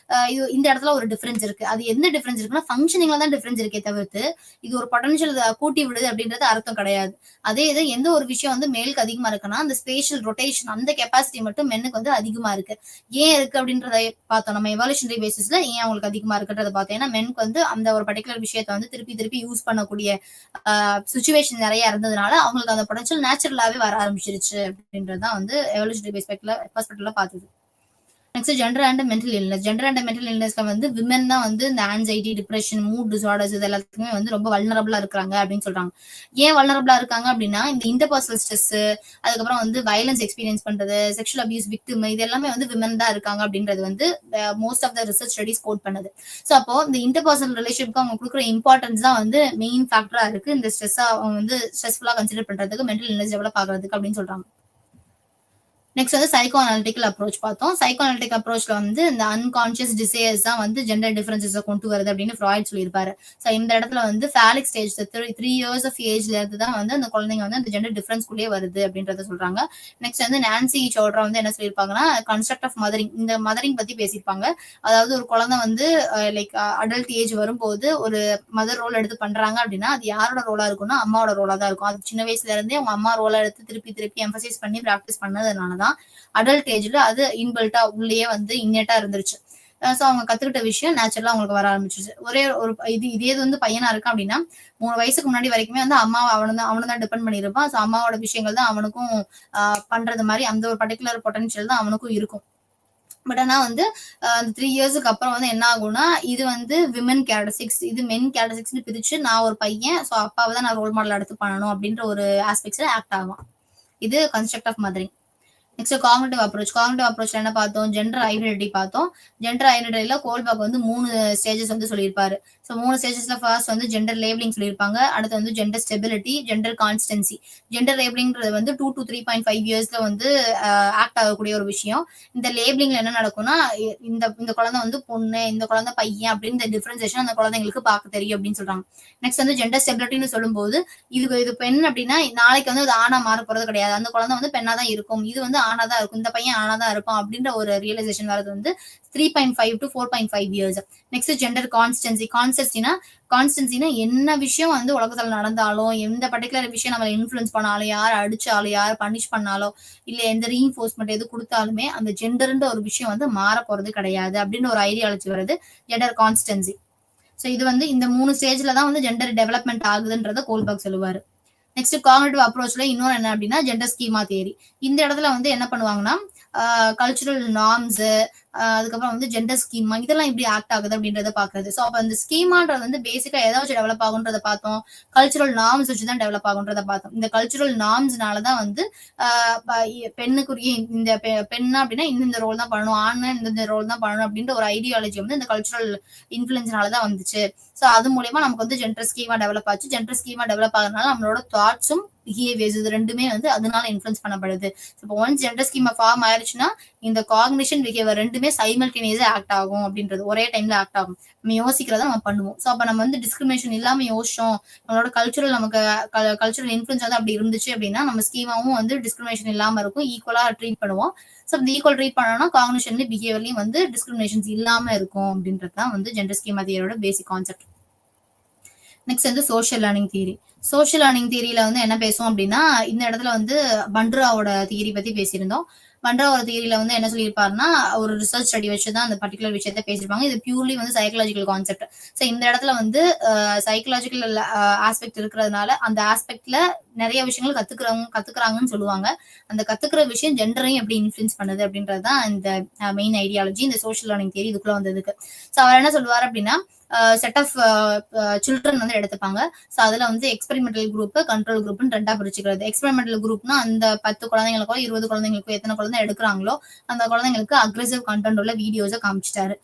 இது இந்த இடத்துல ஒரு டிஃபரன்ஸ் இருக்கு. அது எந்த டிஃபரன்ஸ் இருக்குன்னா ஃபங்க்ஷனிங்ல தான் டிஃபரன்ஸ் இருக்கே தவிர்த்து இது ஒரு பொட்டன்ஷியல் கூட்டி விடுது அப்படின்றது அர்த்தம் கிடையாது. அதே இது எந்த ஒரு விஷயம் வந்து மேலுக்கு அதிகமா இருக்குன்னா அந்த ஸ்பேஷியல் ரொட்டேஷன் அந்த கெப்பாசிட்டி மட்டும் மென்னுக்கு வந்து அதிகமா இருக்கு. ஏன் இருக்கு அப்படின்றத பார்த்தோம் நம்ம எவால்யூஷனரி பேசிஸ்ல, ஏன் அவங்களுக்கு அதிகமா இருக்குன்றத பார்த்தோம். ஏன்னா மென்னுக்கு வந்து அந்த ஒரு பர்டிகுலர் விஷயத்தை வந்து திருப்பி திருப்பி யூஸ் பண்ணக்கூடிய சுச்சுவேஷன் நிறைய இருந்ததுனால அவங்களுக்கு அந்த பொட்டன்ஷியல் நேச்சுரலாவே வர ஆரம்பிச்சிருச்சு அப்படின்றதுதான் வந்து எவல்யூஷனரி பெர்ஸ்பெக்டிவ்ல பார்த்தது. Next gender and mental illness. Gender and mental இல்னஸ்ல வந்து விமன் தான் வந்து இந்த ஆன்சைட்டி, டிப்ரெஷன், மூட் டிசார்டர்ஸ் இது எல்லாத்துக்குமே வந்து ரொம்ப வல்னரபிளா இருக்காங்க அப்படின்னு சொல்றாங்க. ஏன் வல்னரபிளா இருக்காங்க அப்படின்னா இந்த இன்டர்பர்சனல் ஸ்ட்ரெஸ், அதுக்கப்புறம் வந்து வயலன்ஸ் எக்ஸ்பீரியன்ஸ் பண்றது, செக்ஷுவல் அபியூஸ் விக்டிம், இது எல்லாமே வந்து விமன் தான் இருக்காங்க அப்படின்றது வந்து most of the research studies quote பண்ணுது. ஸோ அப்போ இந்த இன்டர்பர்சனல் ரிலேஷனுக்கு அவங்க கொடுக்குற இம்பார்ட்டன்ஸ் தான் வந்து மெயின் ஃபேக்டரா இருக்கு இந்த ஸ்ட்ரெஸ்ஸா அவங்க வந்து ஸ்ட்ரெஸ்ஃபுல்லா கன்சிடர் பண்றதுக்கு, மென்டல் இல்னஸ் டெவலப் ஆகிறதுக்கு அப்படின்னு சொல்றாங்க. நெக்ஸ்ட் வந்து சைக்கோ அனாலிட்டிக்கல் அப்ரோச் பார்த்தோம். சைக்கோ அனாலிட்டிக் அப்ரோச்ல வந்து இந்த அன்கான்ஷியஸ் டிசைர்ஸ் தான் வந்து ஜெண்டர் டிஃபரன்சஸ கொண்டு வருது அப்படின்னு ஃப்ராய்ட் சொல்லியிருப்பாரு. ஸோ இந்த இடத்துல வந்து ஃபேலிக் ஸ்டேஜ் 3 இயர்ஸ் ஆஃப் ஏஜ்ல இருந்து தான் வந்து அந்த குழந்தைங்க வந்து அந்த ஜெண்டர் டிஃபரன்ஸ்குள்ளேயே வருது அப்படின்றத சொல்றாங்க. நெக்ஸ்ட் வந்து நான்சி சோட்ரா வந்து என்ன சொல்லியிருப்பாங்கன்னா, கன்ஸ்ட்ரக்ட் ஆஃப் மதரிங் இந்த மதரிங் பத்தி பேசியிருப்பாங்க. அதாவது ஒரு குழந்தை வந்து லைக் அடல்ட் ஏஜ் வரும்போது ஒரு மதர் ரோல் எடுத்து பண்றாங்க அப்படின்னா, அது யாரோட ரோலா இருக்கும்னா அம்மாவோட ரோலா தான் இருக்கும். அது சின்ன வயசுல இருந்தே அவங்க அம்மா ரோலை எடுத்து திருப்பி திருப்பி எம்பசைஸ் பண்ணி பிராக்டிஸ் பண்ணதுனால தான் அடல்ட் ஏஜ்ல அது இன்பில்ட்டா உள்ளேயே வந்து இன்னேட்டா இருந்துருச்சு. ஸோ அவங்க கத்துக்கிட்ட விஷயம் நேச்சுரலா அவங்களுக்கு வர ஆரம்பிச்சிருச்சு. ஒரே ஒரு இதே வந்து பையனா இருக்கான் அப்படின்னா 3 வயசுக்கு முன்னாடி வரைக்குமே வந்து அம்மா அவனை தான் டிபெண்ட் பண்ணியிருப்பான். ஸோ அம்மாவோட விஷயங்கள் தான் அவனுக்கும் பண்றது மாதிரி அந்த ஒரு பர்டிகுலர் பொட்டன்ஷியல் தான் அவனுக்கும் இருக்கும். பட் ஆனா வந்து அந்த 3 இயர்ஸ்க்கு அப்புறம் வந்து என்ன ஆகும்னா, இது வந்து விமன் கேரக்டரிஸ்டிக்ஸ், இது மென் கேரக்டரிஸ்டிக்ஸ்னு பிரிச்சு நான் ஒரு பையன், ஸோ அப்பாவை தான் நான் ரோல் மாடல் எடுத்து பண்ணணும் அப்படின்ற ஒரு ஆஸ்பெக்ட்ஸ்ல ஆக்ட் ஆகும். இது construct of mothering. Next cognitive approach. Cognitive அப்ரோச்ல என்ன பார்த்தோம்? ஜெண்டர் ஐடென்டிட்டி பார்த்தோம். ஜெண்டர் ஐடென்டிட்டில கோல்பாக் வந்து 3 ஸ்டேஜஸ் வந்து சொல்லியிருப்பாரு. ஸோ 3 ஸ்டேஜஸ்ல ஃபர்ஸ்ட் வந்து ஜெண்டர் லேபிளிங் சொல்லியிருப்பாங்க. அடுத்து வந்து gender stability, gender constancy. Gender லேபிளிங்கிறது வந்து 2 to 3.5 இயர்ஸ்ல வந்து ஆக்ட் ஆகக்கூடிய ஒரு விஷயம். இந்த லேபிளிங்ல என்ன நடக்கும்னா, இந்த இந்த குழந்தை வந்து பொண்ணு, இந்த குழந்தை பையன் அப்படின்னு இந்த டிஃபரன்சியேஷன் அந்த குழந்தைங்களுக்கு பார்க்க தெரியும் அப்படின்னு சொல்றாங்க. நெக்ஸ்ட் வந்து ஜெண்டர் ஸ்டெபிலிட்டின்னு சொல்லும்போது, இது பெண் அப்படின்னா நாளைக்கு வந்து அது ஆணா மாற போறது கிடையாது. அந்த குழந்தை வந்து பெண்ணா தான் இருக்கும். இது வந்து ஆணா தான் இருக்கும். இந்த பையன் ஆணா தான் இருப்பான் அப்படின்ற ஒரு ரியலைசேஷன் வரது வந்து 3.5 to 4.5 years. Next gender constancy. கான்ஸ்டன்சினா என்ன விஷயம் வந்து உலகத்துல நடந்தாலும், எந்த பர்டிகுலர் விஷயம் நம்மளை இன்ஃபுளுன்ஸ் பண்ணாலும், யார் அடிச்சாலும், யார் பனிஷ் பண்ணாலும், இல்ல எந்த ரீஇன்ஃபோர்ஸ்மெண்ட் எது கொடுத்தாலுமே அந்த ஜெண்டர்ன்ற ஒரு விஷயம் வந்து மாற போறது கிடையாது அப்படின்னு ஒரு ஐடியாலஜி வருது ஜெண்டர் கான்ஸ்டன்சி. ஸோ இது வந்து இந்த 3 ஸ்டேஜ்ல தான் வந்து ஜெண்டர் டெவலப்மெண்ட் ஆகுதுன்றத கோல்பாக் சொல்லுவாரு. நெக்ஸ்ட் காக்னிட்டிவ் அப்ரோச்ல இன்னொன்று என்ன அப்படின்னா ஜெண்டர் ஸ்கீமா தியரி. இந்த இடத்துல வந்து என்ன பண்ணுவாங்கன்னா, கல்ச்சுரல் நார்ம்ஸ், அதுக்கப்புறம் வந்து ஜெண்டர் ஸ்கீமா இதெல்லாம் எப்படி ஆக்ட் ஆகுது அப்படின்றத பாக்குறது. ஸோ அப்ப அந்த ஸ்கீமான்றது வந்து பேசிக்கா எதை வச்சு டெவலப் ஆகுன்றத பார்த்தோம். கல்ச்சுரல் நார்ம்ஸ் வச்சு தான் டெவலப் ஆகுன்றத பார்த்தோம். இந்த கல்ச்சுரல் நார்ம்ஸ்னால தான் வந்து பெண்ணுக்குரிய இந்த பெண்ணா அப்படின்னா இந்த ரோல் தான் பண்ணணும், ஆண் இந்த ரோல் தான் பண்ணணும் அப்படின்ற ஒரு ஐடியாலஜி வந்து இந்த கல்ச்சுரல் இன்ஃபுளுன்ஸ்னால தான் வந்துச்சு. ஸோ அது மூலயமா நமக்கு வந்து ஜெண்டர் ஸ்கீமா டெவலப் ஆச்சு. ஜெண்டர் ஸ்கீமா டெவலப் ஆகிறதுனால நம்மளோட தாட்ஸும் பிஹேவியர்ஸ் இது ரெண்டுமே வந்து அதனால இன்ஃபுளுன்ஸ் பண்ணப்படுது. இப்போ ஒன்ஸ் ஜெண்டர் ஸ்கீமா ஃபார்ம் ஆயிடுச்சுன்னா இந்த காக்னிஷன் பிஹேவியர் ரெண்டுமே சைமல்டேனியஸா ஆக்ட் ஆகும் அப்படின்றது, ஒரே டைம்ல ஆக்ட் ஆகும். நம்ம யோசிக்கிறத நம்ம பண்ணுவோம். ஸோ அப்ப நம்ம வந்து டிஸ்கிரிமினேஷன் இல்லாம யோசிச்சோம், நம்மளோட கல்ச்சுரல் நமக்கு கல்ச்சுரல் இன்ஃபுளுன்ஸ் வந்து அப்படி இருந்துச்சு அப்படின்னா நம்ம ஸ்கீமாவும் வந்து டிஸ்கிரிமினேஷன் இல்லாம இருக்கும், ஈக்குவலா ட்ரீட் பண்ணுவோம். ஸோ இந்த ஈக்குவல் ட்ரீட் பண்ணோம்னா காக்னிஷன்லயும் பிஹேவியர்லயும் வந்து டிஸ்கிரிமினேஷன்ஸ் இல்லாம இருக்கும் அப்படின்றது தான் வந்து ஜெண்டர் ஸ்கீமா தியரியோட பேசிக் கான்செப்ட். நெக்ஸ்ட் வந்து social learning theory. Social learning தியரியில வந்து என்ன பேசுவோம் அப்படின்னா, இந்த இடத்துல வந்து பண்ட்ராவோட தியரி பத்தி பேசியிருந்தோம். பண்ட்ராவோட தியரியில வந்து என்ன சொல்லியிருப்பாருன்னா, ஒரு ரிசர்ச் ஸ்டடி வச்சு தான் அந்த பர்டிகுலர் விஷயத்த பேசியிருப்பாங்க. இது பியூர்லி வந்து சைக்கலாஜிக்கல் கான்செப்ட். ஸோ இந்த இடத்துல வந்து சைக்கலாஜிக்கல் ஆஸ்பெக்ட் இருக்கிறதுனால அந்த ஆஸ்பெக்ட்ல நிறைய விஷயங்கள் கத்துக்கிறாங்கன்னு சொல்லுவாங்க. அந்த கத்துக்கிற விஷயம் ஜெண்டரையும் எப்படி இன்ஃபுளுன்ஸ் பண்ணுது அப்படின்றது தான் இந்த மெயின் ஐடியாலஜி, இந்த சோஷியல் லேர்னிங் தியரி இதுக்குள்ள வந்ததுக்கு. ஸோ அவர் என்ன சொல்லுவார் அப்படின்னா, செட் ஆஃப் சில்ட்ரன் வந்து எடுத்துப்பாங்க. ஸோ அதுல வந்து எக்ஸ்பெரிமெண்டல் குரூப், கண்ட்ரோல் குரூப்னு ரெண்டா பிரிச்சுக்கிறது. எக்ஸ்பெரிமெண்டல் குரூப்னா அந்த 10 குழந்தைங்களுக்கோ 20 குழந்தைங்களுக்கோ எத்தனை குழந்தை எடுக்கிறாங்களோ அந்த குழந்தைங்களுக்கு அக்ரெசிவ் கண்டென்ட் உள்ள வீடியோஸை காமிச்சிட்டாரு.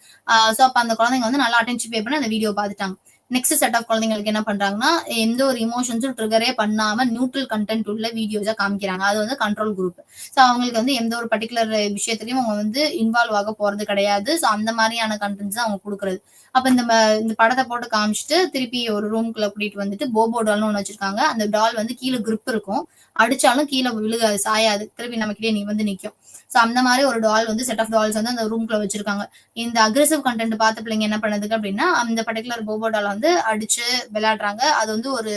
ஸோ அப்ப அந்த குழந்தைங்க வந்து நல்லா அட்டென்ஷன் பே பண்ணி அந்த வீடியோ பார்த்துட்டாங்க. நெக்ஸ்ட் செட் ஆஃப் குழந்தைங்களுக்கு என்ன பண்றாங்கன்னா, எந்த ஒரு இமோஷன்ஸும் ட்ரிகரே பண்ணாம நியூட்ரல் கண்டென்ட் உள்ள வீடியோஸா காமிக்கிறாங்க. அது வந்து கண்ட்ரோல் குரூப். ஸோ அவங்களுக்கு வந்து எந்த ஒரு பர்டிகுலர் விஷயத்திலயும் அவங்க வந்து இன்வால்வ் ஆக போறது கிடையாது. ஸோ அந்த மாதிரியான கண்டென்ட்ஸ் அவங்க கொடுக்குறது. அப்ப இந்த படத்தை போட்டு காமிச்சிட்டு திருப்பி ஒரு ரூம்குள்ள கூட்டிட்டு வந்துட்டு போபோ டால்னு ஒண்ணு வச்சிருக்காங்க. அந்த டால் வந்து கீழே கிரிப் இருக்கும், அடிச்சாலும் கீழே விழுகாது, சாயாது, திருப்பி நம்ம கிட்டே வந்து நிக்கும். ஸோ அந்த மாதிரி ஒரு டால் வந்து செட் ஆஃப் டால்ஸ் வந்து அந்த ரூம்குள்ள வச்சிருக்காங்க. இந்த அக்ரெசிவ் கண்டென்ட் பார்த்த பிள்ளைங்க என்ன பண்ணதுக்கு அப்படின்னா, அந்த பர்டிகுலர் போபோ டால் வந்து அடிச்சு விளையாடுறாங்க. அது வந்து ஒரு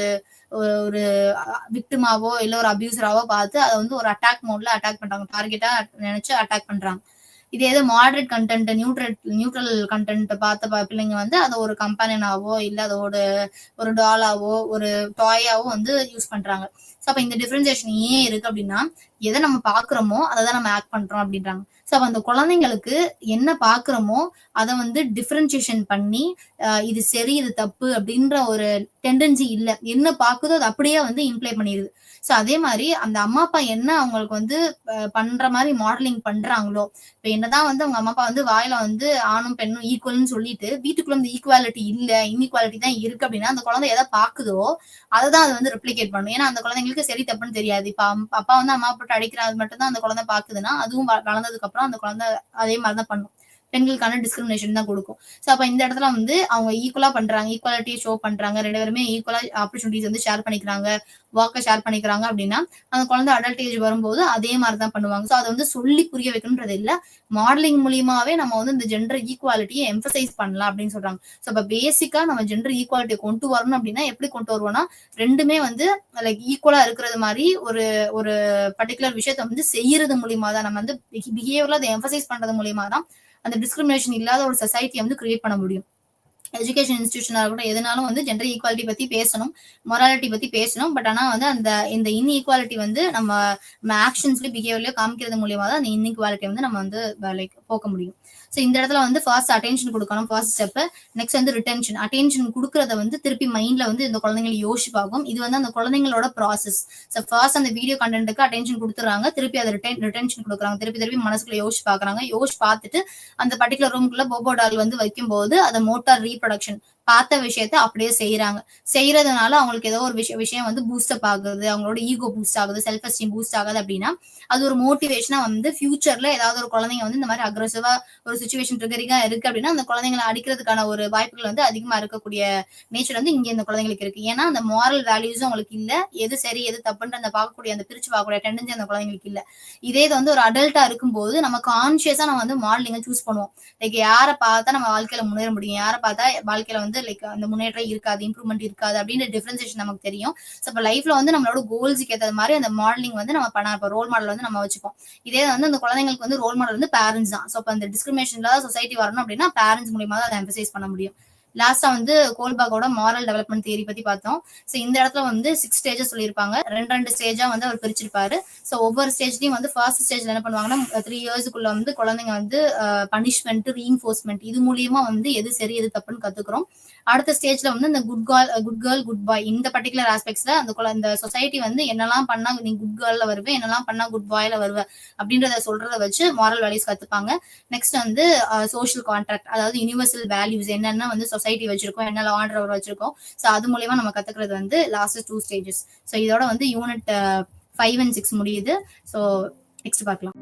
ஒரு விக்டிமாவோ இல்ல ஒரு அபியூசராவோ பார்த்து அதை வந்து ஒரு அட்டாக் மோட்ல அட்டாக் பண்றாங்க, டார்கெட்டா நினைச்சு அட்டாக் பண்றாங்க. இதே இது மாடரேட் கண்டென்ட், நியூட்ரல் கண்டென்ட் பார்த்த பிள்ளைங்க வந்து அதை ஒரு கம்பெனியனாவோ இல்ல அதோட ஒரு டாலாவோ ஒரு டாயாவோ வந்து யூஸ் பண்றாங்க. ஸோ அப்ப இந்த டிஃபரன்சியேஷன் ஏன் இருக்கு அப்படின்னா, எதை நம்ம பாக்குறோமோ அதை தான் நம்ம ஆக்ட் பண்றோம் அப்படின்றாங்க. ஸோ அப்ப அந்த குழந்தைங்களுக்கு என்ன பாக்குறோமோ அதை வந்து டிஃபரன்சியேஷன் பண்ணி இது சரி இது தப்பு அப்படின்ற ஒரு டெண்டன்சி இல்ல, என்ன பாக்குதோ அது அப்படியே வந்து இம்ப்ளை பண்ணிடுது. ஸோ அதே மாதிரி அந்த அம்மா அப்பா என்ன அவங்களுக்கு வந்து பண்ற மாதிரி மாடலிங் பண்றாங்களோ, இப்ப என்னதான் வந்து அவங்க அம்மா அப்பா வந்து வாயில வந்து ஆணும் பெண்ணும் ஈக்குவல்னு சொல்லிட்டு வீட்டுக்குள்ள இந்த ஈக்குவாலிட்டி இல்ல, இன்இக்வாலிட்டி தான் இருக்கு அப்படின்னா அந்த குழந்தை எதை பாக்குதோ அதை தான் அது வந்து ரெப்ளிகேட் பண்ணும். ஏன்னா அந்த குழந்தைங்களுக்கு சரி தப்புன்னு தெரியாது. இப்ப அப்பா வந்து அம்மா அப்பா போட்டு அடிக்கிறது மட்டும் தான் அந்த குழந்தை பாக்குதுன்னா, அதுவும் வளர்ந்ததுக்கு அப்புறம் அந்த குழந்தை அதே மாதிரிதான் பண்ணும். பெண்களுக்கான டிஸ்கிரிமினேஷன் தான் கொடுக்கும். ஸோ அப்ப இந்த இடத்துல வந்து அவங்க ஈக்குவலா பண்றாங்க, ஈக்குவாலிட்டி ஷோ பண்றாங்க, 2 பேருமே ஈக்குவலா ஆப்பர்ச்சுனிட்டிஸ் வந்து ஷேர் பண்ணிக்கிறாங்க, ஒர்க்க ஷேர் பண்ணிக்கிறாங்க அப்படின்னா, அந்த குழந்தை அடல்ட் ஏஜ் வரும்போது அதே மாதிரி தான் பண்ணுவாங்க. ஸோ அதை வந்து சொல்லி புரிய வைக்கணுன்றது இல்ல, மாடலிங் மூலியமாவே நம்ம வந்து இந்த ஜெண்டர் ஈக்குவாலிட்டியை எம்பசைஸ் பண்ணலாம் அப்படின்னு சொல்றாங்க. ஸோ இப்ப பேசிக்கா நம்ம ஜெண்டர் ஈக்குவாலிட்டியை கொண்டு வரணும் அப்படின்னா எப்படி கொண்டு வருவோம்னா, ரெண்டுமே வந்து லைக் ஈக்குவலா இருக்கிறது மாதிரி ஒரு ஒரு பர்டிகுலர் விஷயத்த வந்து செய்யறது மூலியமா தான், நம்ம வந்து பிஹேவியர்ல அதை எம்பசைஸ் பண்றது மூலியமா தான் அந்த டிஸ்கிரிமினேஷன் இல்லாத ஒரு சொசைட்டியை வந்து கிரியேட் பண்ண முடியும். எஜுகேஷன் இன்ஸ்டிடியூஷனா இருக்கட்டும், எதுனாலும் வந்து ஜெண்டர் ஈக்குவாலிட்டி பத்தி பேசணும், மொராலிட்டி பத்தி பேசணும். பட் ஆனா வந்து இந்த இன்இக்வாலிட்டி வந்து நம்ம ஆக்ஷன்ஸ்லயும் பிஹேவியர்லயும் காமிக்கிறது மூலியமா தான் அந்த இன்இக்வாலிட்டி வந்து நம்ம வந்து லைக் போக்க முடியும். ஸோ இந்த இடத்துல வந்து ஃபர்ஸ்ட் அட்டென்ஷன் கொடுக்கணும், ஃபர்ஸ்ட் ஸ்டெப். நெக்ஸ்ட் வந்து ரிட்டென்ஷன். அட்டென்ஷன் கொடுக்கறத வந்து திருப்பி மைண்ட்ல வந்து இந்த குழந்தைங்களை யோசிப்பாகும். இது வந்து அந்த குழந்தைங்களோட ப்ராசஸ். ஸோ ஃபர்ஸ்ட் அந்த வீடியோ கண்டென்ட்டுக்கு அட்டென்ஷன் கொடுத்துறாங்க, திருப்பி அதை ரிட்டென்ஷன் கொடுக்குறாங்க, திருப்பி மனசுக்குள்ள யோசிச்சு பாக்குறாங்க. யோசிச்சு பார்த்துட்டு அந்த பர்டிகுலர் ரூம்குள்ள போபோ டால் வந்து வைக்கும்போது அதை மோட்டார் ரீப்ரொடக்ஷன் பார்த்த விஷயத்த அப்படியே செய்யறாங்க. செய்யறதுனால அவங்களுக்கு ஏதோ ஒரு விஷயம் வந்து பூஸ்டப் ஆகுது, அவங்களோட ஈகோ பூஸ்ட் ஆகுது, செல்ஃப் எஸ்டீம் பூஸ்ட் ஆகுது அப்படின்னா அது ஒரு மோட்டிவேஷனா வந்து ஃபியூச்சர்ல ஏதாவது ஒரு குழந்தைங்க வந்து இந்த மாதிரி அக்ரெசிவா ஒரு சுச்சுவேஷன் ட்ரிகரிங்கா இருக்கு அப்படின்னா அந்த குழந்தைங்களை அடிக்கிறதுக்கான ஒரு வாய்ப்புகள் வந்து அதிகமா இருக்கக்கூடிய நேச்சர் வந்து இங்க இந்த குழந்தைங்களுக்கு இருக்கு. ஏன்னா அந்த மாரல் வேல்யூஸும் அவங்களுக்கு இல்ல, எது சரி எது தப்புன்ற அந்த பார்க்கக்கூடிய அந்த பிரிச்சு பார்க்கக்கூடிய டெண்டன்சி அந்த குழந்தைங்களுக்கு இல்ல. இதே இது வந்து ஒரு அடல்ட்டா இருக்கும்போது நம்ம கான்சியஸா நம்ம வந்து மாடலிங்க சூஸ் பண்ணுவோம். லைக் யாரை பார்த்தா நம்ம வாழ்க்கையில முன்னேற முடியும், யாரை பார்த்தா வாழ்க்கையில வந்து லைக் அந்த முன்னேற்றம் இருக்காது, இம்ப்ரூவ்மெண்ட் இருக்காது அப்படின்ற டிஃபரன்சியேஷன் நமக்கு தெரியும். ஸோ இப்போ லைஃப்ல வந்து நம்மளோட கோல்ஸுக்கு ஏற்ற மாதிரி அந்த மாடலிங் வந்து நம்ம பண்ண இப்போ ரோல் மாடல் வந்து நம்ம வச்சுப்போம். இதே வந்து அந்த குழந்தைங்களுக்கு வந்து ரோல் மாடல் வந்து பேரண்ட்ஸ் தான். ஸோ இப்போ அந்த டிஸ்கிரிமினேஷன் இல்லாத சொசைட்டி வரணும் அப்படின்னா பேரண்ட்ஸ் மூலியமா தான் அதை எம்பசைஸ் பண்ண முடியும். லாஸ்டா வந்து கோல்பாகோட மாரல் டெவலப்மெண்ட் தியரி பத்தி பார்த்தோம். ஸோ இந்த இடத்துல வந்து 6 ஸ்டேஜஸ் சொல்லியிருப்பாங்க, ரெண்டு ஸ்டேஜா வந்து அவர் பிரிச்சிருப்பாரு. ஸோ ஒவ்வொரு ஸ்டேஜ்லயும் வந்து ஃபர்ஸ்ட் ஸ்டேஜ்ல என்ன பண்ணுவாங்கன்னா 3 இயர்ஸ்க்குள்ள வந்து குழந்தைங்க வந்து பனிஷ்மெண்ட், ரீஇன்ஃபோர்ஸ்மெண்ட் இது மூலியமா வந்து எது சரி எது தப்புன்னு கத்துக்கிறோம். அடுத்த ஸ்டேஜ்ல வந்து இந்த குட் கேர்ள் குட் பாய் இந்த பர்டிகுலர் ஆஸ்பெக்ட்ஸ்ல அந்த சொசைட்டி வந்து என்னெல்லாம் பண்ணா நீ குட் கேர்ள்ல வருவே, என்னெல்லாம் பண்ணா குட் பாய்ல வருவ அப்படின்றத சொல்றத வச்சு மாரல் வேல்யூஸ் கத்துப்பாங்க. நெக்ஸ்ட் வந்து சோஷியல் கான்ட்ராக்ட், அதாவது யூனிவர்சல் வேல்யூஸ் என்னென்ன வந்து சொசைட்டி வச்சிருக்கோம், என்ன லா அண்ட் ஆர்டர் வச்சிருக்கோம். ஸோ அது மூலியமா நம்ம கத்துக்கிறது வந்து லாஸ்ட் 2 ஸ்டேஜஸ். ஸோ இதோட வந்து யூனிட் 5 and 6 முடியுது. ஸோ நெக்ஸ்ட் பார்க்கலாம்.